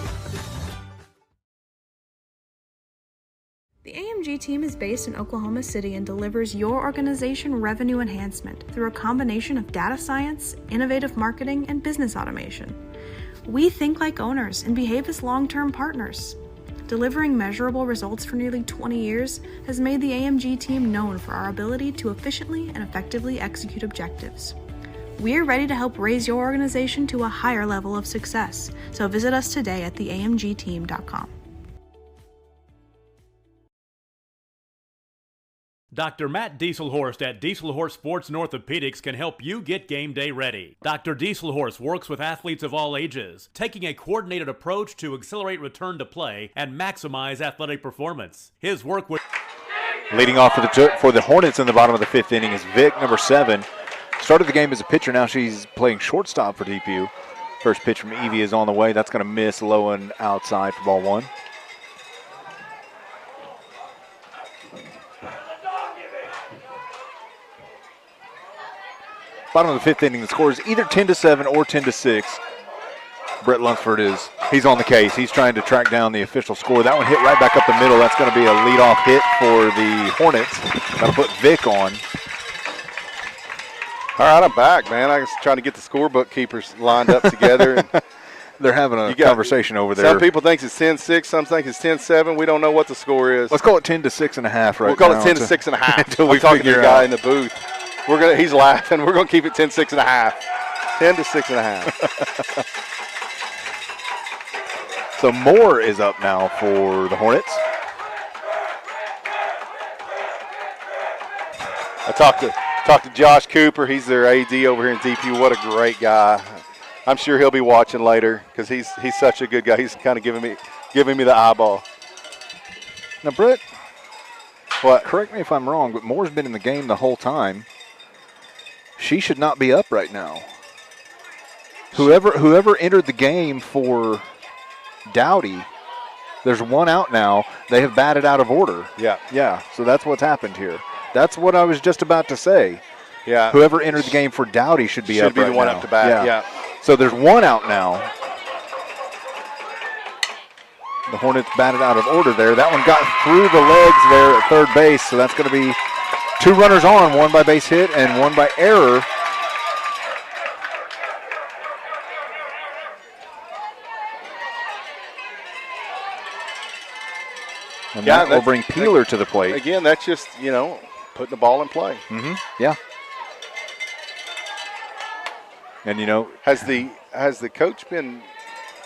The AMG team is based in Oklahoma City and delivers your organization revenue enhancement through a combination of data science, innovative marketing, and business automation. We think like owners and behave as long-term partners. delivering measurable results for nearly 20 years has made the AMG team known for our ability to efficiently and effectively execute objectives. We're ready to help raise your organization to a higher level of success, so visit us today at theamgteam.com. Dr. Matt Dieselhorst at Dieselhorst Sports and Orthopedics can help you get game day ready. Dr. Dieselhorst works with athletes of all ages, taking a coordinated approach to accelerate return to play and maximize athletic performance. His work with Leading off for the Hornets in the bottom of the 5th inning is Vic, number 7. Started the game as a pitcher. Now she's playing shortstop for Depew. First pitch from Evie is on the way. That's going to miss low and outside for ball 1. Bottom of the 5th inning, the score is either 10-7 or 10-6. Brett Lunsford he's on the case. He's trying to track down the official score. That one hit right back up the middle. That's going to be a leadoff hit for the Hornets. That'll put Vic on. All right, I'm back, man. I was trying to get the scorebook keepers lined up together. And they're having a conversation over there. Some people think it's 10-6. Some think it's 10-7. We don't know what the score is. Let's call it 10-6.5 right now. We'll call it 10-6.5. Until we talking to the figure guy out. in the booth. He's laughing. We're going to keep it 10-6.5. 10-6.5. So Moore is up now for the Hornets. I talked to Josh Cooper. He's their AD over here in DP. What a great guy. I'm sure he'll be watching later because he's such a good guy. He's kind of giving me the eyeball. Now, Brett, correct me if I'm wrong, but Moore's been in the game the whole time. She should not be up right now. Whoever entered the game for Dowdy, there's one out now. They have batted out of order. Yeah. So that's what's happened here. That's what I was just about to say. Yeah. Whoever entered the game for Dowdy should be up right now. Should be the one up to bat. Yeah. So there's one out now. The Hornets batted out of order there. That one got through the legs there at third base, so that's going to be 2 runners on, 1 by base hit and 1 by error. And that will bring Peeler to the plate. Again, that's just, putting the ball in play. Mm-hmm. Yeah. And, has the coach been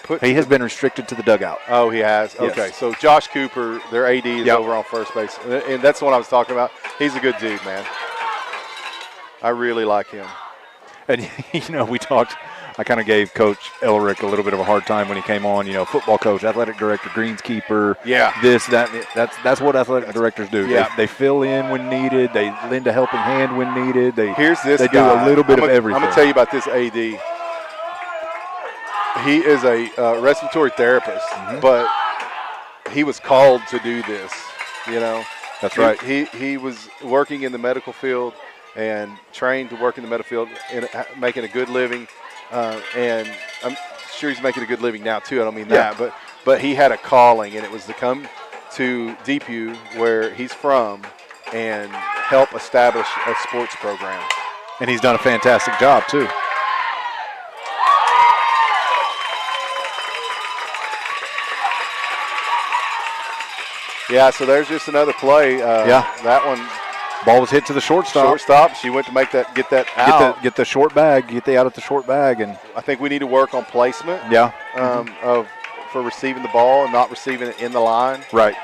put? He has been restricted to the dugout. Oh, he has? Yes. Okay. So Josh Cooper, their AD, is over on first base. And that's the one I was talking about. He's a good dude, man. I really like him. And, we talked. I kind of gave Coach Elric a little bit of a hard time when he came on. Football coach, athletic director, greenskeeper. Yeah. This, that. That's what athletic directors do. Yeah. They fill in when needed. They lend a helping hand when needed. Here's this They guy. do a little bit of everything. I'm going to tell you about this AD. He is a respiratory therapist, but he was called to do this, That's right. He was working in the medical field and trained to work in the medical field and making a good living. And I'm sure he's making a good living now too. I don't mean that, but he had a calling, and it was to come to Depew, where he's from, and help establish a sports program. And he's done a fantastic job too. Yeah, so there's just another play. That one. Ball was hit to the shortstop. She went to get that out. Get the short bag. Get the out at the short bag, and I think we need to work on placement. Yeah. For receiving the ball and not receiving it in the line. Right.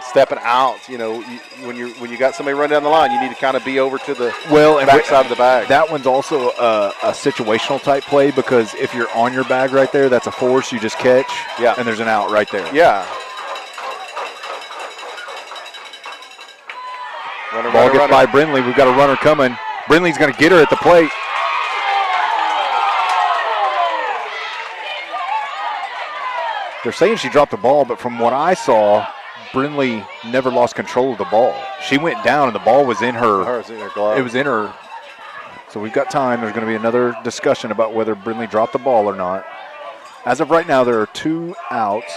Stepping out. When you got somebody run down the line, you need to kind of be over to the and backside of the bag. That one's also a situational type play, because if you're on your bag right there, that's a force you just catch. Yeah. And there's an out right there. Yeah. Ball gets by Brindley. We've got a runner coming. Brindley's going to get her at the plate. They're saying she dropped the ball, but from what I saw, Brindley never lost control of the ball. She went down, and the ball was in her. It was in her glove. It was in her. So we've got time. There's going to be another discussion about whether Brindley dropped the ball or not. As of right now, there are 2 outs.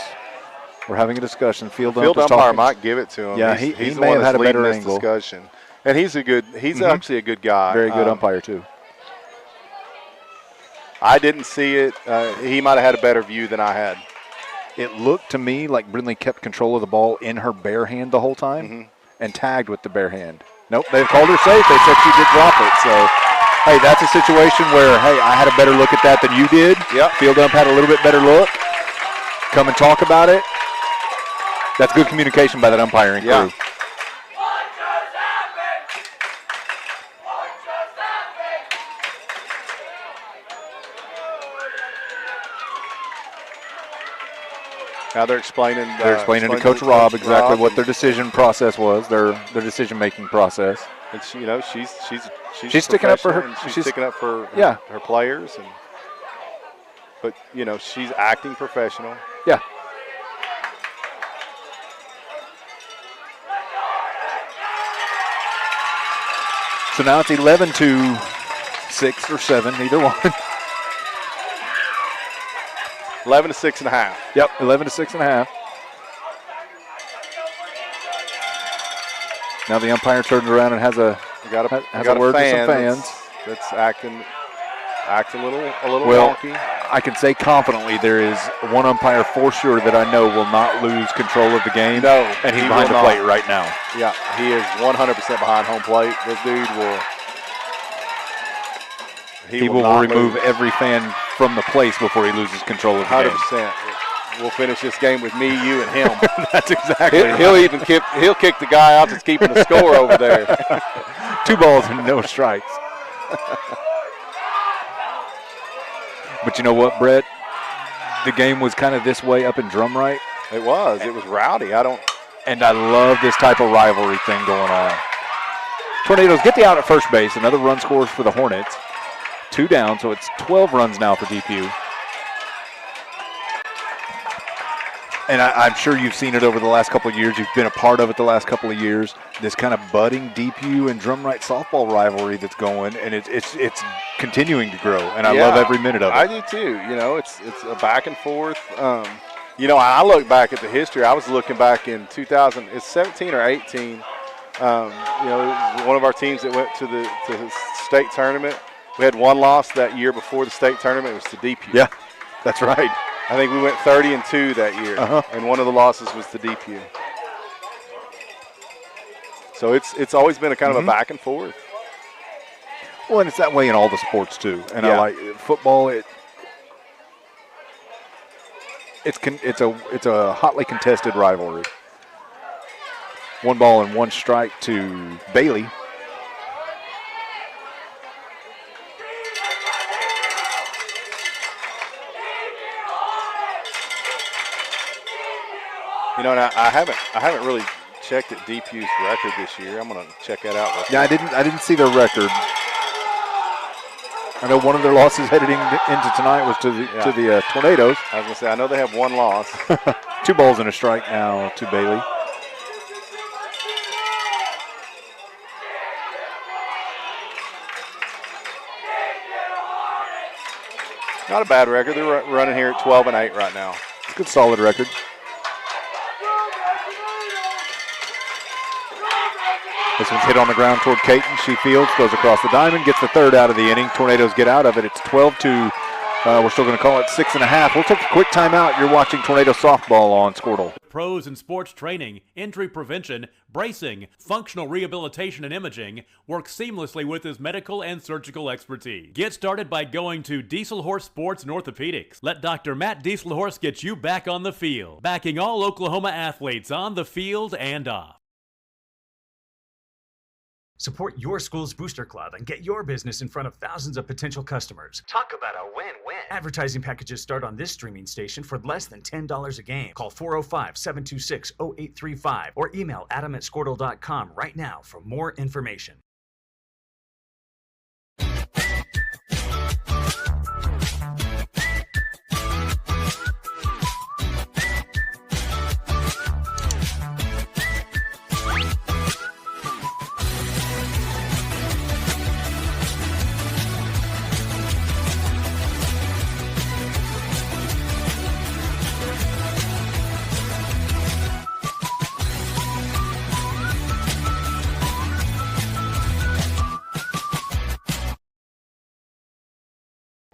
We're having a discussion. Field umpire might give it to him. Yeah, he's he may have had a better this angle. Discussion. And he's actually a good guy. Very good umpire, too. I didn't see it. He might have had a better view than I had. it looked to me like Brindley kept control of the ball in her bare hand the whole time and tagged with the bare hand. Nope, they've called her safe. They said she did drop it. So, hey, that's a situation where, hey, I had a better look at that than you did. Yep. Field ump had a little bit better look. Come and talk about it. That's good communication by that umpiring crew. Yeah. Now they're explaining. To Coach Rob exactly what their decision process was, their decision-making process. And she, she's sticking up for her. She's sticking up for her players, but she's acting professional. Yeah. So now it's 11-6 or 7, either one. 11 to 6.5. Yep, 11 to 6.5. Now the umpire turns around and has a word with some fans. That's acting a little wonky. I can say confidently there is one umpire for sure that I know will not lose control of the game. No, and he's behind the plate right now. Yeah, he is 100% behind home plate. This dude will. He will remove every fan from the place before he loses control of the game. 100%. We'll finish this game with me, you, and him. That's exactly right. He'll kick the guy out that's keeping the score over there. 2 balls and no strikes. But you know what, Brett? The game was kind of this way up in Drumright. It was. It was rowdy. And I love this type of rivalry thing going on. Tornadoes get the out at first base. Another run scores for the Hornets. 2 down, so it's 12 runs now for Depew. And I'm sure you've seen it over the last couple of years. You've been a part of it the last couple of years. This kind of budding Depew and Drumright softball rivalry that's going, and it's continuing to grow. And I love every minute of it. I do too. It's a back and forth. I look back at the history. I was looking back in 2000. It's 17 or 18. One of our teams that went to the state tournament. We had one loss that year before the state tournament. It was to Depew. Yeah, that's right. I think we went 30-2 that year, and one of the losses was to Depew. So it's always been a kind of a back and forth. Well, and it's that way in all the sports too. And I like football. It's a hotly contested rivalry. 1 ball and 1 strike to Bailey. And I haven't really checked at Depew's record this year. I'm going to check that out. Yeah, I didn't see their record. I know one of their losses heading into tonight was to the Tornadoes. I was going to say, I know they have 1 loss. 2 balls and a strike now to Bailey. Not a bad record. They're running here at 12-8 right now. It's a good, solid record. This one's hit on the ground toward Caton. She fields, goes across the diamond, gets the 3rd out of the inning. Tornadoes get out of it. It's 12-2. We're still going to call it 6.5. We'll take a quick timeout. You're watching Tornado Softball on Squirtle. Pros in sports training, injury prevention, bracing, functional rehabilitation, and imaging work seamlessly with his medical and surgical expertise. Get started by going to Dieselhorse Sports and Orthopedics. Let Dr. Matt Dieselhorse get you back on the field, backing all Oklahoma athletes on the field and off. Support your school's booster club and get your business in front of thousands of potential customers. Talk about a win-win. Advertising packages start on this streaming station for less than $10 a game. Call 405-726-0835 or email adam@squirtle.com right now for more information.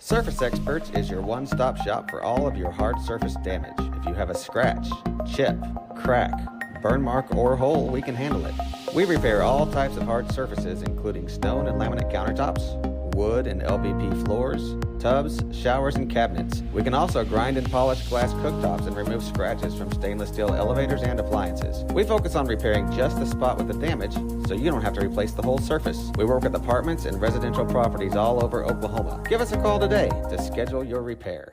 Surface Experts is your one-stop shop for all of your hard surface damage. If you have a scratch, chip, crack, burn mark, or hole, we can handle it. We repair all types of hard surfaces, including stone and laminate countertops, wood and LVP floors, tubs, showers, and cabinets. We can also grind and polish glass cooktops and remove scratches from stainless steel elevators and appliances. We focus on repairing just the spot with the damage, so you don't have to replace the whole surface. We work with apartments and residential properties all over Oklahoma. Give us a call today to schedule your repair.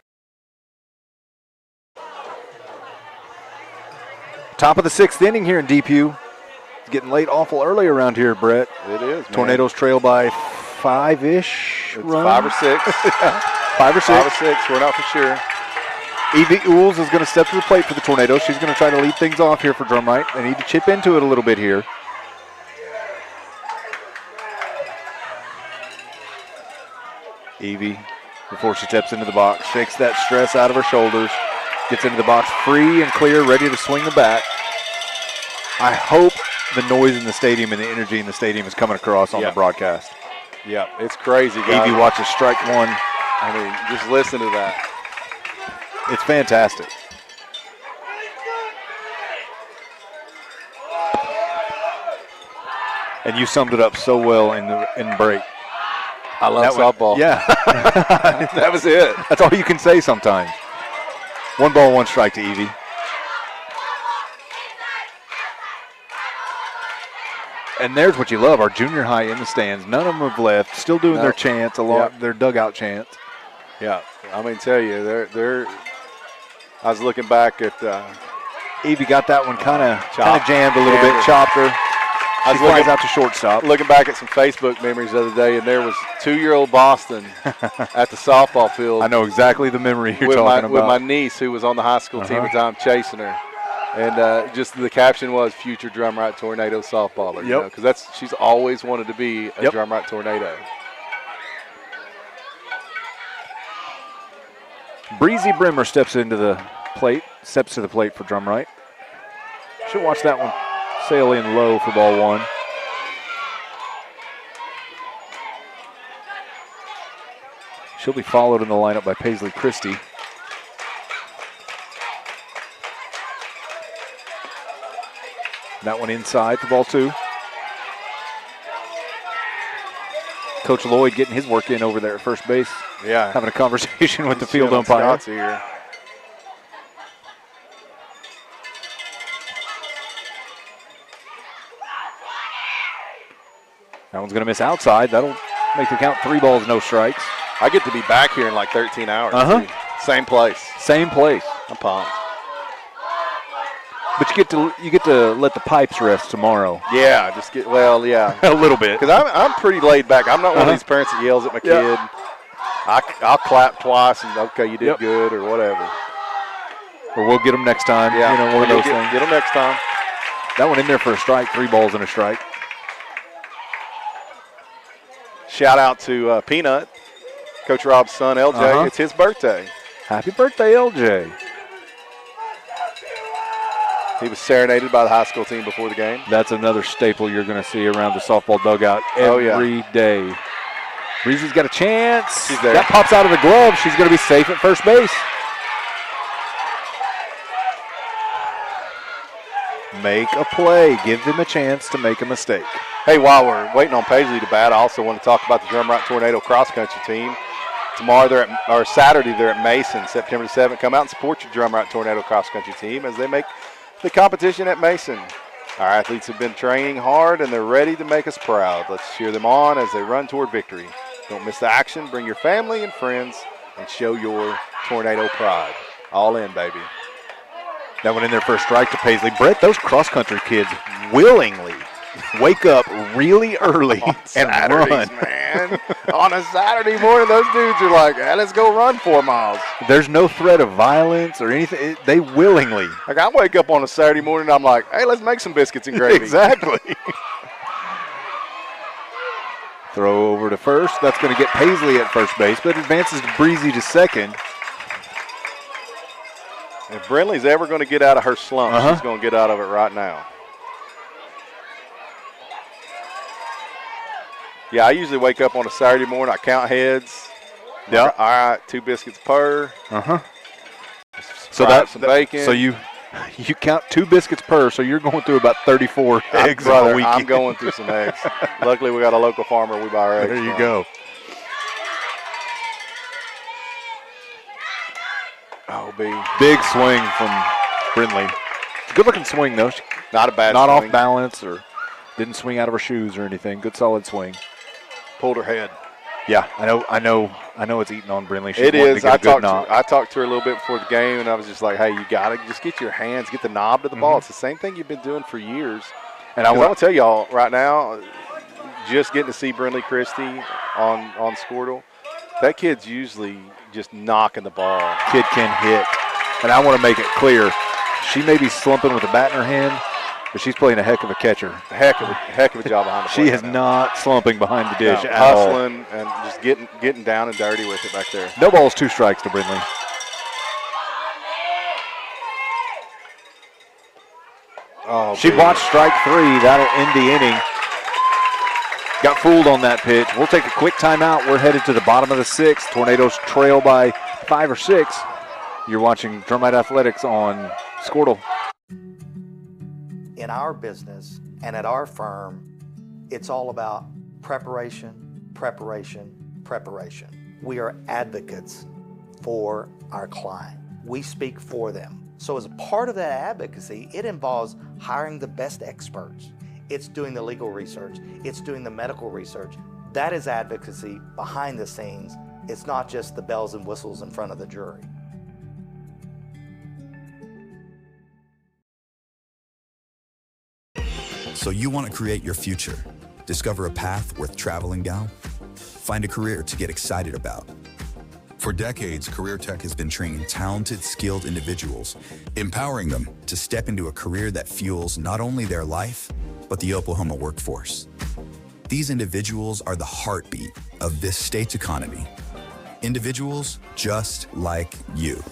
Top of the 6th inning here in Depew. It's getting late awful early around here, Brett. It is, man. Tornadoes trail by 5-ish. It's run. 5 or 6. 5 or 6. 5 or 6. We're not for sure. Evie Ools is going to step to the plate for the Tornadoes. She's going to try to lead things off here for Drumright. They need to chip into it a little bit here. Evie, before she steps into the box, shakes that stress out of her shoulders, gets into the box free and clear, ready to swing the bat. I hope the noise in the stadium and the energy in the stadium is coming across on the broadcast. Yeah, it's crazy, guys. Evie watches strike one. I mean, just listen to that. It's fantastic. And you summed it up so well in break. I love softball. Yeah. That was it. That's all you can say sometimes. 1 ball, 1 strike to Evie. And there's what you love, our junior high in the stands. None of them have left, still doing their chants, their dugout chants. Yeah, I mean, tell you, they're. I was looking back at. Evie got that one kind of jammed a little bit, chopped her. She flies out to shortstop. Looking back at some Facebook memories the other day, and there was 2-year-old Boston at the softball field. I know exactly the memory you're talking about. With my niece, who was on the high school team at the time, chasing her. And just the caption was "Future Drumright Tornado softballer." Yep. Because she's always wanted to be a Drumright Tornado. Breezy Brimmer steps to the plate for Drumright. She'll watch that one sail in low for ball 1. She'll be followed in the lineup by Paisley Christie. That one inside for ball 2. Coach Lloyd getting his work in over there at first base. Yeah. Having a conversation with the field umpire. Here. That one's going to miss outside. That'll make the count 3 balls, no strikes. I get to be back here in like 13 hours. Same place. Same place. I'm pumped. But you get to let the pipes rest tomorrow. Yeah, a little bit. Because I'm pretty laid back. I'm not one of these parents that yells at my kid. I'll clap twice and okay, you did good or whatever. Or we'll get them next time. Yeah, one of those things. Get them next time. That one in there for a strike. 3 balls and a strike. Shout out to Peanut, Coach Rob's son, LJ. It's his birthday. Happy birthday, LJ. He was serenaded by the high school team before the game. That's another staple you're going to see around the softball dugout every day. Breezy's got a chance. She's there. That pops out of the glove. She's going to be safe at first base. Make a play. Give them a chance to make a mistake. Hey, while we're waiting on Paisley to bat, I also want to talk about the Drumright Tornado cross-country team. Saturday, they're at Mason, September 7th. Come out and support your Drumright Tornado cross-country team as they make the competition at Mason. Our athletes have been training hard, and they're ready to make us proud. Let's cheer them on as they run toward victory. Don't miss the action. Bring your family and friends and show your Tornado pride. All in, baby. That one in there for a strike to Paisley. Brett, those cross-country kids willingly wake up really early and run. Man. On a Saturday morning, those dudes are like, hey, let's go run 4 miles. There's no threat of violence or anything. They willingly. Like, I wake up on a Saturday morning, and I'm like, hey, let's make some biscuits and gravy. Exactly. Throw over to first. That's going to get Paisley at first base, but advances Breezy to second. If Brinley's ever going to get out of her slump, she's going to get out of it right now. Yeah, I usually wake up on a Saturday morning. I count heads, Yeah. All right, 2 biscuits per. So that's some bacon. So you count 2 biscuits per. So you're going through about 34 eggs brother, in a weekend. I'm going through some eggs. Luckily, we got a local farmer. We buy our eggs. There you from. go. Oh, big swing from Brindley. Good looking swing though. Not a bad. Not swing. off balance or didn't swing out of her shoes or anything. Good solid swing. Pulled her head. Yeah, I know it's eating on Brindley. She's It is. I talked to her a little bit before the game, and I was just like, "Hey, you gotta just get your hands, get the knob to the ball. It's the same thing you've been doing for years." And I want to tell y'all right now, just getting to see Brindley Christie on Squirtle, that kid's usually just knocking the ball. Kid can hit, and I want to make it clear, she may be slumping with a bat in her hand, but she's playing a heck of a catcher. Heck of a job behind the plate. She is not slumping behind the dish at hustling all. And just getting down and dirty with it back there. No balls, 2 strikes to Brindley. Oh, she botched strike 3. That'll end the inning. Got fooled on that pitch. We'll take a quick timeout. We're headed to the bottom of the 6th. Tornadoes trail by 5 or 6. You're watching Drumright Athletics on Squirtle. In our business and at our firm, it's all about preparation, preparation, preparation. We are advocates for our client. We speak for them. So as a part of that advocacy, it involves hiring the best experts. It's doing the legal research. It's doing the medical research. That is advocacy behind the scenes. It's not just the bells and whistles in front of the jury. So you want to create your future, discover a path worth traveling down, find a career to get excited about. For decades, Career Tech has been training talented, skilled individuals, empowering them to step into a career that fuels not only their life, but the Oklahoma workforce. These individuals are the heartbeat of this state's economy. Individuals just like you.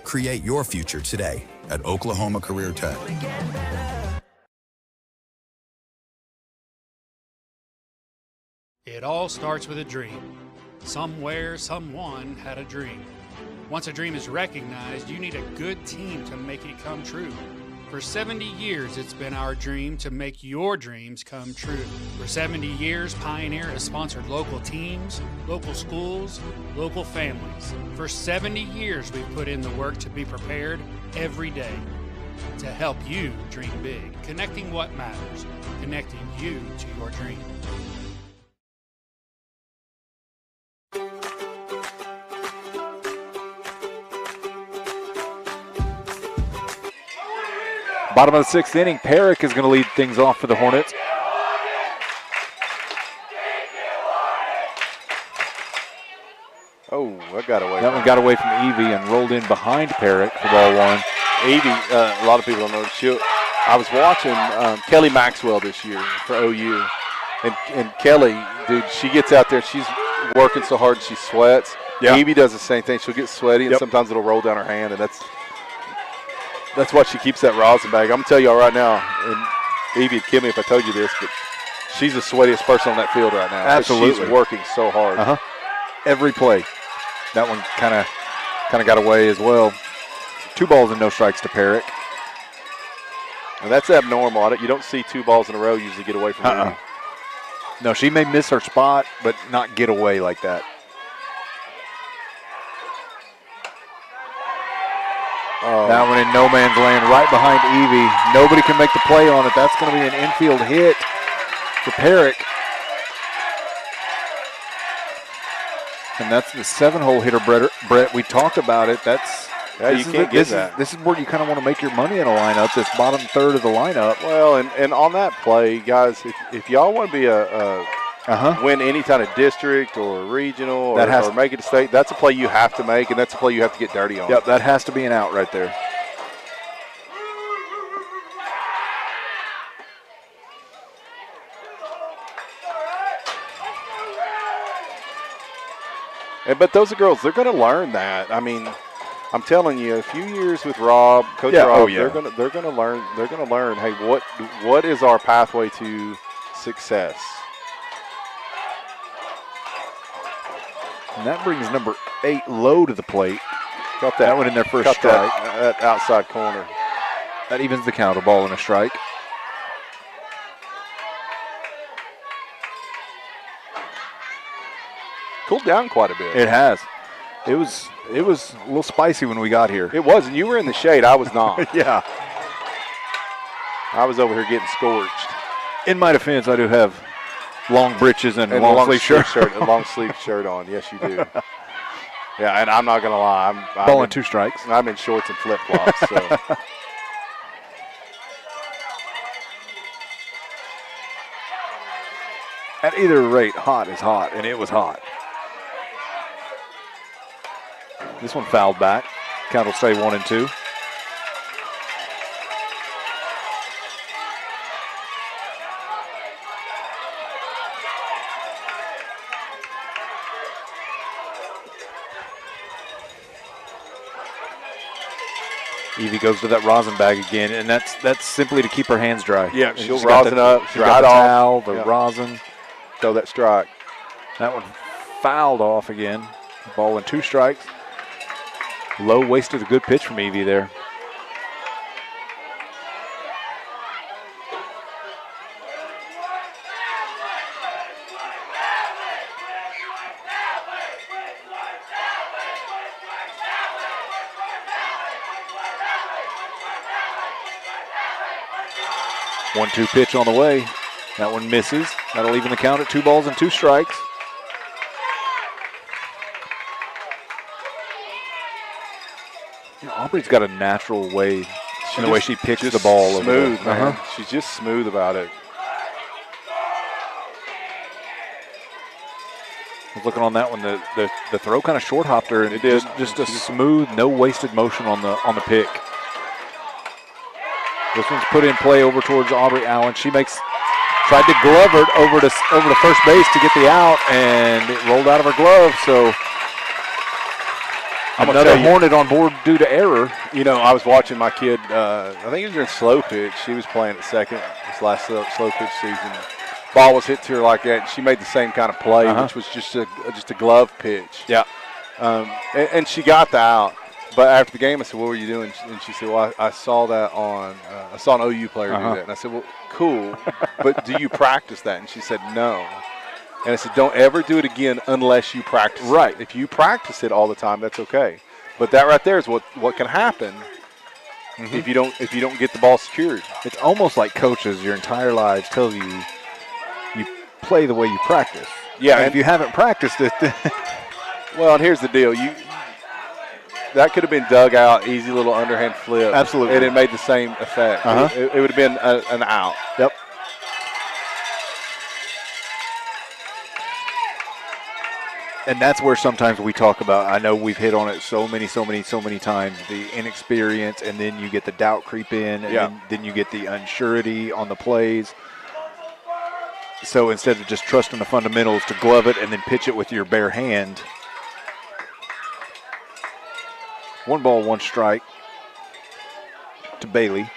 Create your future today at Oklahoma Career Tech. It all starts with a dream. Somewhere, someone had a dream. Once a dream is recognized, you need a good team to make it come true. For 70 years, it's been our dream to make your dreams come true. For 70 years, Pioneer has sponsored local teams, local schools, local families. For 70 years, we've put in the work to be prepared every day to help you dream big, connecting what matters, connecting you to your dream. Bottom of the 6th inning, Perrick is going to lead things off for the Hornets. Oh, that got away. That one got away from Evie and rolled in behind Perrick for ball 1. Evie, a lot of people don't know. I was watching Kelly Maxwell this year for OU. And Kelly, dude, she gets out there. She's working so hard she sweats. Yeah. Evie does the same thing. She'll get sweaty, and sometimes it'll roll down her hand, and that's why she keeps that rosin bag. I'm going to tell y'all right now, and Evie would kill me if I told you this, but she's the sweatiest person on that field right now. Absolutely. She's working so hard. Every play. That one kind of got away as well. 2 balls and no strikes to Perrick. And that's abnormal. You don't see 2 balls in a row usually get away from Evie. No, she may miss her spot, but not get away like that. That one in no man's land right behind Evie. Nobody can make the play on it. That's going to be an infield hit for Perrick. And that's the 7-hole hitter, Brett. We talked about it. You can't get that. This is where you kind of want to make your money in a lineup, this bottom third of the lineup. Well, and on that play, guys, if y'all want to be win any kind of district or regional or make it to state, that's a play you have to make, and that's a play you have to get dirty on. Yep, that has to be an out right there. But those are girls, they're going to learn that. I mean, I'm telling you, a few years with Rob, Coach Rob, they're going to learn. They're going to learn. Hey, what is our pathway to success? And that brings number 8 Low to the plate. Got That one in their first strike. That outside corner. That evens the count, a ball and a strike. Cooled down quite a bit. It has. It was a little spicy when we got here. It was, and you were in the shade. I was not. Yeah. I was over here getting scorched. In my defense, I do have long breeches and a And long sleeve shirt. a long sleeve shirt on. Yes, you do. Yeah, and I'm not gonna lie. Ball and 2 strikes. I'm in shorts and flip flops. So. At either rate, hot is hot, and it was hot. This one fouled back. Count will stay 1 and 2. Evie goes to that rosin bag again, and that's simply to keep her hands dry. Yeah, And she'll she's got rosin the- up, she's dry got it the off. towel, the Yeah. rosin. Throw that strike. That one fouled off again. Ball and 2 strikes. Low wasted a good pitch from Evie there. One-two pitch on the way. That one misses. That'll even the count at 2 balls and 2 strikes. You know, Aubrey's got a natural way in the way she picks the ball. Smooth, over there. man. She's just smooth about it. I was looking on that one. The throw kind of short hopped her, and It did. just a smooth, no wasted motion on the pick. This one's put in play over towards Aubrey Allen. She tried to glove it over to first base to get the out, and it rolled out of her glove. So I'm gonna another tell you- Hornet on board due to error. You know, I was watching my kid. I think it was during slow pitch. She was playing at second this last slow pitch season. Ball was hit to her like that, and she made the same kind of play, which was just a glove pitch. Yeah. And she got the out. But after the game, I said, "What were you doing?" And she said, "Well, I saw that on. I saw an OU player do that." And I said, "Well, cool. But do you practice that?" And she said, "No." And I said, "Don't ever do it again unless you practice it. Right. If you practice it all the time, that's okay. But that right there is what can happen if you don't get the ball secured. It's almost like coaches your entire lives tell you play the way you practice. Yeah, And and if you haven't practiced it, well, and here's the deal: that could have been dug out, easy little underhand flip. Absolutely. And it made the same effect. It would have been an out. Yep. And that's where sometimes we talk about, I know we've hit on it so many times, the inexperience, and then you get the doubt creep in, and then you get the unsurety on the plays. So instead of just trusting the fundamentals to glove it and then pitch it with your bare hand, 1 ball, 1 strike to Bailey.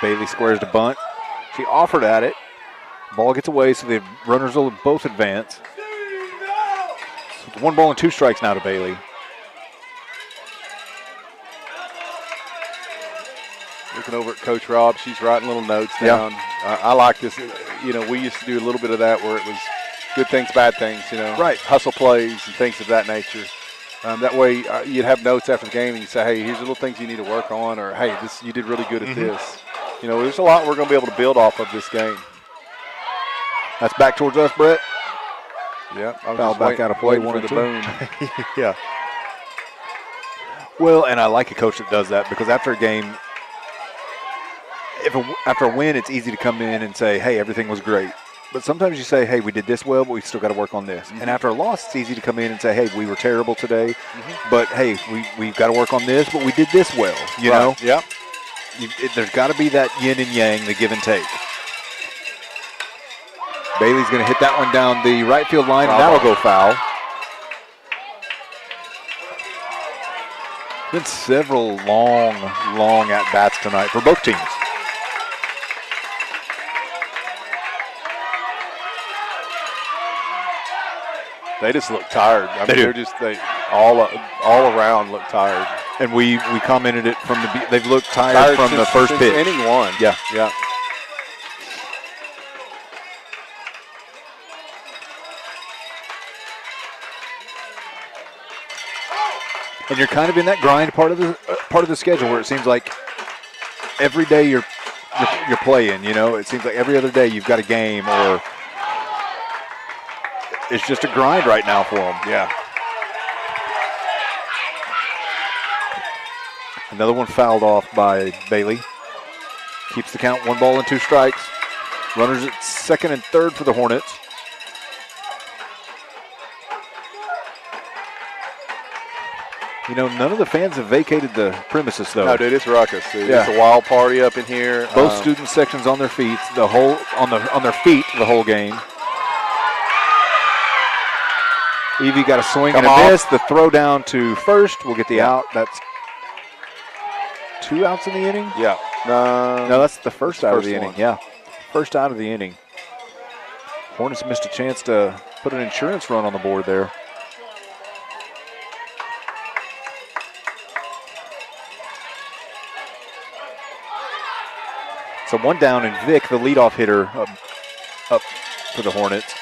Bailey squares to bunt. She offered at it. Ball gets away, so the runners will both advance. So it's 1 ball and 2 strikes now to Bailey. Looking over at Coach Rob, she's writing little notes down. I like this. You know, we used to do a little bit of that where it was good things, bad things, you know. Right. Hustle plays and things of that nature. That way you'd have notes after the game and you say, hey, here's little things you need to work on, or hey, you did really good at this. You know, there's a lot we're going to be able to build off of this game. That's back towards us, Brett. Yeah. I was Foul just back waiting- out of play, waiting 1 for and the 2. boom. Yeah. Well, and I like a coach that does that, because after a game, after a win, it's easy to come in and say, hey, everything was great. But sometimes you say, hey, we did this well, but we still got to work on this. And after a loss, it's easy to come in and say, hey, we were terrible today, but hey, we've got to work on this, but we did this well, you know? Yep. There's got to be that yin and yang, the give and take. Bailey's going to hit that one down the right field line, and that'll go foul. Been several long at-bats tonight for both teams. They just look tired. I They mean, do. they all around look tired. And we commented it from they've looked tired from the first pitch. Inning one. Yeah. Yeah. And you're kind of in that grind part of the schedule where it seems like every day you're playing. You know, it seems like every other day you've got a game, or it's just a grind right now for them. Yeah. Another one fouled off by Bailey. Keeps the count 1 ball and 2 strikes. Runners at second and third for the Hornets. You know, none of the fans have vacated the premises, though. No, dude, it's ruckus. Dude. Yeah. It's a wild party up in here. Both student sections on their feet, on their feet the whole game. Evie got a swing and a miss. The throw down to first will get the out. That's 2 outs in the inning? Yeah. No, that's the first out of the one. inning. Yeah, first out of the inning. Hornets missed a chance to put an insurance run on the board there. So 1 down, and Vic, the leadoff hitter, up for the Hornets.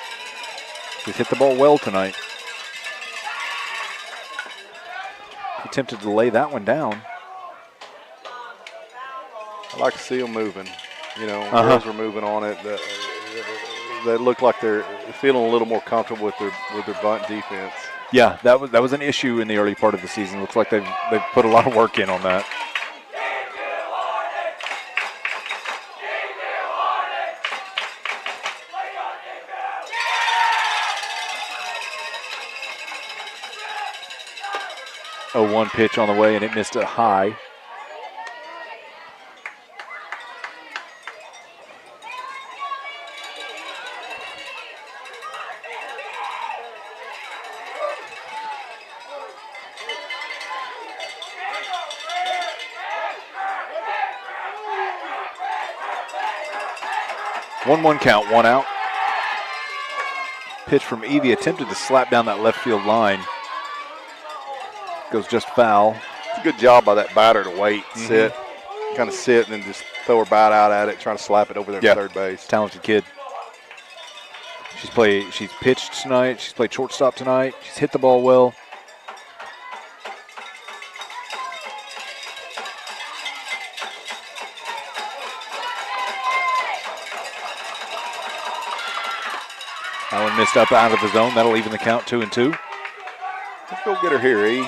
He's hit the ball well tonight. He attempted to lay that one down. I like to see them moving. You know, girls are moving on it. They look like they're feeling a little more comfortable with their bunt defense. Yeah, that was an issue in the early part of the season. Looks like they've put a lot of work in on that. A 1 pitch on the way, and it missed a high. One count, 1 out. Pitch from Evie attempted to slap down that left field line. Goes just foul. It's a good job by that batter to wait, sit, kind of sit, and then just throw her bat out at it, trying to slap it over there to third base. Talented kid. She's pitched tonight. She's played shortstop tonight. She's hit the ball well. That one missed up out of the zone. That'll even the count 2-2. Let's go get her here, E.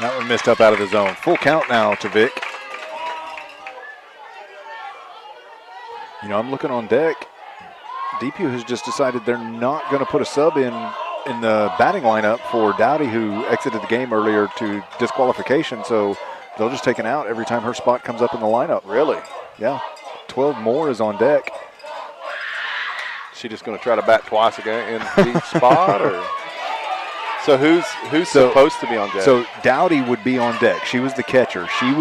That one missed up out of the zone. Full count now to Vic. You know, I'm looking on deck. Depew has just decided they're not going to put a sub in the batting lineup for Dowdy, who exited the game earlier to disqualification. So they'll just take an out every time her spot comes up in the lineup. Really? Yeah. 12 more is on deck. She just going to try to bat twice again in each spot, or? So who's supposed to be on deck? So Dowdy would be on deck. She was the catcher. She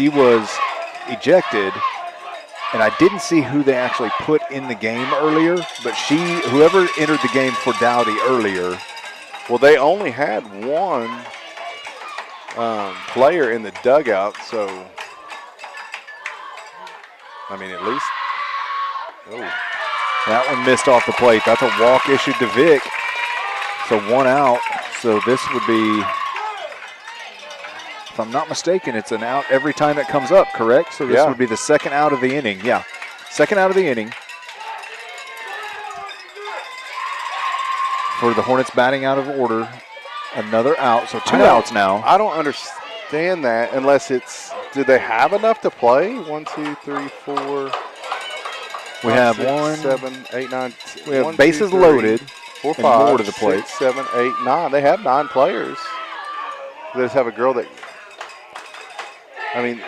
was ejected, and I didn't see who they actually put in the game earlier, but whoever entered the game for Dowdy earlier. Well, they only had one player in the dugout, so I mean, at least. Oh, that one missed off the plate. That's a walk issued to Vic. So 1 out. So this would be, if I'm not mistaken, it's an out every time it comes up, correct? So this would be the second out of the inning. Yeah, second out of the inning. For the Hornets batting out of order. Another out, so 2 outs now. I don't understand that unless it's Do they have enough to play? 1, 2, 3, 4. We have 6, 1, 7, 8, 9. we have 1, 2, bases 3, loaded, 4, and 5, more to the plate. 6, 7, 8, 9. They have 9 players. They just have a girl that. I mean,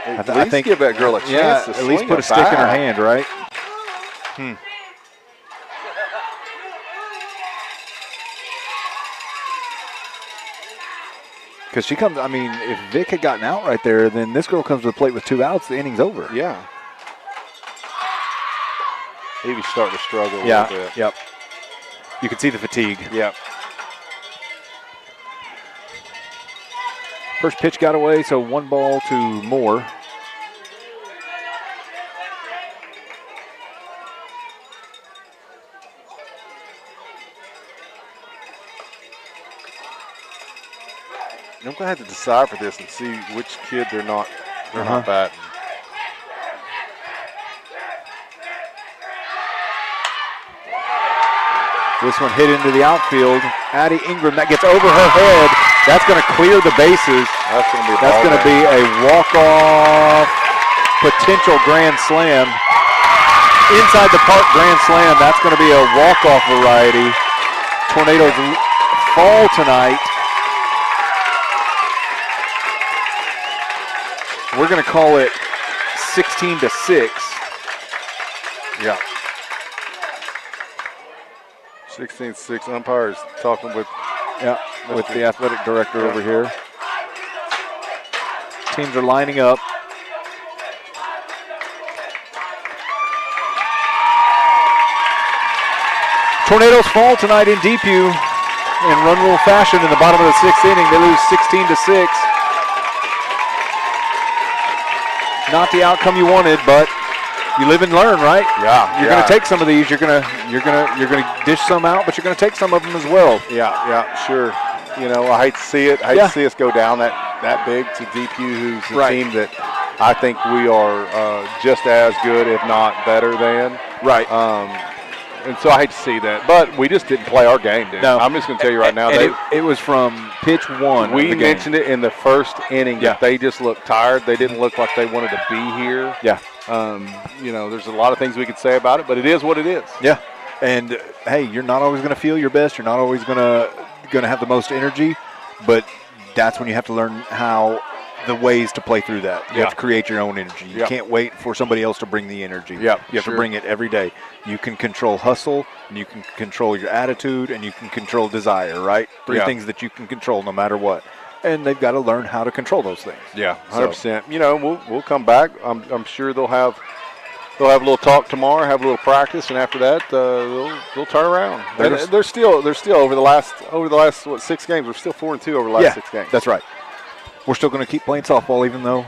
I think give that girl a chance to at least swing put a stick in her hand, right? Because she comes, I mean, if Vic had gotten out right there, then this girl comes to the plate with 2 outs, the inning's over. Yeah. Evie's starting to struggle a little bit. Yep. You can see the fatigue. Yep. First pitch got away, so 1 ball to Moore. I'm going to have to decide for this and see which kid they're not batting. This one hit into the outfield. Addie Ingram, that gets over her head. That's going to clear the bases. That's going to be a walk-off potential grand slam. Inside the park grand slam, that's going to be a walk-off variety. Tornadoes fall tonight. We're going to call it 16-6. Yeah. 16-6. Umpires talking with the athletic director over here. Teams are lining up. Tornadoes fall tonight in Depew in run rule fashion in the bottom of the 6th inning. They lose 16-6. Not the outcome you wanted, but you live and learn, right? Yeah. You're going to take some of these. You're going to dish some out, but you're going to take some of them as well. Yeah, sure. You know, I hate to see it. I hate to see us go down that big to Depew, who's a team that I think we are just as good, if not better than. Right. And so I hate to see that, but we just didn't play our game, dude. No. I'm just going to tell you right now. It was from pitch 1. We mentioned it in the first inning that they just looked tired. They didn't look like they wanted to be here. Yeah. You know, there's a lot of things we could say about it, but it is what it is. Yeah. And hey, you're not always going to feel your best. You're not always going to have the most energy, but that's when you have to learn the ways to play through that. You have to create your own energy. You can't wait for somebody else to bring the energy. You have to bring it every day. You can control hustle, and you can control your attitude, and you can control desire, right? 3 things that you can control no matter what. And they've got to learn how to control those things. Yeah, 100%. You know, we'll come back. I'm sure they'll have a little talk tomorrow, have a little practice, and after that they'll turn around. They're still over the last 6 games. We're still 4-2 over the last 6 games. That's right. We're still going to keep playing softball, even though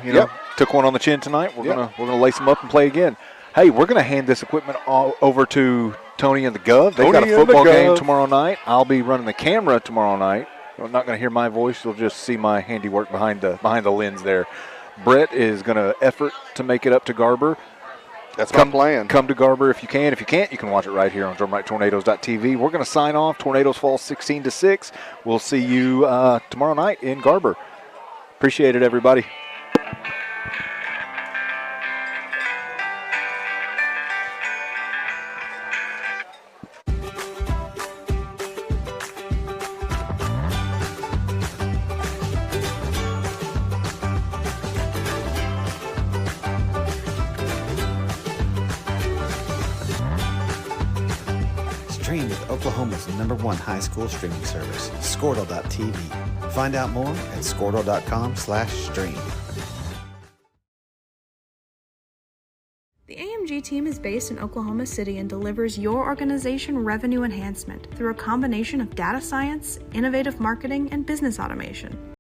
took one on the chin tonight. We're gonna lace them up and play again. Hey, we're going to hand this equipment all over to Tony and the Gov. They've got a football game tomorrow night. I'll be running the camera tomorrow night. You're not going to hear my voice. You'll just see my handiwork behind the lens there. Brett is going to effort to make it up to Garber. That's my plan. Come to Garber if you can. If you can't, you can watch it right here on DrumrightTornadoes.tv. We're going to sign off. Tornadoes fall 16-6. We'll see you tomorrow night in Garber. Appreciate it, everybody. Stream with Oklahoma's #1 high school streaming service, Squirtle.tv. Find out more at Squirtle.com/stream. The AMG team is based in Oklahoma City and delivers your organization revenue enhancement through a combination of data science, innovative marketing, and business automation.